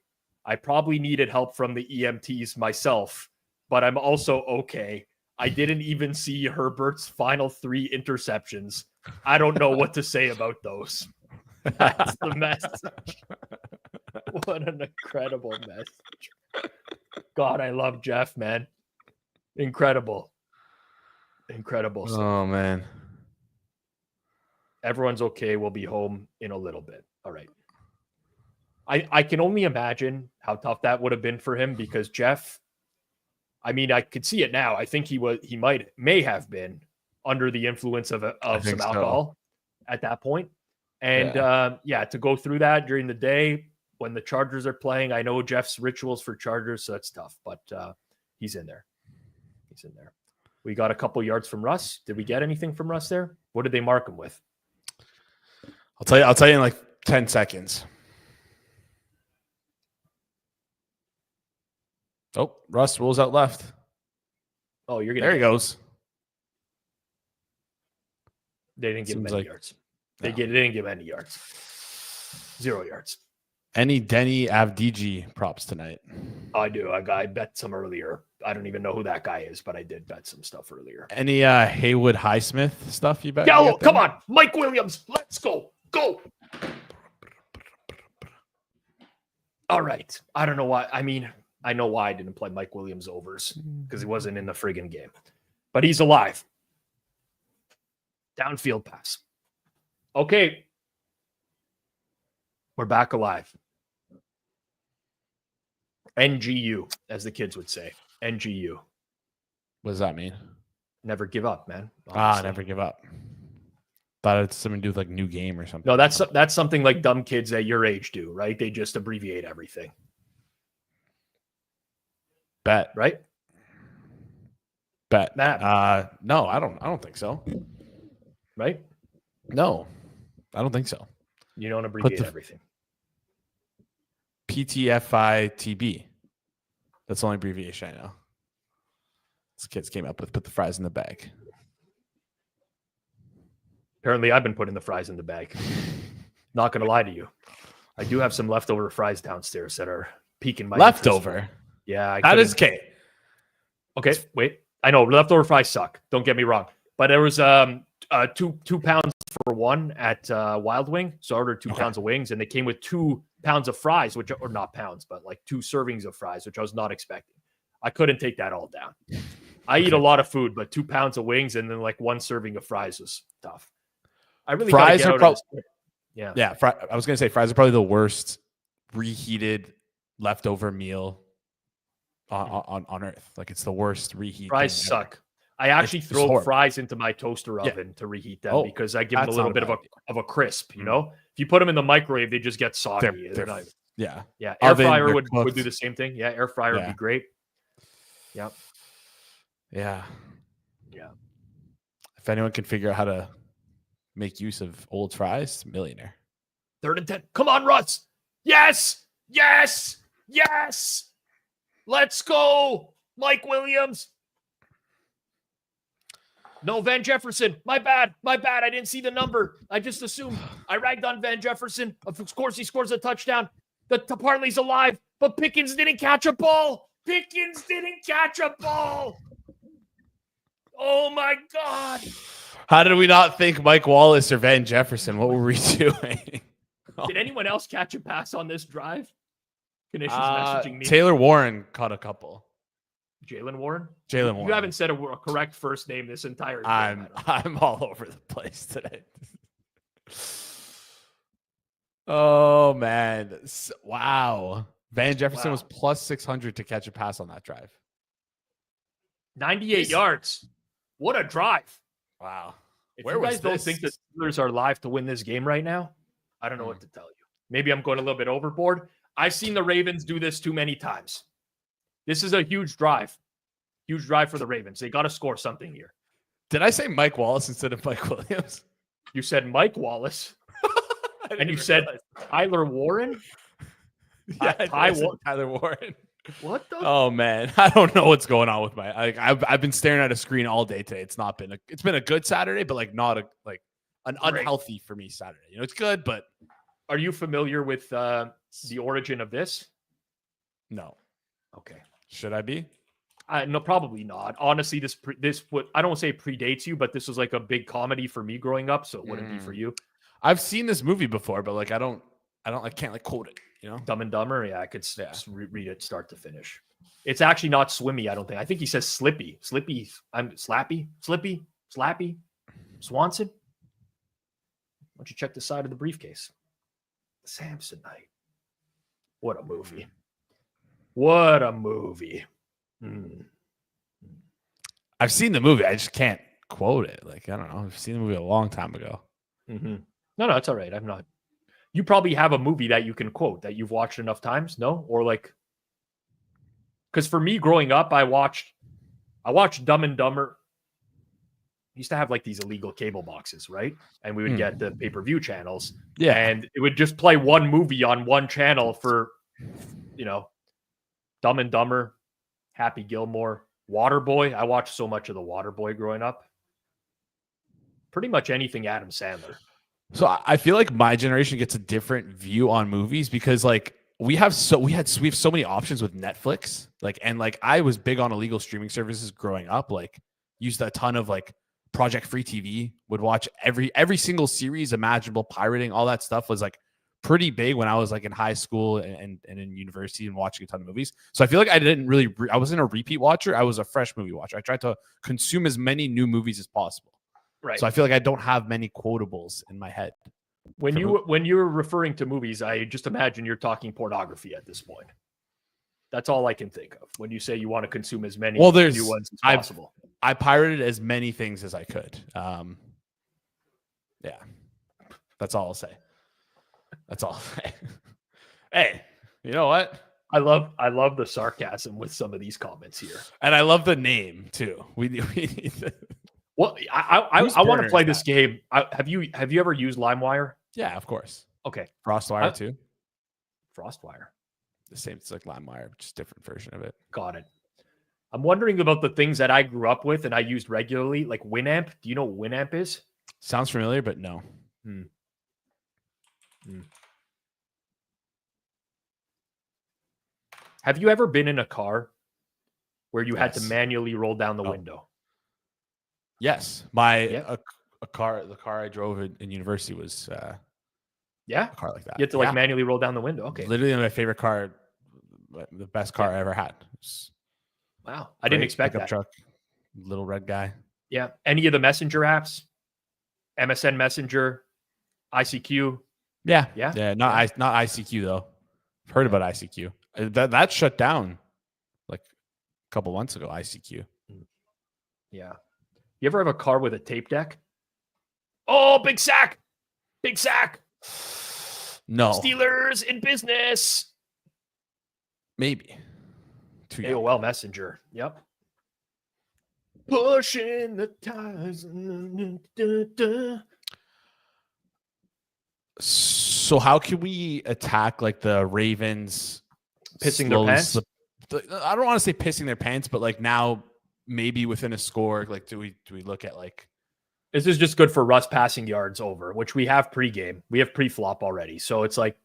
I probably needed help from the EMTs myself, but I'm also okay. I didn't even see Herbert's final 3 interceptions. I don't know what to say about those. That's the message. What an incredible message. God, I love Jeff, man. Incredible. Incredible.
Oh, man.
Everyone's okay. We'll be home in a little bit. All right. I can only imagine how tough that would have been for him because Jeff, I mean, I could see it now. I think he may have been under the influence of some alcohol at that point. And to go through that during the day when the Chargers are playing, I know Jeff's rituals for Chargers, so that's tough, but he's in there. He's in there. We got a couple yards from Russ. Did we get anything from Russ there? What did they mark him with?
I'll tell you in like 10 seconds. Oh, Russ rolls out left.
Oh, you're
there he goes.
They didn't give him any yards. They didn't give any yards. 0 yards. Any
Denny Avdiji props tonight?
I do. I bet some earlier. I don't even know who that guy is, but I did bet some stuff earlier.
Any Haywood Highsmith stuff you bet?
Yeah, come on. Mike Williams. Let's go. Go. All right. I don't know why. I mean, I know why I didn't play Mike Williams overs because he wasn't in the friggin' game. But he's alive. Downfield pass. Okay. We're back alive. NGU, as the kids would say. NGU.
What does that mean?
Never give up, man.
Honestly. Never give up. Thought it's something to do with like new game or something.
No, that's something like dumb kids at your age do, right? They just abbreviate everything.
Bet.
Right?
Bet. No, I don't think so.
Right?
No, I don't think so.
You don't abbreviate everything.
PTFITB. That's the only abbreviation I know. These kids came up with put the fries in the bag.
Apparently, I've been putting the fries in the bag. Not going to lie to you. I do have some leftover fries downstairs that are piquing my
leftover.
Interest. Yeah.
That is okay.
Okay, wait. I know leftover fries suck. Don't get me wrong. But there was 2 pounds for one at Wild Wing. So I ordered 2 pounds of wings, and they came with 2 pounds of fries, which are not pounds, but like 2 servings of fries, which I was not expecting. I couldn't take that all down. I eat a lot of food, but 2 pounds of wings and then like 1 serving of fries was tough. I really
fries are probably I was gonna say fries are probably the worst reheated leftover meal on earth. Like it's the worst reheat.
Fries suck. I actually throw fries into my toaster oven to reheat them because I give them a little bit of a crisp. You know, if you put them in the microwave, they just get soggy. They're not,
yeah.
Air fryer would do the same thing. Yeah, air fryer would be great. Yep.
Yeah.
Yeah.
If anyone can figure out how to make use of old fries, millionaire.
3rd and 10. Come on, Russ. Yes. Yes. Yes. Let's go. Mike Williams. No, Van Jefferson. My bad. I didn't see the number. I just assumed. I ragged on Van Jefferson. Of course, he scores a touchdown. The Parley's alive, but Pickens didn't catch a ball. Oh, my God.
How did we not think Mike Wallace or Van Jefferson? What were we doing?
Did anyone else catch a pass on this drive? Kanish is messaging me.
Taylor Warren caught a couple.
Jalen Warren?
You
haven't said a correct first name this entire time.
I'm all over the place today. Oh, man. Wow. Van Jefferson
Wow.
was plus 600 to catch a pass on that drive.
98 yards. What a drive.
Wow.
If
Where
you
was
guys don't
this?
think the Steelers are live to win this game right now, I don't know what to tell you. Maybe I'm going a little bit overboard. I've seen the Ravens do this too many times. This is a huge drive. Huge drive for the Ravens. They got to score something here.
Did I say Mike Wallace instead of Mike Williams?
You said Mike Wallace,
I didn't
and you
even
said
realize.
Tyler Warren?
Yeah, I said Tyler Warren.
What the?
Oh man, I don't know what's going on with my. I've been staring at a screen all day today. It's been a good Saturday, but like not an unhealthy for me Saturday. You know, it's good, but
Are you familiar with the origin of this?
no.
Okay.
Should I be?
No, probably not. Honestly, I don't say predates you, but this was like a big comedy for me growing up, so it wouldn't be for you.
I've seen this movie before, but like I can't like quote it. You know,
Dumb and Dumber. Yeah, I could read it start to finish. It's actually not swimmy. I don't think. I think he says slippy. I'm slappy. Swanson. Why don't you check the side of the briefcase? Samsonite. What a movie. What a movie.
I've seen the movie. I just can't quote it. Like I don't know. I've seen the movie a long time ago.
Mm-hmm. No, it's all right. I'm not. You probably have a movie that you can quote that you've watched enough times, no? Or like, because for me growing up, I watched Dumb and Dumber. I used to have like these illegal cable boxes, right? And we would get the pay-per-view channels.
Yeah.
And it would just play one movie on one channel for, Dumb and Dumber, Happy Gilmore, Waterboy. I watched so much of the Waterboy growing up. Pretty much anything Adam Sandler.
So I feel like my generation gets a different view on movies because like we have so many options with Netflix. Like and like I was big on illegal streaming services growing up. Like used a ton of like Project Free TV. Would watch every single series imaginable. Pirating, all that stuff was like pretty big when I was like in high school and in university and watching a ton of movies. So I feel like I didn't really I wasn't a repeat watcher. I was a fresh movie watcher. I tried to consume as many new movies as possible.
Right.
So I feel like I don't have many quotables in my head.
When you're referring to movies, I just imagine you're talking pornography at this point. That's all I can think of when you say you want to consume as many new ones as possible.
I pirated as many things as I could. Yeah, that's all I'll say. That's all I'll say. Hey, you know what?
I love the sarcasm with some of these comments here,
and I love the name too. We need to...
Well, I want to play this game. Have you ever used LimeWire?
Yeah, of course.
Okay.
Frostwire too.
Frostwire.
The same. It's like LimeWire, just different version of it.
Got it. I'm wondering about the things that I grew up with and I used regularly, like Winamp. Do you know what Winamp is?
Sounds familiar, but no.
Have you ever been in a car where you had to manually roll down the window?
Yes, the car I drove in university was a car like that.
You had to manually roll down the window. Okay,
literally my favorite car, the best car I ever had.
Wow, I didn't expect that.
Truck, little red guy.
Yeah, any of the messenger apps, MSN Messenger, ICQ.
Yeah. Not ICQ though. I've heard about ICQ. That shut down like a couple months ago. ICQ.
Yeah. You ever have a car with a tape deck? Oh, big sack. Big sack.
No.
Steelers in business.
Maybe.
AOL Messenger. Yep. Pushing the tires.
So how can we attack like the Ravens
pissing their pants?
I don't want to say pissing their pants, but like now maybe within a score, like do we look at like
this is just good for Russ passing yards over, which we have pregame. We have pre-flop already. So it's like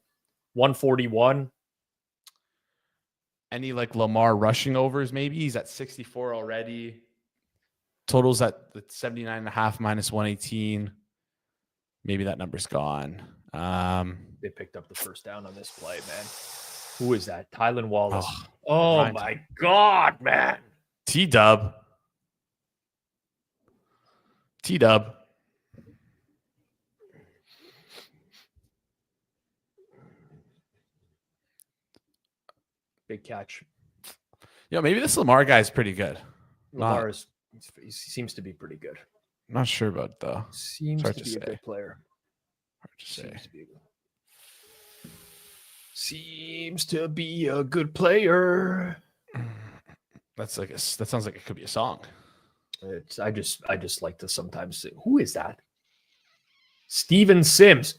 141.
Any like Lamar rushing overs, maybe he's at 64 already. Totals at 79.5 minus 118. Maybe that number's gone.
They picked up the first down on this play, man. Who is that? Tylan Wallace. Oh my God, man.
T-Dub.
Big catch.
Yeah, maybe this Lamar guy is pretty good.
He seems to be pretty good.
Not sure about though.
Seems to be a good player.
Hard to say.
Seems to be a good player.
That sounds like it could be a song.
I just like to sometimes say, who is that? Steven Sims.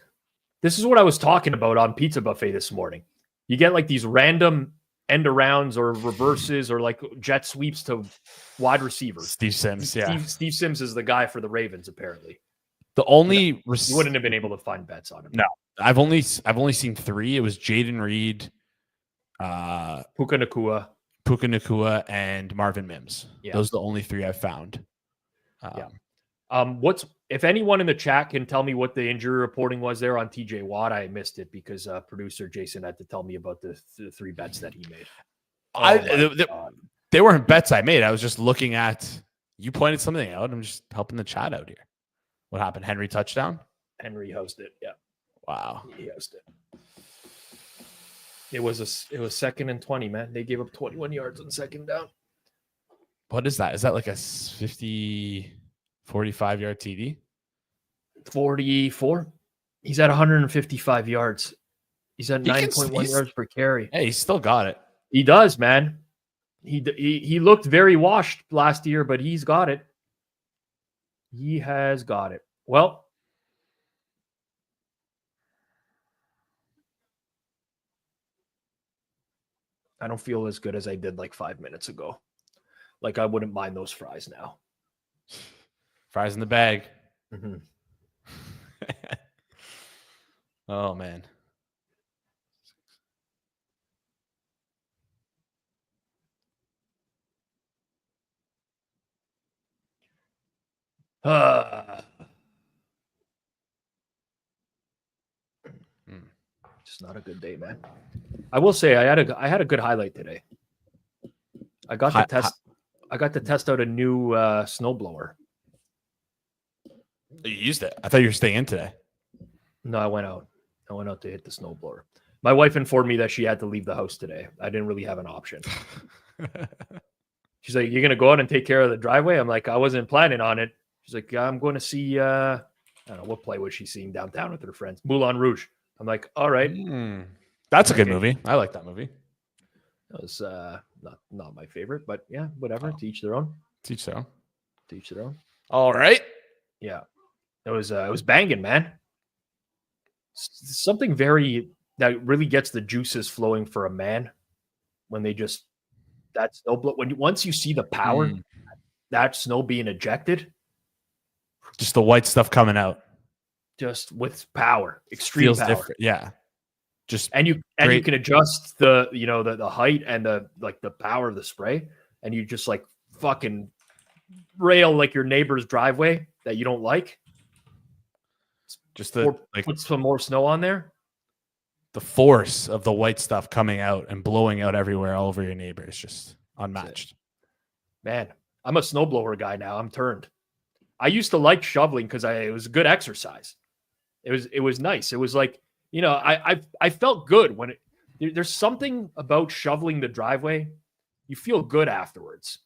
This is what I was talking about on Pizza Buffet this morning. You get like these random end arounds or reverses or like jet sweeps to wide receivers.
Steve Sims, yeah.
Steve Sims is the guy for the Ravens, apparently.
The only
you wouldn't have been able to find bets on him.
No. I've only seen 3. It was Jaden Reed,
Puka
Nakua, and Marvin Mims.
Yeah.
Those are the only 3 I've found.
If anyone in the chat can tell me what the injury reporting was there on TJ Watt, I missed it because producer Jason had to tell me about the 3 bets that he made.
They weren't bets I made. I was just looking at, you pointed something out. I'm just helping the chat out here. What happened? Henry touchdown?
Henry hosted. Yeah.
Wow.
He hosted. It was 2nd and 20, man. They gave up 21 yards on 2nd down.
What is that? Is that like a 45 yard TD?
44. He's at 155 yards. He's at 9.1 yards per carry.
Hey, he's still got it.
He does, man. He looked very washed last year, but he's got it. He has got it. Well, I don't feel as good as I did like 5 minutes ago. Like I wouldn't mind those fries now.
Fries in the bag.
Mm-hmm.
Oh, man.
Just not a good day, man. I will say I had a good highlight today. I got to test out a new snowblower.
You used it. I thought you were staying in today.
No, I went out. To hit the snowblower. My wife informed me that she had to leave the house today. I didn't really have an option. She's like, "You're gonna go out and take care of the driveway?" I'm like, "I wasn't planning on it." She's like, "I'm going to see I don't know what play was she seeing downtown with her friends, Moulin Rouge." I'm like, "All right."
That's a good movie. I like that movie.
It was not my favorite, but yeah, whatever. To each their own.
Teach their own.
To each their own.
All right.
Yeah, it was banging, man. Something that really gets the juices flowing for a man when they just that snow once you see the power that snow being ejected,
just the white stuff coming out,
just with power, extreme
feels
power.
different. Yeah, just
and you can adjust the height and the power of the spray, and you just like fucking rail like your neighbor's driveway that you don't like.
Just
put some more snow on there.
The force of the white stuff coming out and blowing out everywhere all over your neighbor is just unmatched.
Man, I'm a snowblower guy now. I'm turned. I used to like shoveling because it was a good exercise. It was nice. It was like, I felt good when there's something about shoveling the driveway. You feel good afterwards.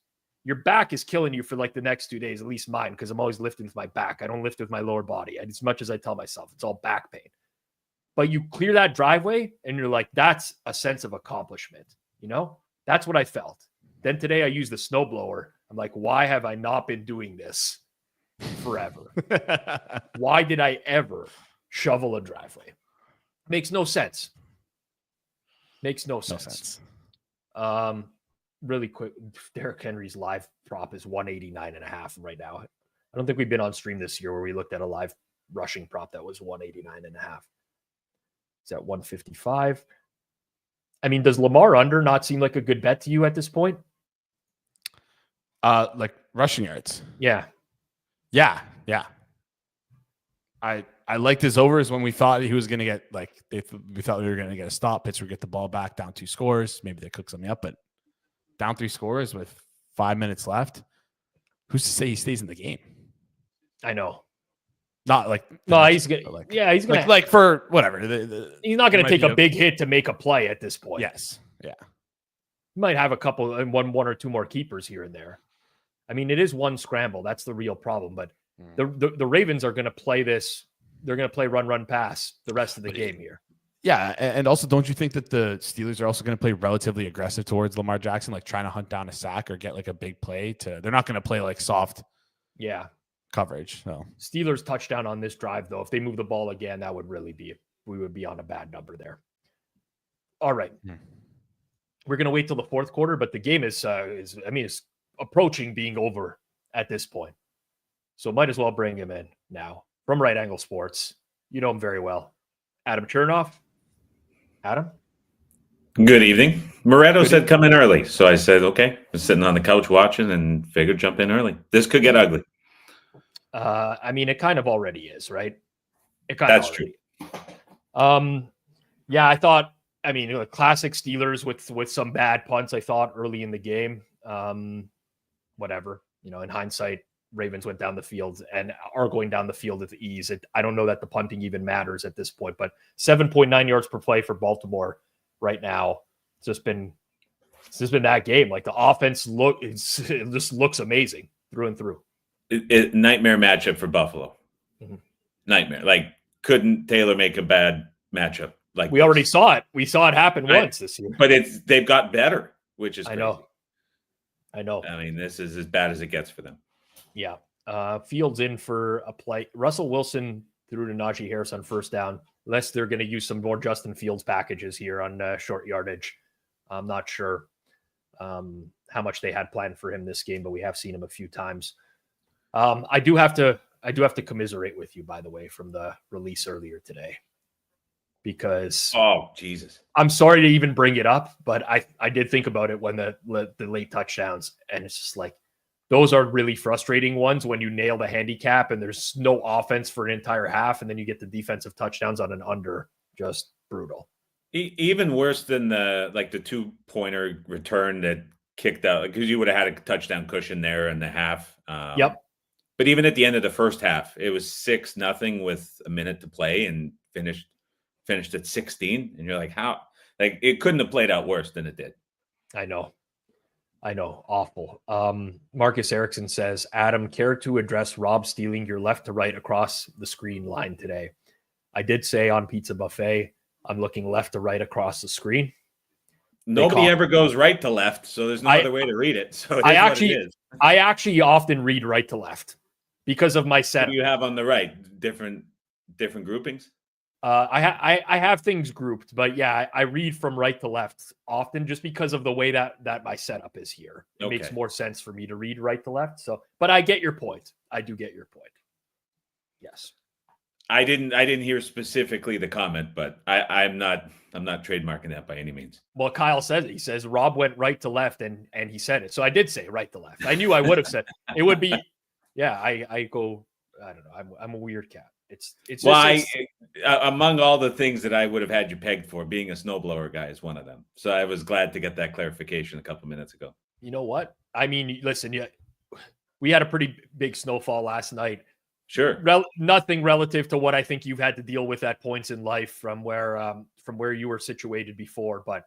Your back is killing you for like the next 2 days, at least mine, because I'm always lifting with my back. I don't lift with my lower body. As much as I tell myself, it's all back pain. But you clear that driveway and you're like, that's a sense of accomplishment. That's what I felt. Then today I used the snowblower. I'm like, why have I not been doing this forever? Why did I ever shovel a driveway? Makes no sense. Makes no sense. Really quick, Derrick Henry's live prop is 189.5 right now. I don't think we've been on stream this year where we looked at a live rushing prop that was 189.5. It's at 155. I mean, does Lamar under not seem like a good bet to you at this point?
Like rushing yards.
Yeah.
I liked his overs when we thought he was going to get we thought we were going to get a stop. Pittsburgh get the ball back, down 2 scores. Maybe they cook something up, but down 3 scores with 5 minutes left. Who's to say he stays in the game?
I know.
Not like
no, he's gonna. He's gonna
like for whatever.
He's not gonna take a big hit to make a play at this point.
Yes, yeah.
You might have a couple and one or two more keepers here and there. I mean, it is one scramble. That's the real problem. But the Ravens are going to play this. They're going to play run, pass the rest of the game here.
Yeah, and also, don't you think that the Steelers are also going to play relatively aggressive towards Lamar Jackson, like trying to hunt down a sack or get like a big play? They're not going to play like soft coverage. So
Steelers touchdown on this drive, though. If they move the ball again, that would really be we would be on a bad number there. All right. We're going to wait till the fourth quarter, but the game is approaching being over at this point. So might as well bring him in now from Right Angle Sports. You know him very well. Adam Chernoff. Adam?
Good evening. Moretto said come in early. So I said, okay. I was sitting on the couch watching and figured jump in early. This could get ugly.
I mean, it kind of already is, right?
That's true.
Yeah, I thought, classic Steelers with some bad punts, I thought, early in the game. Whatever. In hindsight, Ravens went down the field and are going down the field with ease. I don't know that the punting even matters at this point, but 7.9 yards per play for Baltimore right now. It's just been that game. Like the offense it just looks amazing through and through.
Nightmare matchup for Buffalo.
Mm-hmm.
Nightmare. Like, couldn't Taylor make a bad matchup? Like
we already saw it. We saw it happen once this year.
But they've got better, which is crazy.
I know.
I mean, this is as bad as it gets for them.
Yeah. Fields in for a play. Russell Wilson threw to Najee Harris on first down. Unless they're going to use some more Justin Fields packages here on short yardage. I'm not sure how much they had planned for him this game, but we have seen him a few times. I do have to commiserate with you, by the way, from the release earlier today, because
Jesus,
I'm sorry to even bring it up, but I did think about it when the late touchdowns, and it's just like those are really frustrating ones when you nail the handicap and there's no offense for an entire half, and then you get the defensive touchdowns on an under. Just brutal.
Even worse than the 2-pointer return that kicked out, because you would have had a touchdown cushion there in the half.
Yep.
But even at the end of the first half, it was 6-0 with a minute to play and finished at 16. And you're like, how? Like, it couldn't have played out worse than it did.
I know. Awful. Marcus Erickson says, Adam, care to address Rob stealing your left to right across the screen line today? I did say on Pizza Buffet, I'm looking left to right across the screen.
Nobody ever goes right to left, so there's no other way to read it. So
I actually often read right to left because of my setup.
What do you have on the right? Different groupings?
I have things grouped, but yeah, I read from right to left often just because of the way that my setup is here. It makes more sense for me to read right to left. So, but I get your point. I do get your point. Yes.
I didn't hear specifically the comment, but I'm not trademarking that by any means.
Well, Kyle says it. He says Rob went right to left, and he said it. So I did say right to left. I knew I would have said it would be. Yeah, I go. I don't know. I'm a weird cat. It's
among all the things that I would have had you pegged for, being a snowblower guy is one of them. So I was glad to get that clarification a couple minutes ago.
You know what? I mean, listen, we had a pretty big snowfall last night.
Sure.
Nothing relative to what I think you've had to deal with at points in life from where you were situated before. But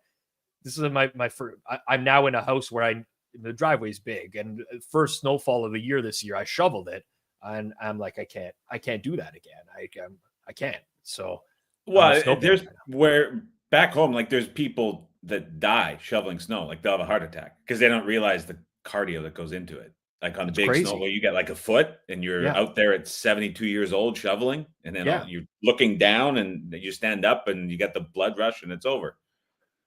this is my first. I'm now in a house where the driveway's big, and first snowfall of the year this year, I shoveled it, and I'm like, I can't do that again. I can't. So,
there's where back home, like there's people that die shoveling snow, like they'll have a heart attack because they don't realize the cardio that goes into it. Like on the big snow where you get like a foot and you're out there at 72 years old shoveling, and then you're looking down and you stand up and you get the blood rush and it's over.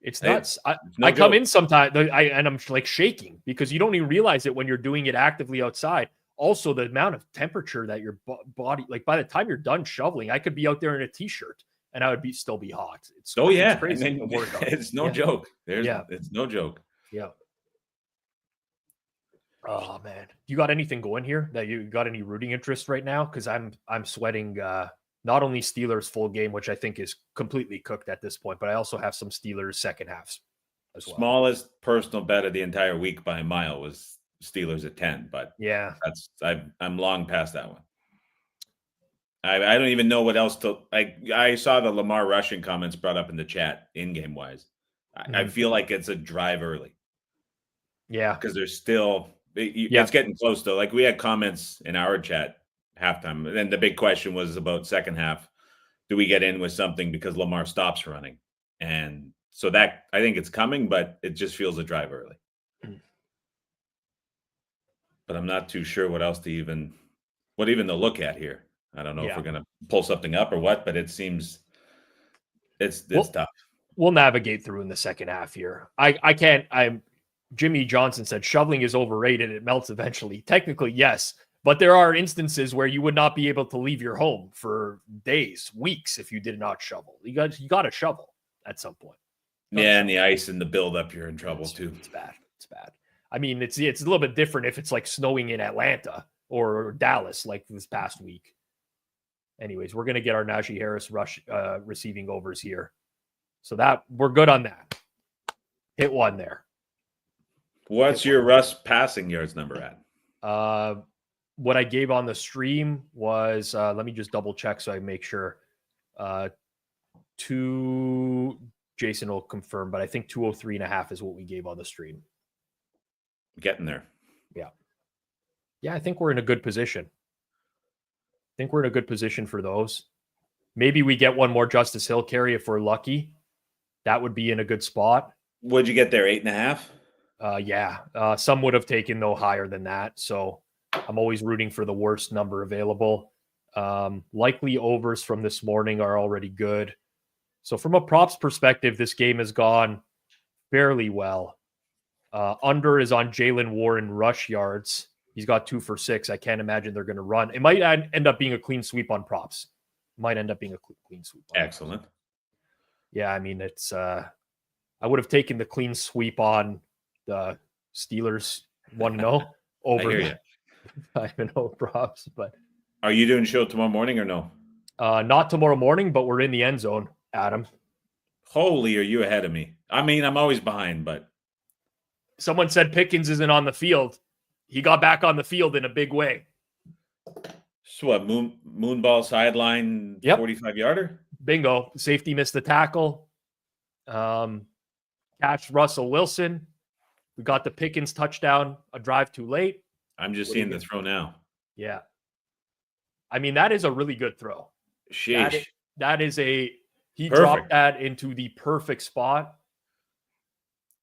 It's nuts. I come in sometimes and I'm like shaking because you don't even realize it when you're doing it actively outside. Also, the amount of temperature that your body, like by the time you're done shoveling, I could be out there in a t-shirt and I would still be hot. It's crazy.
It's no joke. It's no joke.
Yeah. Oh man, you got anything going here? That you got any rooting interest right now? Because I'm sweating. Not only Steelers full game, which I think is completely cooked at this point, but I also have some Steelers second halves as well.
Smallest personal bet of the entire week by a mile was Steelers at 10, but
yeah,
I'm long past that one. I don't even know what else to. I saw the Lamar rushing comments brought up in the chat in game wise. I feel like it's a drive early.
Yeah.
Because there's still, it's getting close though. Like we had comments in our chat halftime. And then the big question was about second half. Do we get in with something because Lamar stops running? And so that, I think it's coming, but it just feels a drive early. But I'm not too sure what else to even to look at here. I don't know if we're going to pull something up or what, but it seems it's tough.
We'll navigate through in the second half here. Jimmy Johnson said shoveling is overrated. It melts eventually. Technically, yes. But there are instances where you would not be able to leave your home for days, weeks if you did not shovel. You got to shovel at some point.
And the ice and the buildup, you're in trouble too.
It's bad. It's bad. I mean, it's a little bit different if it's like snowing in Atlanta or Dallas like this past week. Anyways, we're going to get our Najee Harris receiving overs here. So that we're good on that. Hit one there.
What's your Russ passing yards number at?
What I gave on the stream was, let me just double check so I make sure. Jason will confirm, but I think 203.5 is what we gave on the stream.
Getting there.
Yeah, I think we're in a good position. For those. Maybe we get one more Justice Hill carry if we're lucky. That would be in a good spot.
Would you get there 8.5?
Yeah. Some would have taken no higher than that. So I'm always rooting for the worst number available. Likely overs from this morning are already good. So from a props perspective, this game has gone fairly well. Under is on Jalen Warren rush yards. He's got 2 for 6. I can't imagine they're going to run. It might end up being a clean sweep on props.
Excellent.
Yeah, I mean, it's I would have taken the clean sweep on the Steelers 1-0 over the 5-0 props. But
are you doing a show tomorrow morning or no?
Not tomorrow morning, but we're in the end zone, Adam.
Holy, are you ahead of me? I mean, I'm always behind, but
someone said Pickens isn't on the field. He got back on the field in a big way.
So what, moonball sideline, 45-yarder?
Bingo. Safety missed the tackle. Catch Russell Wilson. We got the Pickens touchdown, a drive too late.
I'm just seeing the throw now.
Yeah. I mean, that is a really good throw.
Sheesh.
That is he
perfect.
Dropped that into the perfect spot.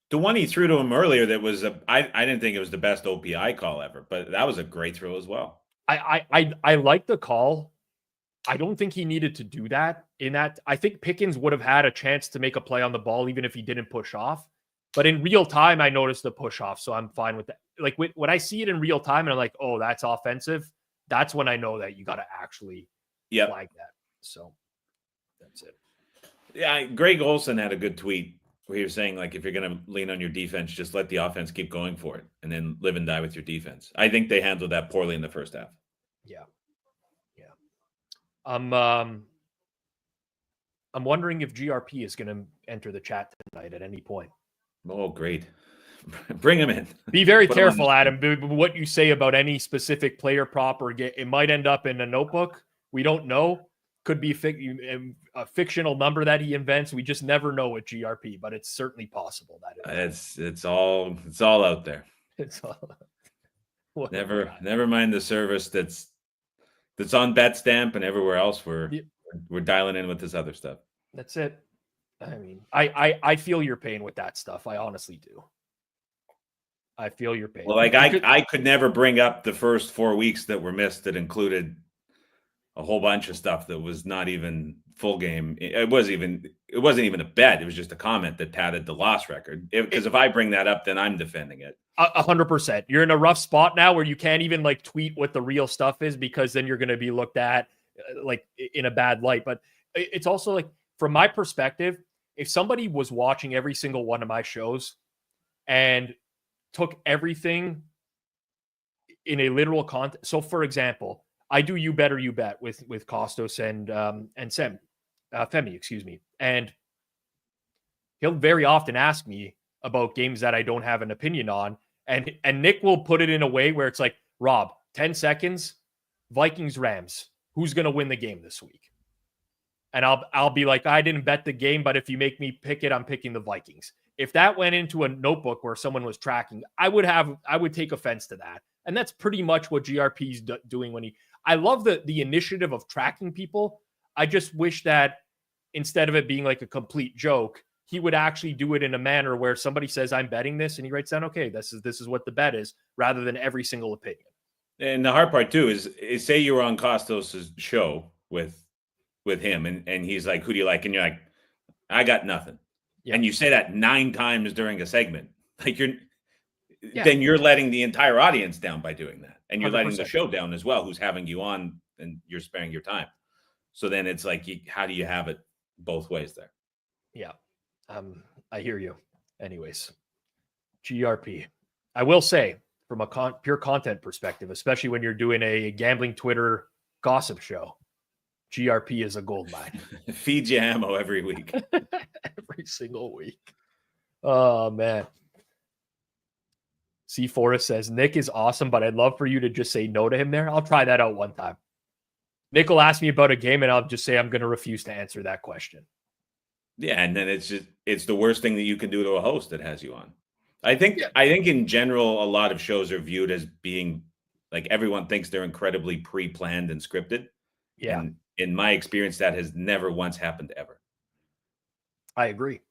The one he threw to him earlier that was I didn't think it was the best OPI call ever, but that was a great throw as well.
I like the call. I don't think he needed to do that in that. I think Pickens would have had a chance to make a play on the ball even if he didn't push off. But in real time, I noticed the push off, so I'm fine with that. Like when I see it in real time and I'm like, oh, that's offensive, that's when I know that you got to actually flag that. So that's it.
Yeah, Greg Olson had a good tweet where he was saying, like, if you're going to lean on your defense, just let the offense keep going for it and then live and die with your defense. I think they handled that poorly in the first half.
Yeah. I'm wondering if GRP is going to enter the chat tonight at any point.
Oh, great. Bring him in.
Be very careful, Adam, what you say about any specific player prop or it might end up in a notebook. We don't know. Could be a fictional number that he invents. We just never know with GRP, but it's certainly possible that
it's all out there.
It's all
never mind the service that's on BetStamp and everywhere else. We're dialing in with this other stuff.
That's it. I mean, I feel your pain with that stuff. I honestly do. I feel your pain.
Well, like I could never bring up the first 4 weeks that were missed that included a whole bunch of stuff that was not even full game. It wasn't even a bet. It was just a comment that padded the loss record. Because if I bring that up, then I'm defending it.
100%. You're in a rough spot now where you can't even like tweet what the real stuff is because then you're going to be looked at like in a bad light. But it's also like, from my perspective, if somebody was watching every single one of my shows and took everything in a literal context. So for example, I do You Better You Bet with Costos and Femi, excuse me. And he'll very often ask me about games that I don't have an opinion on. And Nick will put it in a way where it's like, Rob, 10 seconds, Vikings, Rams, who's going to win the game this week? And I'll be like, I didn't bet the game, but if you make me pick it, I'm picking the Vikings. If that went into a notebook where someone was tracking, I would take offense to that. And that's pretty much what GRP is doing when I love the initiative of tracking people. I just wish that instead of it being like a complete joke, he would actually do it in a manner where somebody says, I'm betting this, and he writes down, okay, this is what the bet is, rather than every single opinion.
And the hard part too is say you were on Costos' show with him, and he's like, who do you like? And you're like, I got nothing. Yeah. And you say that 9 times during a segment. Like then you're letting the entire audience down by doing that. And you're 100%. Letting the show down as well, who's having you on, and you're sparing your time. So then it's like, how do you have it both ways there?
Yeah. I hear you. Anyways, GRP. I will say, from a pure content perspective, especially when you're doing a gambling Twitter gossip show, GRP is a gold mine.
Feeds you ammo every week.
Every single week. Oh, man. C. Forrest says, Nick is awesome, but I'd love for you to just say no to him there. I'll try that out one time. Nick will ask me about a game, and I'll just say I'm going to refuse to answer that question.
Yeah, and then it's the worst thing that you can do to a host that has you on. I think in general, a lot of shows are viewed as being like, everyone thinks they're incredibly pre-planned and scripted.
Yeah.
And in my experience, that has never once happened ever.
I agree.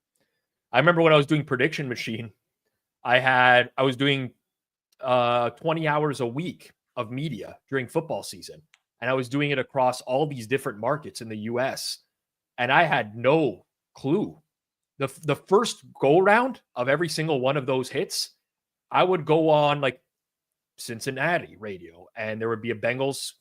I remember when I was doing Prediction Machine, I was doing 20 hours a week of media during football season. And I was doing it across all these different markets in the US. And I had no clue. The first go round of every single one of those hits, I would go on like Cincinnati radio, and there would be a Bengals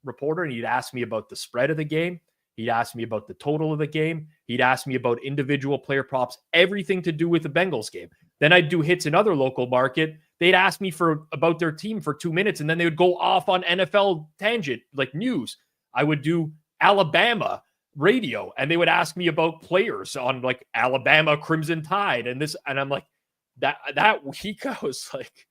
reporter, and he'd ask me about the spread of the game. He'd ask me about the total of the game. He'd ask me about individual player props, everything to do with the Bengals game. Then I'd do hits in other local market. They'd ask me about their team for 2 minutes, and then they would go off on NFL tangent, like news. I would do Alabama radio, and they would ask me about players on like Alabama Crimson Tide and this, and I'm like, that week I was like,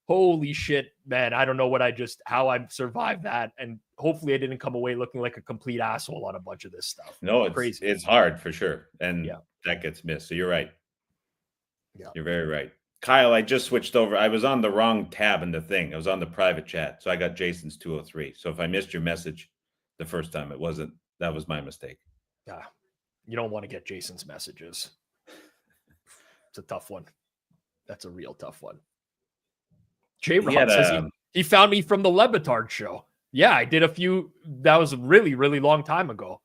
holy shit, man, I don't know how I survived that, and hopefully I didn't come away looking like a complete asshole on a bunch of this stuff.
No, it's
crazy.
It's hard for sure, and that gets missed. So you're right. Yeah, you're very right. Kyle, I just switched over. I was on the wrong tab in the thing. I was on the private chat, so I got Jason's 203. So if I missed your message the first time, that was my mistake.
Yeah, you don't want to get Jason's messages. It's a tough one. That's a real tough one. J-Rob says he found me from the Lebitard show. Yeah, I did a few. That was a really, really long time ago.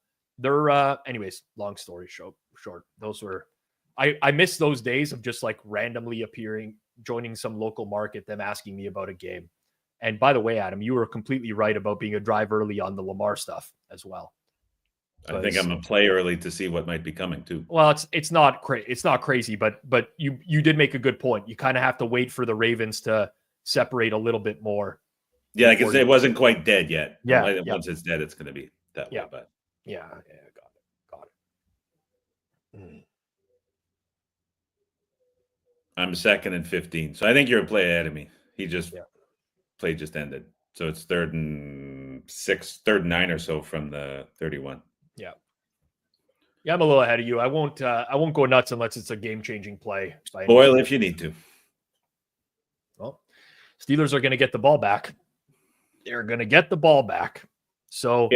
Anyways, long story short. Those were, I miss those days of just like randomly appearing, joining some local market, them asking me about a game. And by the way, Adam, you were completely right about being a drive early on the Lamar stuff as well.
I think I'm gonna play early to see what might be coming too.
Well, it's not crazy, but you did make a good point. You kind of have to wait for the Ravens to separate a little bit more.
Yeah, like it wasn't quite dead yet.
Yeah,
once it's dead, it's going to be that way. But
yeah, got it.
I'm 2nd and 15, so I think you're a play ahead of me. Play just ended, so it's 3rd and 6, 3rd and 9 or so from the 31.
Yeah, I'm a little ahead of you. I won't go nuts unless it's a game-changing play.
Boil if you need to.
Well, Steelers are going to get the ball back. They're going to get the ball back. So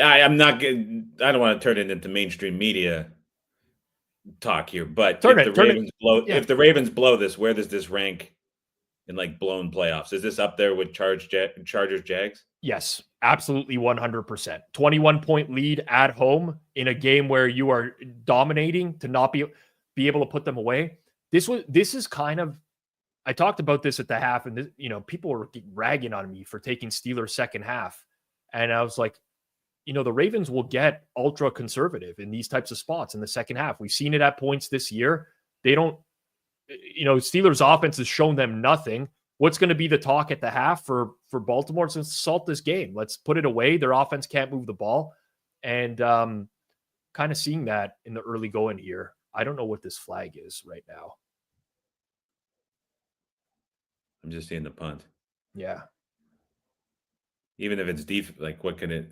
I'm not getting. I don't want to turn it into mainstream media talk here, but if the Ravens blow this, where does this rank in like blown playoffs? Is this up there with Chargers Jags?
Yes, absolutely, 100%. 21-point lead at home in a game where you are dominating to not be able to put them away. This is kind of. I talked about this at the half, and people were ragging on me for taking Steelers second half, and I was like, the Ravens will get ultra conservative in these types of spots in the second half. We've seen it at points this year. They don't, Steelers offense has shown them nothing. What's going to be the talk at the half for Baltimore? Let's assault this game. Let's put it away. Their offense can't move the ball, and kind of seeing that in the early going here. I don't know what this flag is right now.
I'm just seeing the punt.
Yeah.
Even if it's deep, like what can it?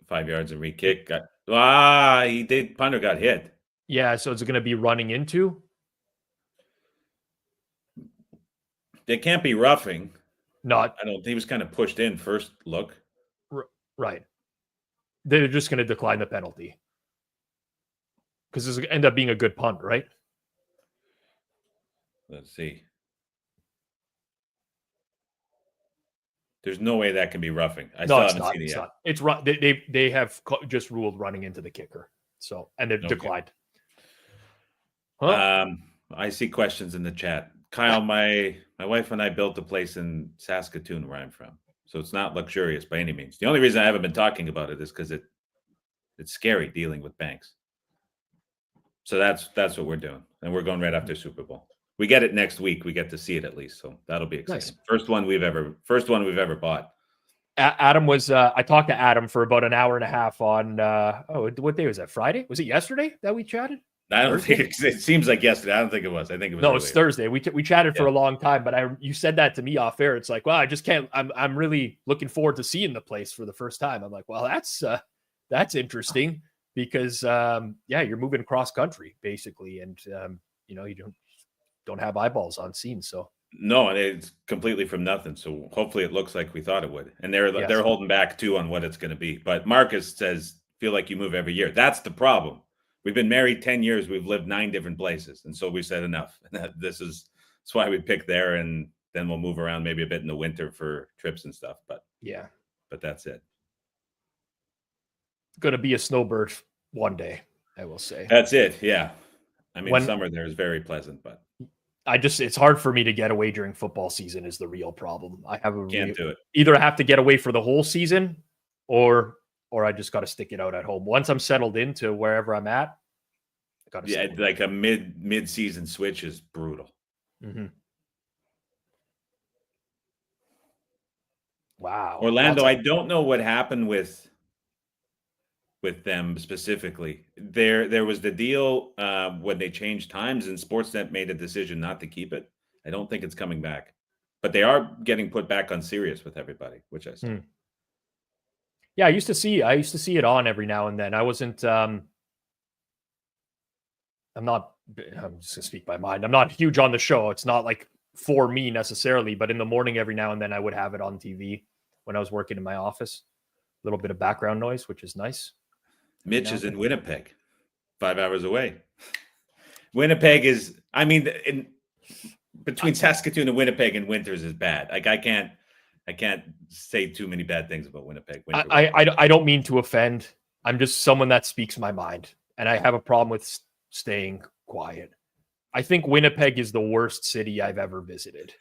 5 yards and re-kick. Punter got hit.
Yeah, so it's going to be running into.
It can't be roughing.
Not
I don't think he was kind of pushed in first look.
right. They're just going to decline the penalty because this will end up being a good punt, right?
Let's see. There's no way that can be roughing. I still haven't seen it yet.
It's they have just ruled running into the kicker. So, and they've declined. Huh?
I see questions in the chat. Kyle, my wife and I built a place in Saskatoon where I'm from. So it's not luxurious by any means. The only reason I haven't been talking about it is because it's scary dealing with banks. So that's what we're doing. And we're going right after Super Bowl. We get it next week. We get to see it at least. So that'll be exciting.
Nice.
First one we've ever bought.
Adam was I talked to Adam for about an hour and a half on what day was that? Friday? Was it yesterday that we chatted?
I don't think it seems like yesterday. I don't think it was. I think it was.
No, it's Thursday. We chatted for a long time, but you said that to me off air. It's like, well, I just can't. I'm really looking forward to seeing the place for the first time. I'm like, well, that's interesting because you're moving cross country basically, and you don't have eyeballs on scene, so.
No, and it's completely from nothing. So hopefully it looks like we thought it would. And they're holding back too on what it's going to be. But Marcus says, feel like you move every year. That's the problem. We've been married 10 years. We've lived 9 different places. And so we said enough. That's why we picked there. And then we'll move around maybe a bit in the winter for trips and stuff. But that's it.
Going to be a snowbird one day, I will say.
That's it. Yeah. I mean, summer there is very pleasant, but.
It's hard for me to get away during football season is the real problem.
Can't do it.
Either I have to get away for the whole season or I just got to stick it out at home. Once I'm settled into wherever I'm at, I got to
like a mid-season switch is brutal.
Mm-hmm. Wow.
Orlando, I don't know what happened with them specifically. There was the deal when they changed times and Sportsnet made a decision not to keep it. I don't think it's coming back, but they are getting put back on Sirius with everybody, which I saw.
Yeah, I used to see it on every now and then. I wasn't I'm just gonna speak my mind. I'm not huge on the show. It's not like for me necessarily, but in the morning every now and then I would have it on TV when I was working in my office. A little bit of background noise, which is nice.
Mitch is in Winnipeg, 5 hours away. Winnipeg is, I mean, between Saskatoon and Winnipeg and winters is bad. Like I can't say too many bad things about Winnipeg.
I don't mean to offend. I'm just someone that speaks my mind, and I have a problem with staying quiet. I think Winnipeg is the worst city I've ever visited.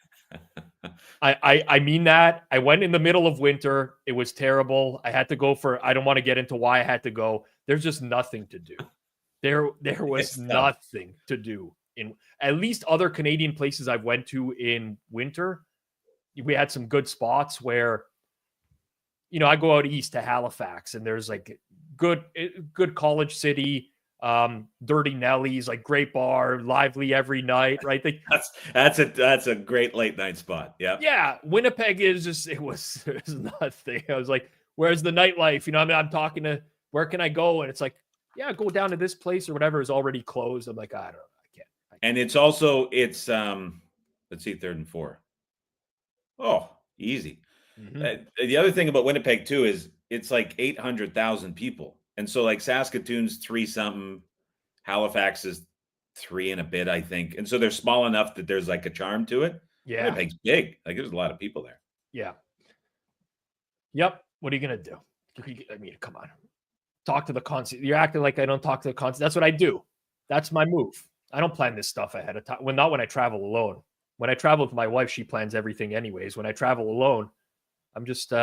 I mean that. I went in the middle of winter. It was terrible. I had to go I don't want to get into why I had to go. There's just nothing to do. There was nothing to do in at least other Canadian places I've went to in winter. We had some good spots where, I go out east to Halifax and there's like good college city, Dirty Nelly's, like great bar, lively every night, right?
That's a great late night spot. Yeah.
Winnipeg is just it was nothing. I was like, where's the nightlife? I'm talking to where can I go? And it's like, yeah, go down to this place or whatever is already closed. I'm like, I don't know, I can't.
And it's also let's see, 3rd and 4. Oh, easy. Mm-hmm. The other thing about Winnipeg too is it's like 800,000 people. And so like Saskatoon's 3-something, Halifax is 3 and a bit, I think. And so they're small enough that there's like a charm to it.
Yeah.
Winnipeg's big. Like there's a lot of people there.
Yeah. Yep. What are you going to do? I mean, come on. Talk to the concert. You're acting like I don't talk to the concert. That's what I do. That's my move. I don't plan this stuff ahead of time. Not when I travel alone. When I travel with my wife, she plans everything anyways. When I travel alone, I'm just,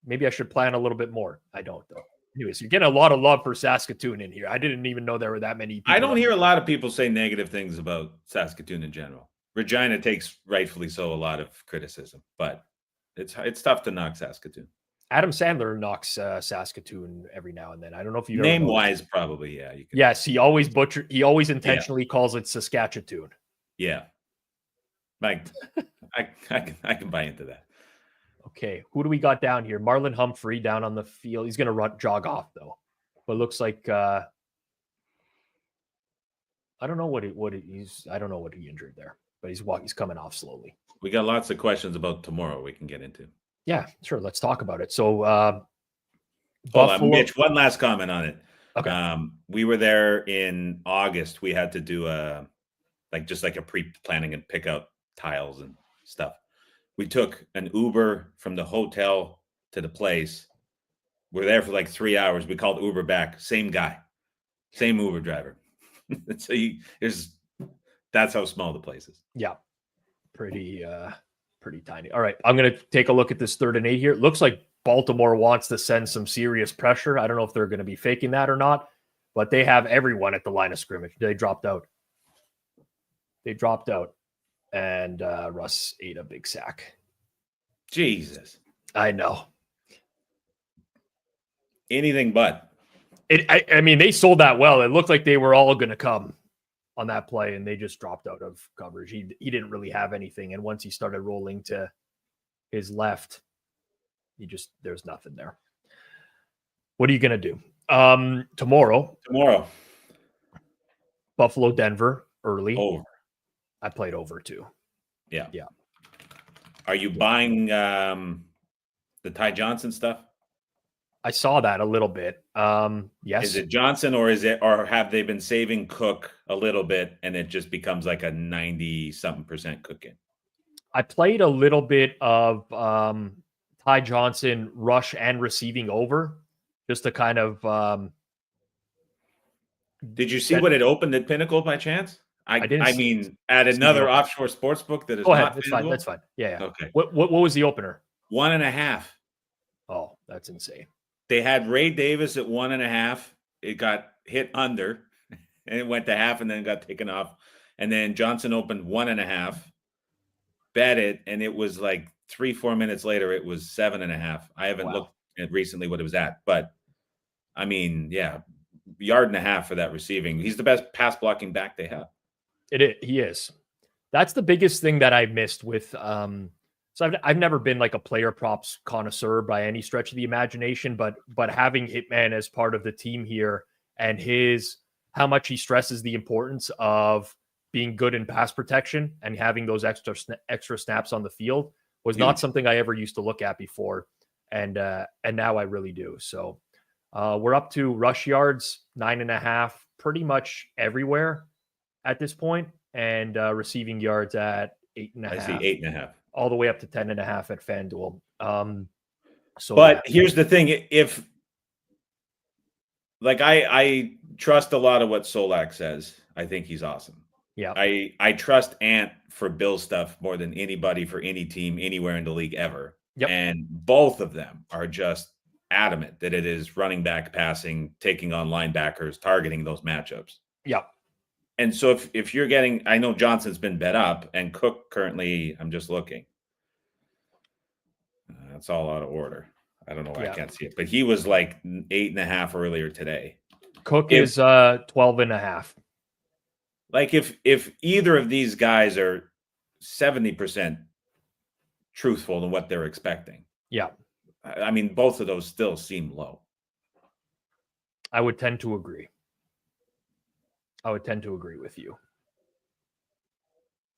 maybe I should plan a little bit more. I don't though. Anyways, you're getting a lot of love for Saskatoon in here. I didn't even know there were that many people.
I don't hear a lot of people say negative things about Saskatoon in general. Regina takes, rightfully so, a lot of criticism, but it's tough to knock Saskatoon.
Adam Sandler knocks Saskatoon every now and then. I don't know if you
name-wise, probably, yeah.
Yes, he always intentionally calls it Saskatchewan.
Yeah. Like, I can buy into that.
Okay, who do we got down here? Marlon Humphrey down on the field. He's going to jog off though, but looks like I don't know what he injured there, but he's coming off slowly.
We got lots of questions about tomorrow we can get into.
Yeah, sure. Let's talk about it. So,
Buffalo. Mitch, one last comment on it.
Okay.
We were there in August. We had to do a pre-planning and pick out tiles and stuff. We took an Uber from the hotel to the place. We're there for like 3 hours. We called Uber back. Same guy, same Uber driver. So that's how small the place is.
Yeah, pretty tiny. All right, I'm gonna take a look at this 3rd and 8 here. It looks like Baltimore wants to send some serious pressure. I don't know if they're going to be faking that or not, but they have everyone at the line of scrimmage. They dropped out, and Russ ate a big sack.
Jesus,
I know.
Anything but.
I mean, they sold that well. It looked like they were all going to come on that play, and they just dropped out of coverage. He didn't really have anything, and once he started rolling to his left, there's nothing there. What are you going to do? Tomorrow, Buffalo, Denver, early.
Over.
I played over too.
Yeah.
Yeah.
Are you buying the Ty Johnson stuff?
I saw that a little bit. Yes.
Is it Johnson or have they been saving Cook a little bit and it just becomes like a 90-something% Cook in?
I played a little bit of Ty Johnson rush and receiving over just to kind of.
Did you see what it opened at Pinnacle by chance? I mean, at another offshore sports book that is.
Go ahead. That's fine. That's fine. Yeah.
Okay.
What was the opener?
1.5.
Oh, that's insane.
They had Ray Davis at 1.5. It got hit under, and it went to half, and then got taken off. And then Johnson opened 1.5, bet it, and it was like 3-4 minutes later, it was 7.5. I haven't looked at recently what it was at, but I mean, yeah, 1.5 yards for that receiving. He's the best pass blocking back they have.
He is. That's the biggest thing that I missed with. So I've never been like a player props connoisseur by any stretch of the imagination, but having Hitman as part of the team here and how much he stresses the importance of being good in pass protection and having those extra snaps on the field was not something I ever used to look at before, and now I really do. So we're up to rush yards 9.5, pretty much everywhere at this point, and receiving yards at 8.5.
I see 8.5.
All the way up to 10.5 at FanDuel.
But here's the thing: if I trust a lot of what Solak says, I think he's awesome.
Yeah,
I trust Ant for Bill stuff more than anybody for any team anywhere in the league ever.
Yep.
And both of them are just adamant that it is running back passing, taking on linebackers, targeting those matchups.
Yeah. And
so if you're getting, I know Johnson's been bet up, and Cook currently, I'm just looking. That's all out of order. I don't know why I can't see it, but he was like 8.5 earlier today.
Cook is 12.5.
Like if either of these guys are 70% truthful in what they're expecting.
Yeah.
I mean, both of those still seem low.
I would tend to agree. With you.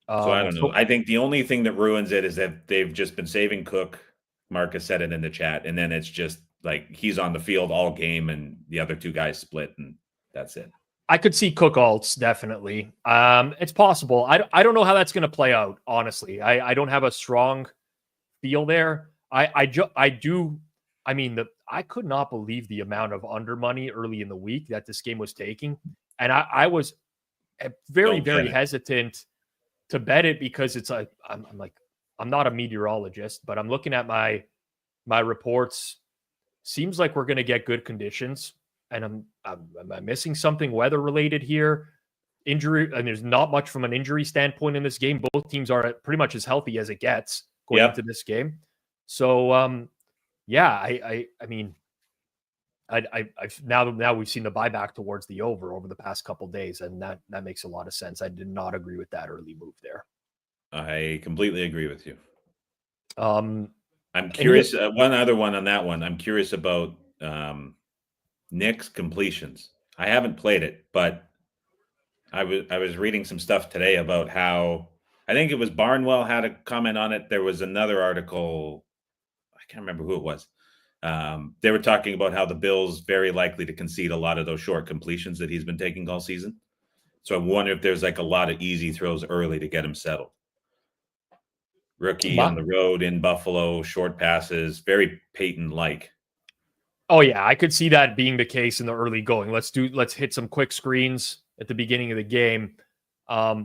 So I don't know. I think the only thing that ruins it is that they've just been saving Cook. Marcus said it in the chat, and then it's just like he's on the field all game, and the other two guys split, and that's it.
I could see Cook alts, definitely. It's possible. I don't know how that's going to play out, honestly. I don't have a strong feel there. I could not believe the amount of under money early in the week that this game was taking. And I was very, very hesitant to bet it because it's like, I'm not a meteorologist, but I'm looking at my reports. Seems like we're going to get good conditions. And am I missing something weather related here? Injury, and there's not much from an injury standpoint in this game. Both teams are pretty much as healthy as it gets going into this game. So, I've now we've seen the buyback towards the over the past couple of days, and that makes a lot of sense. I did not agree with that early move there.
I completely agree with you.
I'm
curious. One other one on that one. I'm curious about Nick's completions. I haven't played it, but I was reading some stuff today about how I think it was Barnwell had a comment on it. There was another article. I can't remember who it was. They were talking about how the Bills very likely to concede a lot of those short completions that he's been taking all season. So I wonder if there's like a lot of easy throws early to get him settled. Rookie on the road in Buffalo, short passes, very Peyton-like.
Oh yeah, I could see that being the case in the early going. Let's hit some quick screens at the beginning of the game.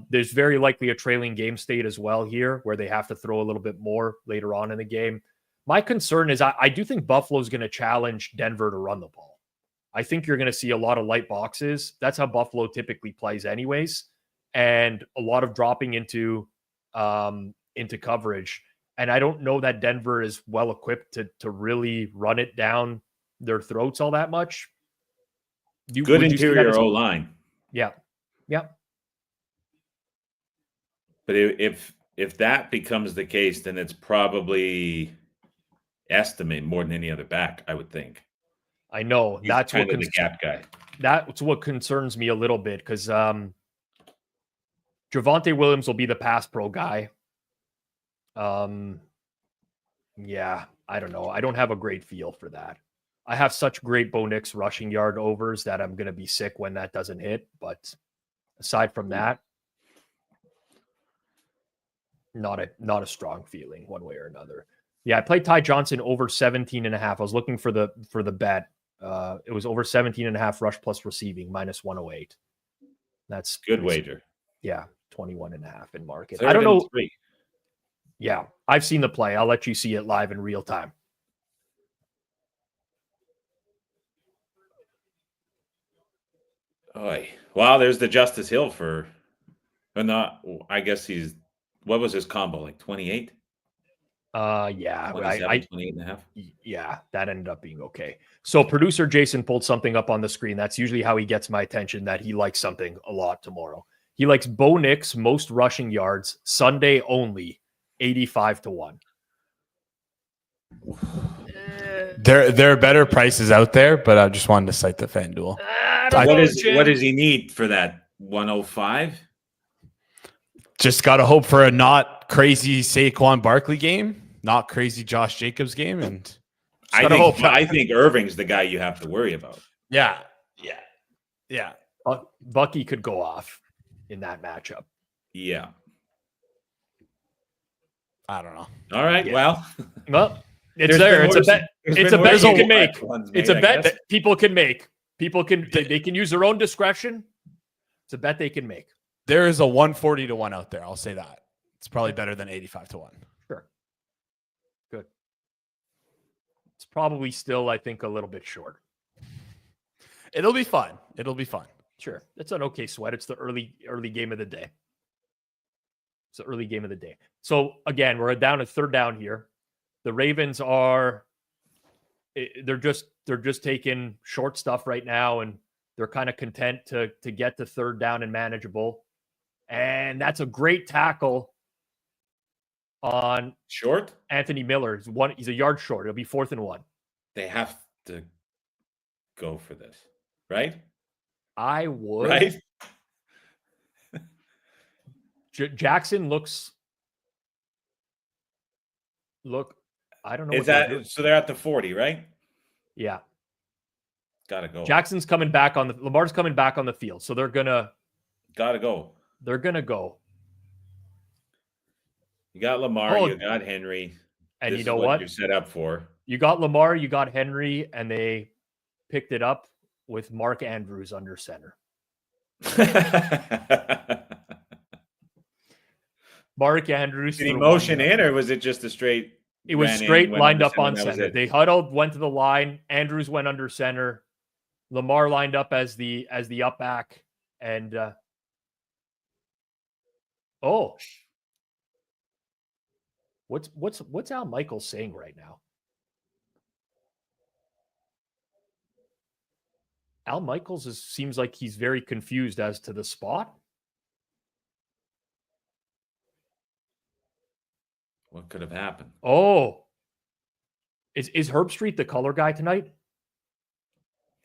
There's very likely a trailing game state as well here where they have to throw a little bit more later on in the game. My concern is I do think Buffalo's going to challenge Denver to run the ball. I think you're going to see a lot of light boxes. That's how Buffalo typically plays anyways. And a lot of dropping into coverage. And I don't know that Denver is well equipped to really run it down their throats all that much.
Good interior O-line.
Yeah. Yeah.
But if that becomes the case, then it's probably estimate more than any other back, I would think.
I know.
He's
that's
kind
what
of the gap guy.
That's what concerns me a little bit because Javonte Williams will be the pass pro guy. Yeah, I don't know. I don't have a great feel for that. I have such great Bo Nix rushing yard overs that I'm going to be sick when that doesn't hit. But aside from that, not a strong feeling one way or another. Yeah, I played Ty Johnson over 17.5. I was looking for the bet. It was over 17.5 rush plus receiving minus 108. That's
good wager.
Yeah, 21.5 in market.
Third
I don't know.
3.
Yeah, I've seen the play. I'll let you see it live in real time.
Oy. Well, there's the Justice Hill for, or not. I guess what was his combo, like 28?
Yeah,
28.5.
Yeah, that ended up being okay. So producer Jason pulled something up on the screen. That's usually how he gets my attention, that he likes something a lot tomorrow. He likes Bo Nix most rushing yards Sunday only, 85-1.
There are better prices out there, but I just wanted to cite the FanDuel.
What does he need for that 105?
Just got to hope for a not crazy Saquon Barkley game, not crazy Josh Jacobs game, and
I think Irving's the guy you have to worry about.
Yeah.
Bucky could go off in that matchup.
Yeah.
I don't know.
All right.
Yeah.
Well,
it's there. It's a bet. It's a bet you can make. It's a bet that people can make. They can use their own discretion. It's a bet they can make.
There is a 140-1 out there. I'll say that. It's probably better than 85-1.
Sure. Good. It's probably still, I think, a little bit short.
It'll be fun.
Sure. It's an okay sweat. It's the early game of the day. It's the early game of the day. So again, we're down to third down here. The Ravens they're just taking short stuff right now, and they're kind of content to get to third down and manageable. And that's a great tackle on
short
Anthony Miller. He's a yard short. It'll be 4th and 1.
They have to go for this, right?
I would.
Right?
Jackson I don't know.
Is that so? They're at the 40, right?
Yeah.
Gotta go.
Jackson's coming back Lamar's coming back on the field. So they're gonna
go.
They're gonna go.
You got Lamar, you got Henry.
And
this
you know
what
what?
you're set up for.
You got Lamar, you got Henry, and they picked it up with Mark Andrews under center. Mark Andrews.
Did he motion in, or was it just a straight?
It was straight lined up on center. They huddled, went to the line. Andrews went under center. Lamar lined up as the up back, and what's Al Michaels saying right now? Al Michaels seems like he's very confused as to the spot.
What could have happened?
Oh, is Herb Street the color guy tonight?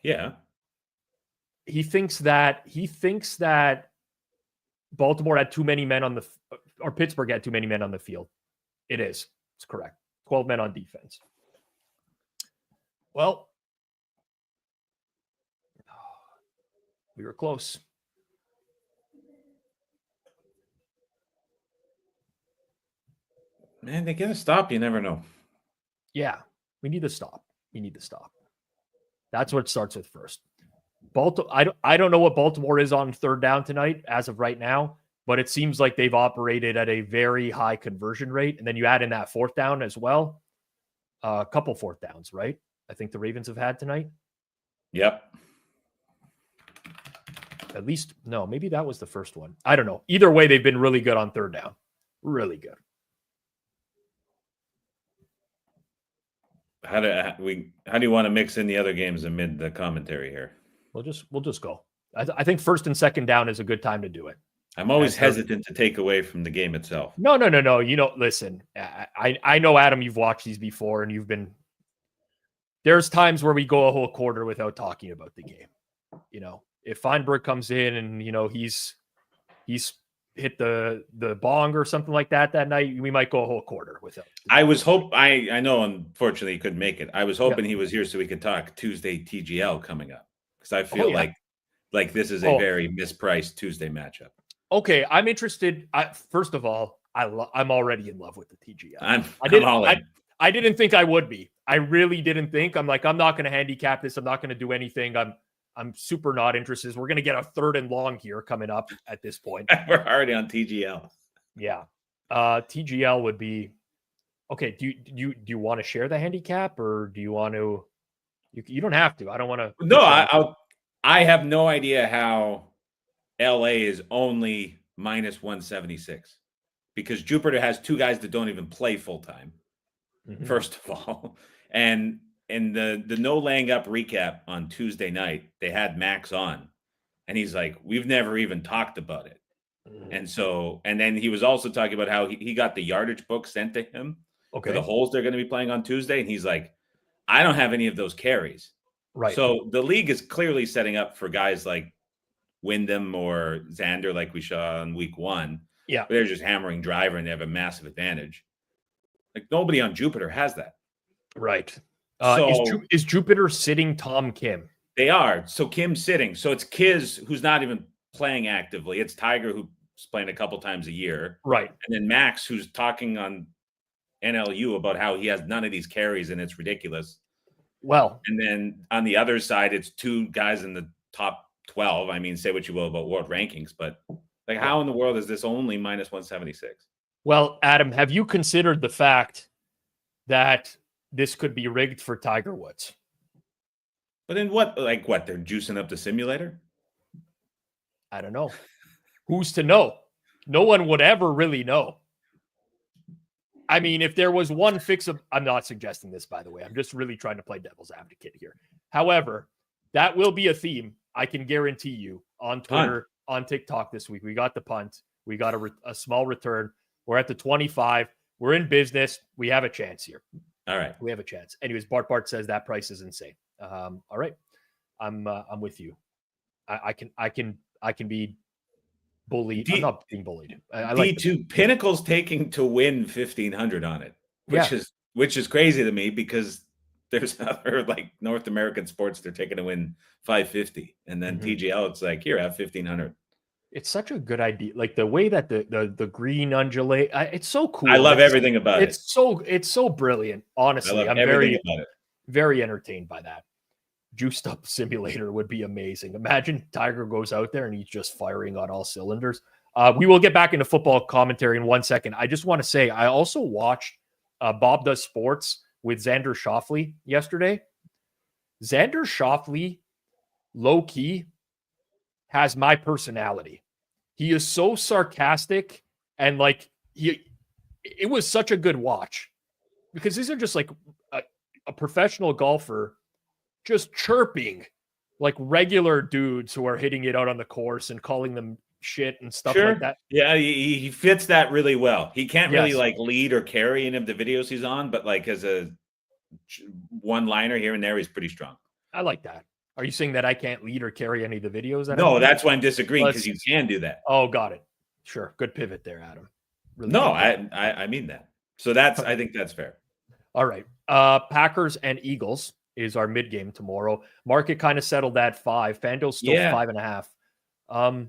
Yeah.
He thinks that Baltimore had too many men on the or Pittsburgh had too many men on the field. It is. It's correct. 12 men on defense. Well, we were close.
Man, they get a stop. You never know.
Yeah, we need to stop. We need to stop. That's what it starts with first. I don't know what Baltimore is on third down tonight as of right now, but it seems like they've operated at a very high conversion rate. And then you add in that fourth down as well. A couple fourth downs, right? I think the Ravens have had tonight.
Yep.
At least, no, maybe that was the first one. I don't know. Either way, they've been really good on third down. Really good.
How do you want to mix in the other games amid the commentary here?
We'll just go. I think first and second down is a good time to do it.
I'm always hesitant to take away from the game itself.
No. You know, listen, I know, Adam, you've watched these before and there's times where we go a whole quarter without talking about the game. You know, if Feinberg comes in and, you know, he's hit the bong or something like that night, we might go a whole quarter without.
I know, unfortunately, he couldn't make it. I was hoping he was here so we could talk Tuesday TGL coming up, because I feel like this is a very mispriced Tuesday matchup.
Okay, I'm interested. First of all, I'm already in love with the TGL. I didn't think I would be. I really didn't think. I'm like, I'm not going to handicap this. I'm not going to do anything. I'm super not interested. We're going to get a third and long here coming up at this point.
We're already on TGL.
Yeah. TGL would be okay. Do you want to share the handicap, or do you want to? You don't have to. I don't want to.
No, I have no idea how LA is only minus 176, because Jupiter has two guys that don't even play full time. Mm-hmm. First of all, and in the no laying up recap on Tuesday night, they had Max on, and he's like, we've never even talked about it. Mm-hmm. And then he was also talking about how he got the yardage book sent to him for the holes they're going to be playing on Tuesday. And he's like, I don't have any of those carries.
Right.
So the league is clearly setting up for guys like Wyndham or Xander, like we saw in week 1.
Yeah.
They're just hammering driver and they have a massive advantage. Like nobody on Jupiter has that.
Right. Is Jupiter sitting Tom Kim?
They are. So Kim's sitting. So it's Kiz, who's not even playing actively. It's Tiger, who's playing a couple times a year.
Right.
And then Max, who's talking on NLU about how he has none of these carries and it's ridiculous.
Well.
And then on the other side, it's two guys in the top 12. I mean, say what you will about world rankings, but like how in the world is this only minus 176? Well,
Adam, have you considered the fact that this could be rigged for Tiger Woods?
But then what? They're juicing up the simulator?
I don't know. Who's to know? No one would ever really know. I mean, if there was one fix of, I'm not suggesting this, by the way. I'm just really trying to play devil's advocate here. However, that will be a theme, I can guarantee you, on Twitter, on TikTok this week. We got the punt. We got a small return. We're at the 25. We're in business. We have a chance here.
All right.
We have a chance. Anyways, Bart says that price is insane. All right. I'm with you. I can be bullied. I'm not being bullied. I like
D2 Pinnacle's taking to win 1,500 on it, which is crazy to me, because there's other like North American sports they're taking to win 550, and then TGL it's like, here, have 1,500.
It's such a good idea. Like the way that the green undulate, it's so cool.
I love everything about it.
It's so brilliant. Honestly, I'm very entertained by that. Juiced up simulator would be amazing. Imagine Tiger goes out there and he's just firing on all cylinders. We will get back into football commentary in 1 second. I just want to say I also watched Bob Does Sports with Xander Schauffele yesterday. Xander Schauffele, low key, has my personality. He is so sarcastic, and like it was such a good watch, because these are just like a professional golfer just chirping like regular dudes who are hitting it out on the course and calling them shit and stuff like that.
Yeah, he fits that really well. He can't really like lead or carry any of the videos he's on, but like as a one-liner here and there, he's pretty strong.
I like that. Are you saying that I can't lead or carry any of the videos?
No, that's why I'm disagreeing, because you can do that.
Oh, got it. Sure. Good pivot there, Adam. Really
No,
good.
I mean that. So I think that's fair.
All right. Packers and Eagles is our mid game tomorrow. Market kind of settled at 5. FanDuel's still 5.5.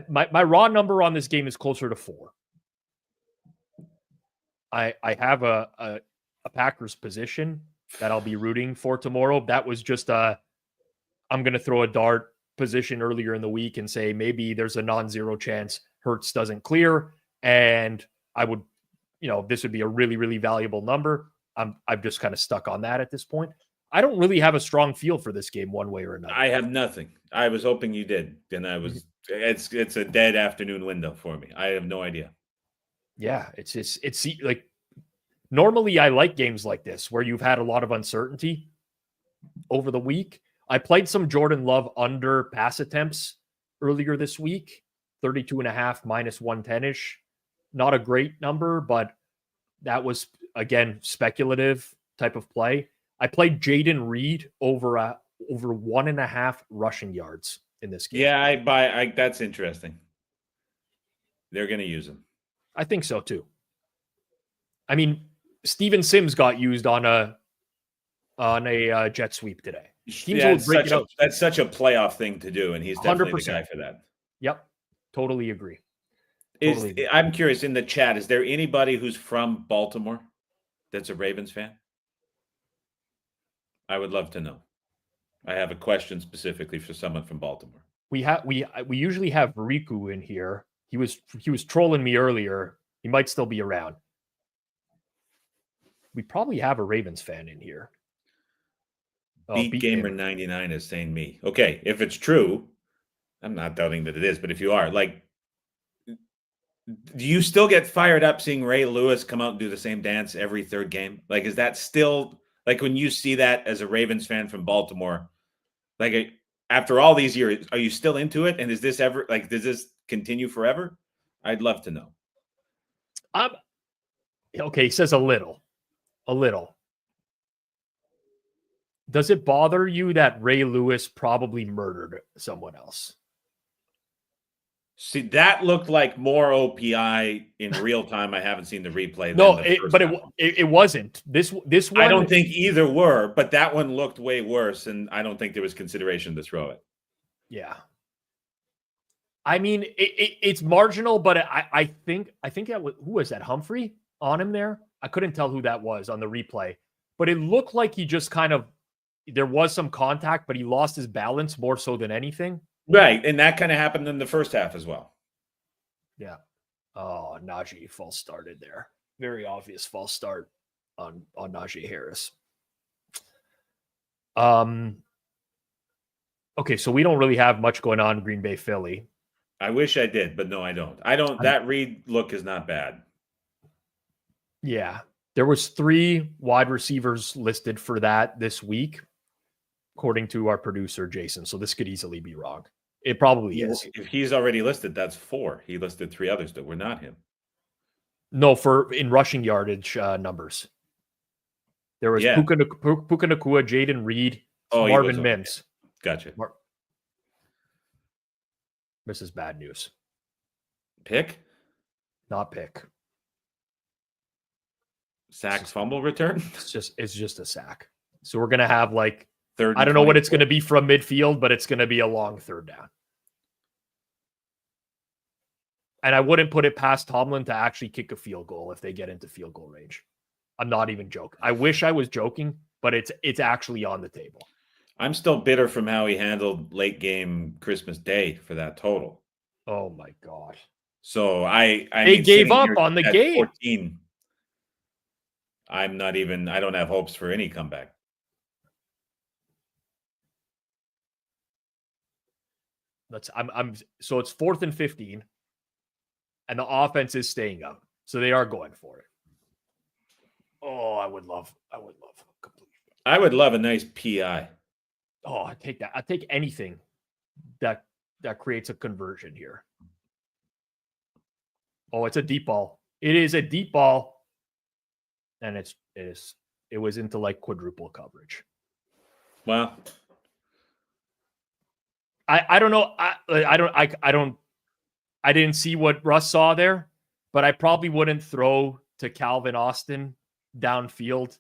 My raw number on this game is closer to 4. I have a Packers position that I'll be rooting for tomorrow. That was just I'm going to throw a dart position earlier in the week and say maybe there's a non-zero chance Hurts doesn't clear, and I would, this would be a really, really valuable number. I'm just kind of stuck on that at this point. I don't really have a strong feel for this game one way or another.
I have nothing. I was hoping you did, and it's a dead afternoon window for me. I have no idea.
Yeah, it's like normally I like games like this where you've had a lot of uncertainty over the week. I played some Jordan Love under pass attempts earlier this week, 32.5 minus 110-ish. Not a great number, but that was, again, speculative type of play. I played Jaden Reed over 1.5 rushing yards in this game.
Yeah, that's interesting. They're going to use him.
I think so too. I mean, Steven Sims got used on a jet sweep today.
That's such a playoff thing to do, and he's definitely 100%. The guy for that.
Yep, totally agree.
I'm curious, in the chat, is there anybody who's from Baltimore that's a Ravens fan? I would love to know. I have a question specifically for someone from Baltimore.
We usually have Riku in here. He was trolling me earlier. He might still be around. We probably have a Ravens fan in here.
Beat Gamer 99 is saying me. Okay, if it's true, I'm not doubting that it is, but if you are, do you still get fired up seeing Ray Lewis come out and do the same dance every third game? Is that still, when you see that as a Ravens fan from Baltimore, after all these years, are you still into it? And is this ever, does this continue forever? I'd love to know.
Okay, he says a little. Does it bother you that Ray Lewis probably murdered someone else?
See, that looked like more OPI in real time. I haven't seen the replay.
No, it wasn't. This one.
I don't think either were, but that one looked way worse, and I don't think there was consideration to throw it.
Yeah. I mean, it's marginal, but I think that was, who was that? Humphrey on him there? I couldn't tell who that was on the replay, but it looked like he just there was some contact, but he lost his balance more so than anything.
Right, and that kind of happened in the first half as well.
Yeah. Oh, Najee false started there. Very obvious false start on Najee Harris. Okay, so we don't really have much going on in Green Bay, Philly.
I wish I did, but no, I don't. That Reed look is not bad.
Yeah. There was 3 wide receivers listed for that this week, according to our producer, Jason. So this could easily be wrong. It probably is.
If he's already listed, that's 4. He listed 3 others that were not him.
No, in rushing yardage numbers. There was Puka Nacua, Jaden Reed, Marvin Mims.
Gotcha.
This is bad news.
Pick?
Not pick.
Sack fumble return?
It's just a sack. So we're gonna have
third.
I don't know what it's gonna be from midfield, but it's gonna be a long third down. And I wouldn't put it past Tomlin to actually kick a field goal if they get into field goal range. I'm not even joking. I wish I was joking, but it's actually on the table.
I'm still bitter from how he handled late game Christmas Day for that total.
Oh my God.
So
they gave up on the game.
14, I don't have hopes for any comeback.
So it's 4th and 15, and the offense is staying up. So they are going for it. Oh, I would love complete.
I would love a nice PI.
Oh, I take that. I take anything that creates a conversion here. Oh, it's a deep ball. It is a deep ball, and it was into quadruple coverage.
Well,
I don't know. I didn't see what Russ saw there, but I probably wouldn't throw to Calvin Austin downfield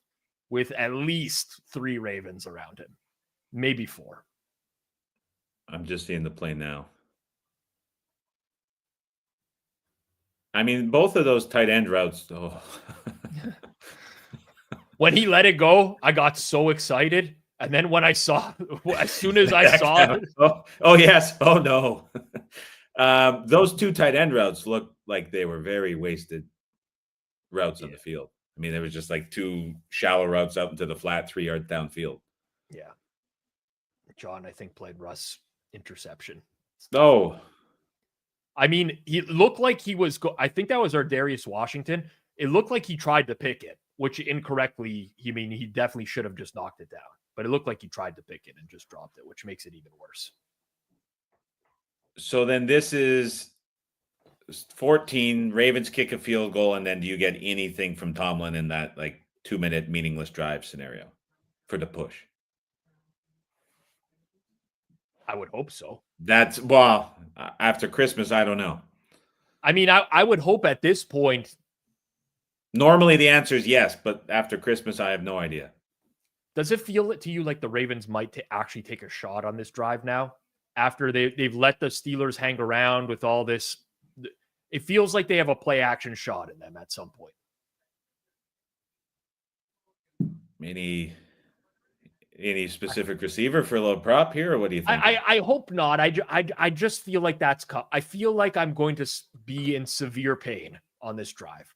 with at least 3 Ravens around him, maybe 4.
I'm just seeing the play now. I mean, both of those tight end routes. Oh.
When he let it go, I got so excited. And then when I saw, as soon as I saw it.
Oh, yes. Oh, no. Those 2 tight end routes looked like they were very wasted routes on the field. I mean, there was just like 2 shallow routes out into the flat 3 yards downfield.
Yeah. John, I think, played Russ interception.
Oh.
I mean, he looked like he was, I think that was our Darius Washington. It looked like he tried to pick it, which incorrectly, he definitely should have just knocked it down. But it looked like he tried to pick it and just dropped it, which makes it even worse.
So then this is 14. Ravens kick a field goal, and then do you get anything from Tomlin in that like 2-minute meaningless drive scenario for the push?
I would hope so.
After Christmas, I don't know.
I mean, I would hope at this point.
Normally the answer is yes, but after Christmas, I have no idea.
Does it feel to you like the Ravens might actually take a shot on this drive now? After they've let the Steelers hang around with all this, it feels like they have a play action shot in them at some point.
Any specific receiver for a little prop here, or what do you think?
I hope not. I just feel like I feel like I'm going to be in severe pain on this drive.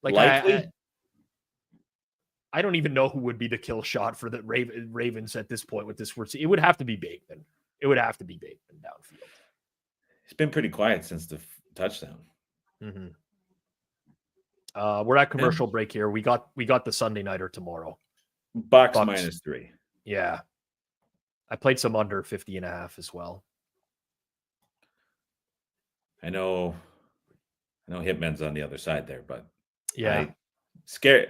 Like
likely.
I don't even know who would be the kill shot for the Ravens at this point with this. It would have to be Bateman. It would have to be Bateman downfield.
It's been pretty quiet since the touchdown.
Mm-hmm. We're at commercial break here. We got the Sunday nighter tomorrow.
Bucks -3.
Yeah. I played some under 50.5 as well.
I know Hitman's on the other side there, but
yeah.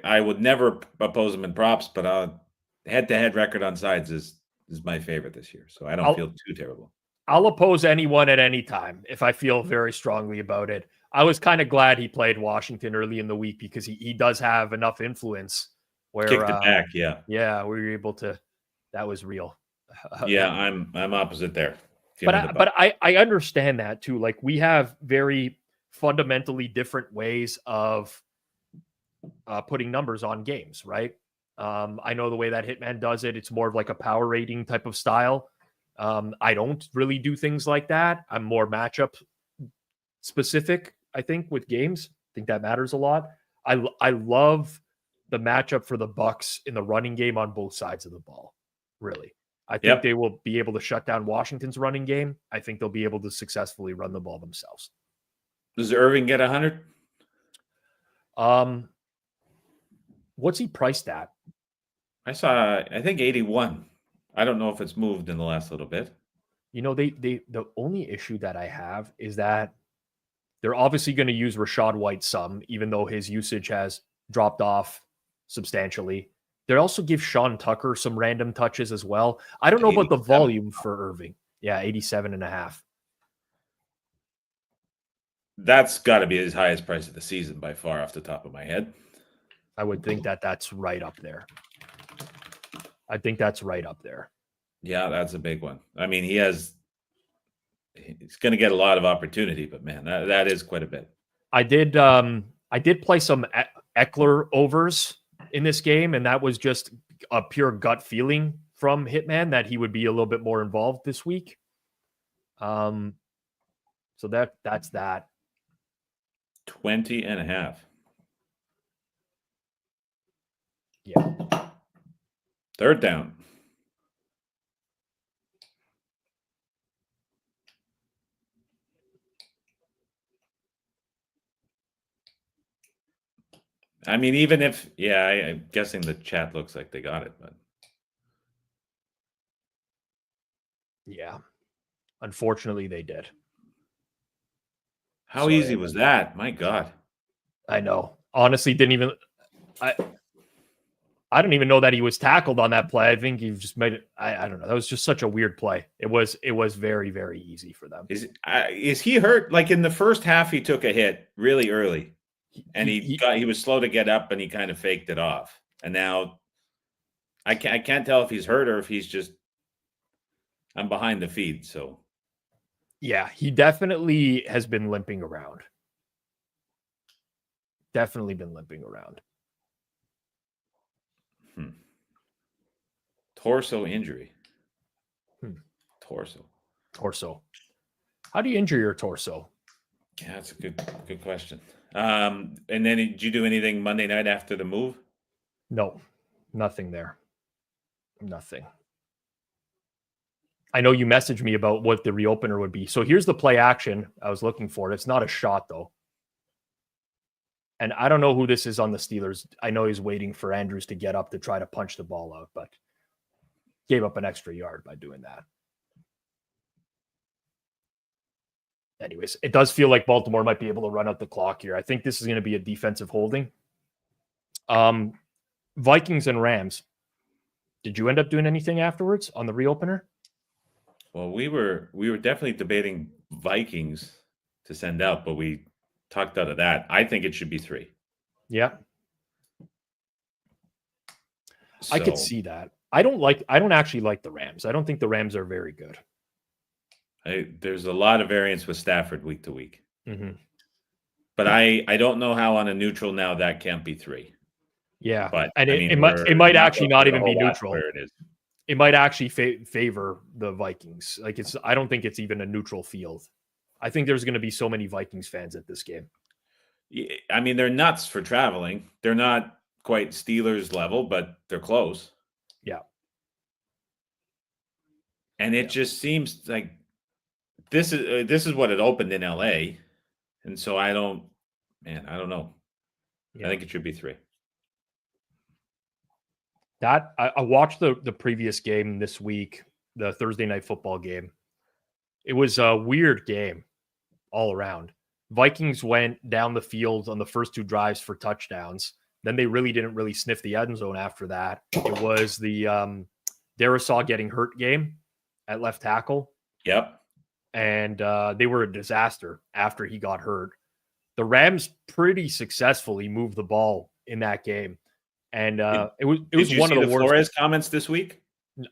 I would never oppose him in props, but head-to-head record on sides is my favorite this year. So I don't feel too terrible.
I'll oppose anyone at any time if I feel very strongly about it. I was kind of glad he played Washington early in the week because he does have enough influence where
kicked it back. Yeah.
Yeah. We were able to, that was real.
Yeah. I'm opposite there.
But I understand that too. Like we have very fundamentally different ways of putting numbers on games, right? I know the way that Hitman does it. It's more of like a power rating type of style. I don't really do things like that. I'm more matchup specific, I think, with games. I think that matters a lot. I love the matchup for the Bucks in the running game on both sides of the ball. Really. I think they will be able to shut down Washington's running game. I think they'll be able to successfully run the ball themselves.
Does Irving get 100?
What's he priced at?
I think 81. I don't know if it's moved in the last little bit.
You know, the only issue that I have is that they're obviously going to use Rachaad White some, even though his usage has dropped off substantially. They also give Sean Tucker some random touches as well. I don't know about the volume for Irving. Yeah, 87.5.
That's got to be his highest price of the season by far off the top of my head.
I would think that's right up there. I think that's right up there.
Yeah, that's a big one. I mean, he's going to get a lot of opportunity, but man, that is quite a bit. I did
play some Eckler overs in this game, and that was just a pure gut feeling from Hitman that he would be a little bit more involved this week. So that's that.
20.5.
Yeah.
Third down. I mean, even if, I'm guessing the chat looks like they got it, but.
Yeah. Unfortunately, they did.
How easy was that? My God.
I know. Honestly, I don't even know that he was tackled on that play. I think he just made it. I don't know. That was just such a weird play. It was very, very easy for them.
Is he hurt? Like in the first half, he took a hit really early. and he was slow to get up, and he kind of faked it off. And now I can't tell if he's hurt or if he's just I'm behind the feed. So
yeah, he definitely has been limping around. Definitely been limping around.
Torso injury. Torso.
How do you injure your torso?
Yeah, that's a good question. And then did you do anything Monday night after the move?
No, nothing there. Nothing. I know you messaged me about what the reopener would be. So here's the play action I was looking for. It's not a shot, though. And I don't know who this is on the Steelers. I know he's waiting for Andrews to get up to try to punch the ball out, but gave up an extra yard by doing that. Anyways, it does feel like Baltimore might be able to run out the clock here. I think this is going to be a defensive holding. Vikings and Rams. Did you end up doing anything afterwards on the reopener?
Well, we were definitely debating Vikings to send out, but we talked out of that. I think it should be 3.
Yeah.
So,
I could see that. I don't actually like the Rams. I don't think the Rams are very good.
There's a lot of variance with Stafford week to week.
Mm-hmm.
But I don't know how on a neutral now that can't be 3.
Yeah,
but
and it might actually not even be neutral.
Where it is.
It might actually favor the Vikings. Like I don't think it's even a neutral field. I think there's going to be so many Vikings fans at this game.
Yeah, I mean, they're nuts for traveling. They're not quite Steelers level, but they're close.
Yeah.
And it just seems like this is what it opened in LA. And so I don't know. Yeah. I think it should be 3.
That I watched the previous game this week, the Thursday night football game. It was a weird game all around. Vikings went down the field on the first 2 drives for touchdowns. Then they really didn't sniff the end zone after that. It was the Darisaw getting hurt game at left tackle.
Yep.
And they were a disaster after he got hurt. The Rams pretty successfully moved the ball in that game. And it was one of the worst.
Flores comments this week?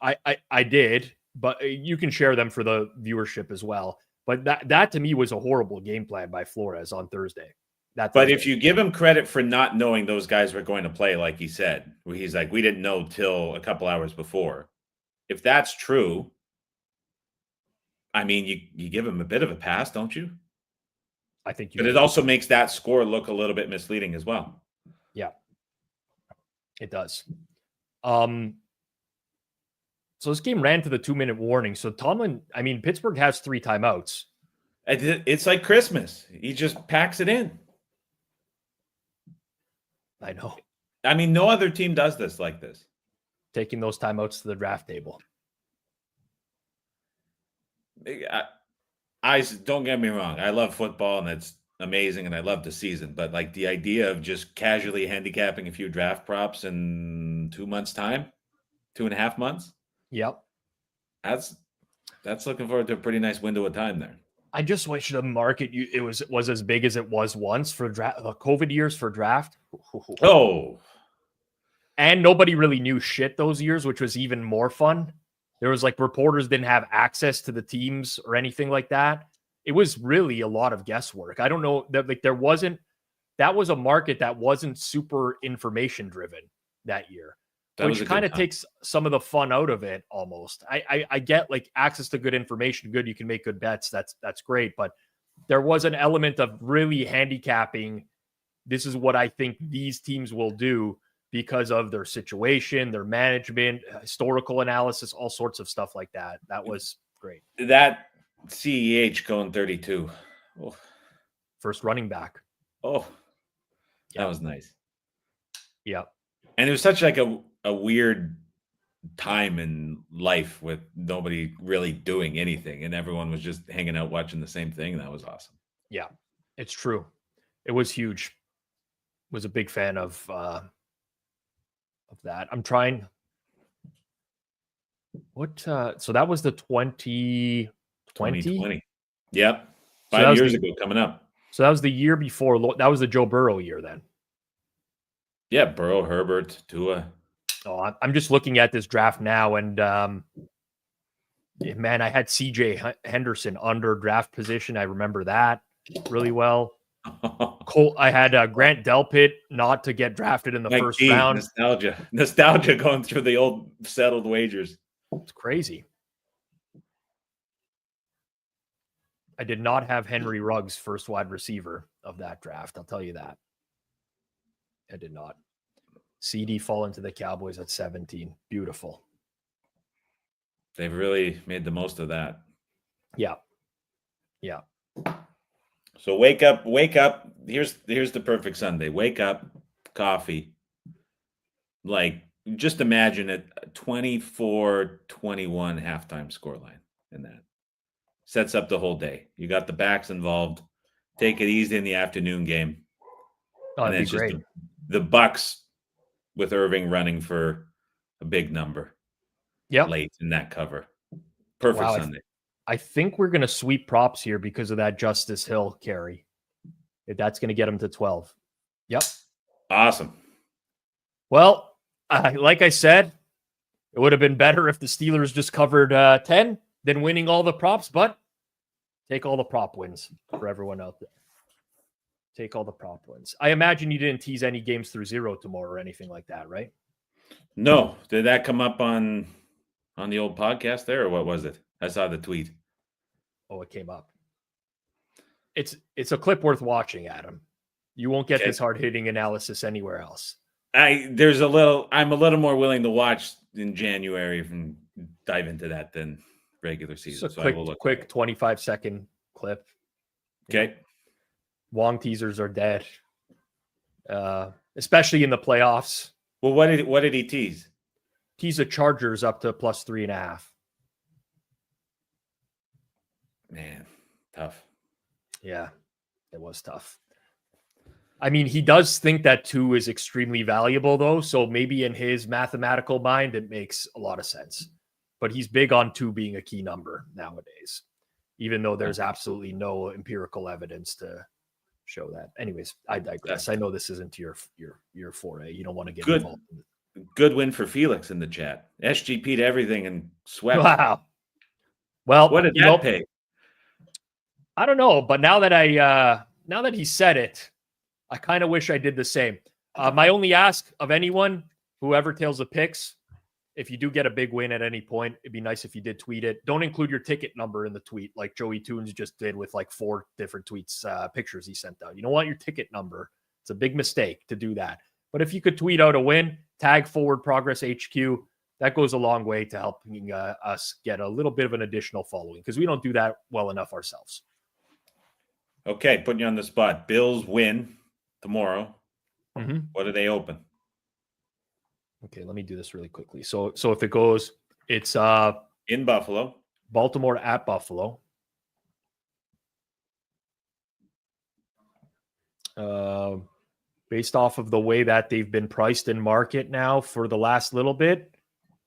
I did, but you can share them for the viewership as well. But that to me was a horrible game plan by Flores on Thursday.
But if you give him credit for not knowing those guys were going to play, like he said, where he's like, we didn't know till a couple hours before. If that's true, I mean, you give him a bit of a pass, don't you?
I think you.
But it also makes that score look a little bit misleading as well.
Yeah, it does. So this game ran to the 2-minute warning. So Tomlin, I mean, Pittsburgh has 3 timeouts.
It's like Christmas. He just packs it in.
I know.
I mean, no other team does this like this.
Taking those timeouts to the draft table.
I don't get me wrong. I love football and it's amazing and I love the season. But like the idea of just casually handicapping a few draft props in 2 months' time, 2.5 months.
Yep.
That's looking forward to a pretty nice window of time there.
I just wish the market it was as big as it was once for COVID years for draft.
Oh.
And nobody really knew shit those years, which was even more fun. There was like reporters didn't have access to the teams or anything like that. It was really a lot of guesswork. I don't know that that was a market that wasn't super information driven that year. Which kind of takes some of the fun out of it almost. I get like access to good information, good, you can make good bets. That's great. But there was an element of really handicapping. This is what I think these teams will do because of their situation, their management, historical analysis, all sorts of stuff like that. That was great.
That CEH going 32. Oh.
First running back.
Oh, that was nice.
Yeah.
And it was such like a weird time in life with nobody really doing anything and everyone was just hanging out watching the same thing. That was awesome.
Yeah, it's true. It was huge. Was a big fan of that. I'm trying. What? So that was the 2020.
Yep. 5 years ago coming up.
So that was the year before. That was the Joe Burrow year then.
Yeah, Burrow, Herbert, Tua.
Oh, I'm just looking at this draft now, and man, I had CJ Henderson under draft position. I remember that really well. I had Grant Delpit not to get drafted in the first round.
Nostalgia going through the old settled wagers.
It's crazy. I did not have Henry Ruggs first wide receiver of that draft. I'll tell you that. I did not. CD fall into the Cowboys at 17. Beautiful.
They've really made the most of that.
Yeah. Yeah.
So wake up. Here's the perfect Sunday. Wake up, coffee. Like, just imagine it, 24-21 halftime scoreline in that. Sets up the whole day. You got the backs involved. Take it easy in the afternoon game.
Oh, that'd be great.
Just the Bucks with Irving running for a big number.
Yep.
Late in that cover. Perfect Sunday.
I think we're going to sweep props here because of that Justice Hill carry. If that's going to get him to 12. Yep.
Awesome.
Well, like I said, it would have been better if the Steelers just covered 10 than winning all the props, but take all the prop wins for everyone out there. Take all the prop wins. I imagine you didn't tease any games through 0 tomorrow or anything like that, right?
No. Did that come up on the old podcast there, or what was it? I saw the tweet.
Oh, it came up. It's a clip worth watching, Adam. You won't get this hard-hitting analysis anywhere else.
I'm a little more willing to watch in January and dive into that than regular season.
So quick 25-second clip.
Okay.
Wong teasers are dead. Especially in the playoffs.
Well, what did he tease?
Tease the Chargers up to plus 3.5.
Man, tough.
Yeah, it was tough. I mean, he does think that 2 is extremely valuable, though. So maybe in his mathematical mind, it makes a lot of sense. But he's big on 2 being a key number nowadays, even though there's absolutely no empirical evidence to show that. Anyways, I digress. I know this isn't your foray. You don't want to get involved.
Good win for Felix in the chat. SGP'd everything and swept.
Wow. Well,
what did that pay?
I don't know, but now that he said it, I kind of wish I did the same. My only ask of anyone, whoever tails the picks, if you do get a big win at any point, it'd be nice if you did tweet it. Don't include your ticket number in the tweet like Joey Toons just did with like 4 different tweets, pictures he sent out. You don't want your ticket number. It's a big mistake to do that. But if you could tweet out a win, tag Forward Progress HQ, that goes a long way to helping us get a little bit of an additional following because we don't do that well enough ourselves.
Okay, putting you on the spot. Bills win tomorrow.
Mm-hmm.
What do they open?
Okay, let me do this really quickly. So if it goes, it's
in Buffalo.
Baltimore at Buffalo. Based off of the way that they've been priced in market now for the last little bit,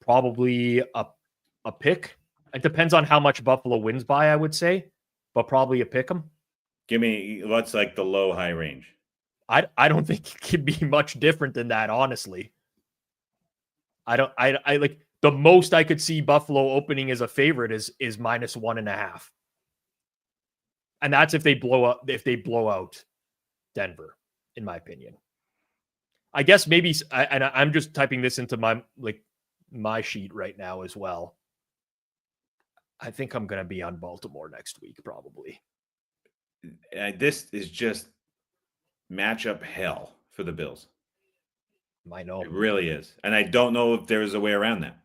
probably a pick. It depends on how much Buffalo wins by, I would say, but probably a pick 'em.
Give me what's like the low high range.
I don't think it could be much different than that, honestly. I like the most I could see Buffalo opening as a favorite is minus 1.5. And that's if they blow out Denver, in my opinion. I guess maybe, and I'm just typing this into my sheet right now as well. I think I'm going to be on Baltimore next week, probably.
This is just matchup hell for the Bills.
I know.
It really is. And I don't know if there's a way around that.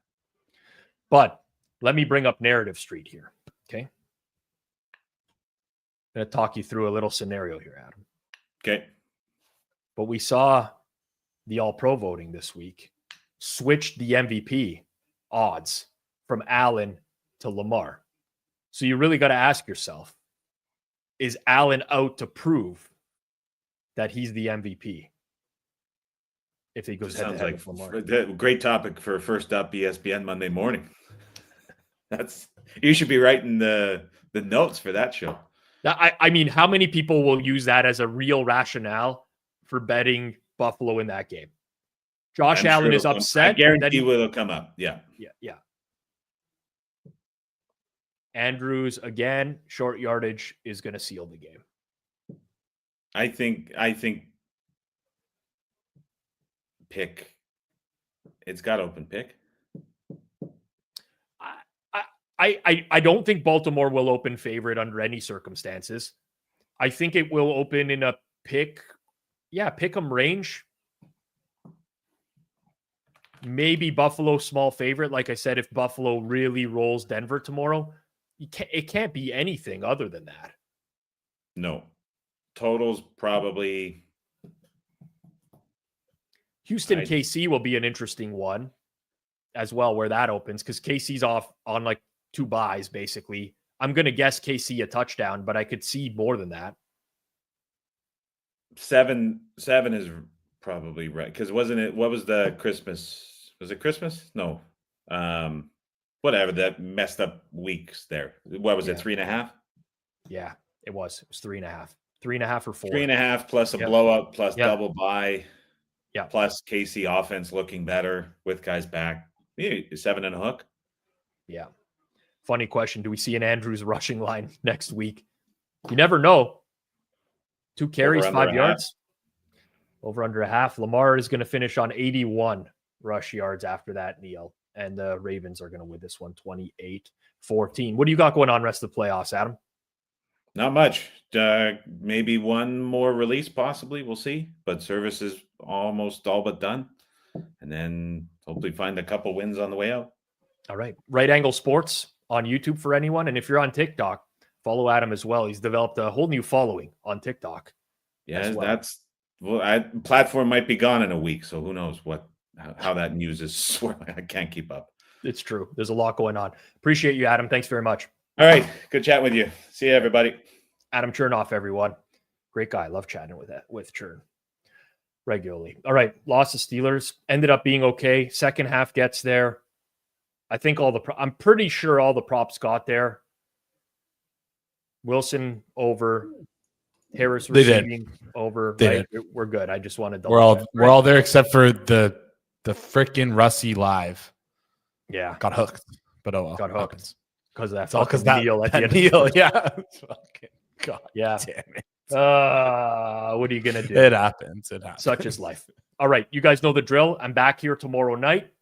But let me bring up Narrative Street here. Okay. I'm going to talk you through a little scenario here, Adam.
Okay.
But we saw the All-Pro voting this week switched the MVP odds from Allen to Lamar. So you really got to ask yourself, is Allen out to prove that he's the MVP? If he goes head to head with Lamar.
Great topic for First Up ESPN Monday morning. You should be writing the notes for that show.
I mean, how many people will use that as a real rationale for betting Buffalo in that game? Josh
I'm
Allen
sure
is upset.
I guarantee it'll come up. Yeah.
Yeah. Andrews, again, short yardage is going to seal the game.
I think pick. It's got open pick.
I don't think Baltimore will open favorite under any circumstances. I think it will open in a pick 'em range. Maybe Buffalo small favorite. Like I said, if Buffalo really rolls Denver tomorrow, it can't be anything other than that.
No. Totals probably.
Houston KC will be an interesting one as well, where that opens, because KC's off on like 2 buys, basically. I'm going to guess KC a touchdown, but I could see more than that.
7 is probably right. Because wasn't it, what was the Christmas? Was it Christmas? No. Whatever, that messed up weeks there. What was it, 3.5?
Yeah, it was. It was 3.5. 3.5 or 4.
3.5 plus a blowout plus double bye.
Yeah.
Plus KC offense looking better with guys back. 7 and a hook.
Yeah. Funny question. Do we see an Andrews rushing line next week? You never know. 2 carries, 5 yards. Over under a half. Lamar is going to finish on 81 rush yards after that, Neil. And the Ravens are going to win this one 28-14. What do you got going on rest of the playoffs, Adam?
Not much. Maybe one more release, possibly. We'll see. But service is almost all but done. And then hopefully find a couple wins on the way out.
All right. Right Angle Sports on YouTube for anyone. And if you're on TikTok, follow Adam as well. He's developed a whole new following on TikTok.
Yeah, platform might be gone in a week. So who knows how that news is swirling. I can't keep up.
It's true. There's a lot going on. Appreciate you, Adam. Thanks very much.
All right. Good chatting with you. See you, everybody.
Adam Chernoff, everyone. Great guy. Love chatting with Chern regularly. All right. Lost the Steelers. Ended up being okay. Second half gets there. I think I'm pretty sure all the props got there. Wilson over. Harris receiving over.
They did.
We're good. I just wanted to.
We're all there except for the freaking Russie live.
Yeah.
Got hooked. But oh well.
Got hooked. Because that's
all because that
Neil at the end.
Neil, yeah. God
yeah.
Damn it.
What are you gonna do?
It happens.
Such is life. All right. You guys know the drill. I'm back here tomorrow night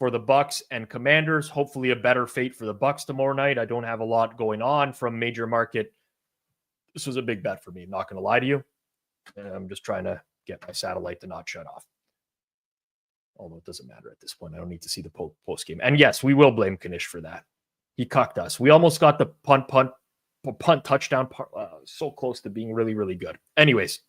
for the Bucks and Commanders. Hopefully a better fate for the Bucks tomorrow night. I don't have a lot going on from major market. This was a big bet for me. I'm not going to lie to you. I'm just trying to get my satellite to not shut off. Although it doesn't matter at this point. I don't need to see the post game. And yes, we will blame Kanish for that. He cucked us. We almost got the punt touchdown. So close to being really, really good. Anyways,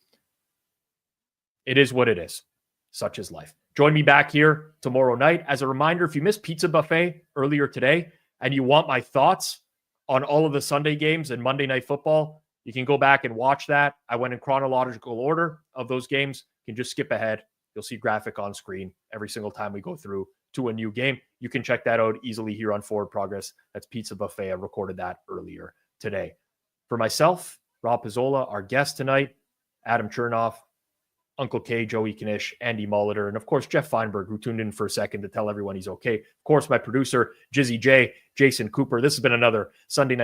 it is what it is. Such is life. Join me back here tomorrow night. As a reminder, if you missed Pizza Buffet earlier today and you want my thoughts on all of the Sunday games and Monday Night Football, you can go back and watch that. I went in chronological order of those games. You can just skip ahead. You'll see graphic on screen every single time we go through to a new game. You can check that out easily here on Forward Progress. That's Pizza Buffet. I recorded that earlier today. For myself, Rob Pizzola, our guest tonight, Adam Chernoff, Uncle K, Joey Kanish, Andy Molitor, and of course, Jeff Feinberg, who tuned in for a second to tell everyone he's okay. Of course, my producer, Jizzy J, Jason Cooper. This has been another Saturday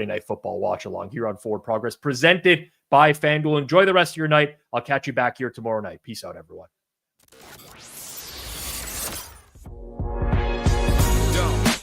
night football watch along here on Forward Progress, presented by FanDuel. Enjoy the rest of your night. I'll catch you back here tomorrow night. Peace out, everyone.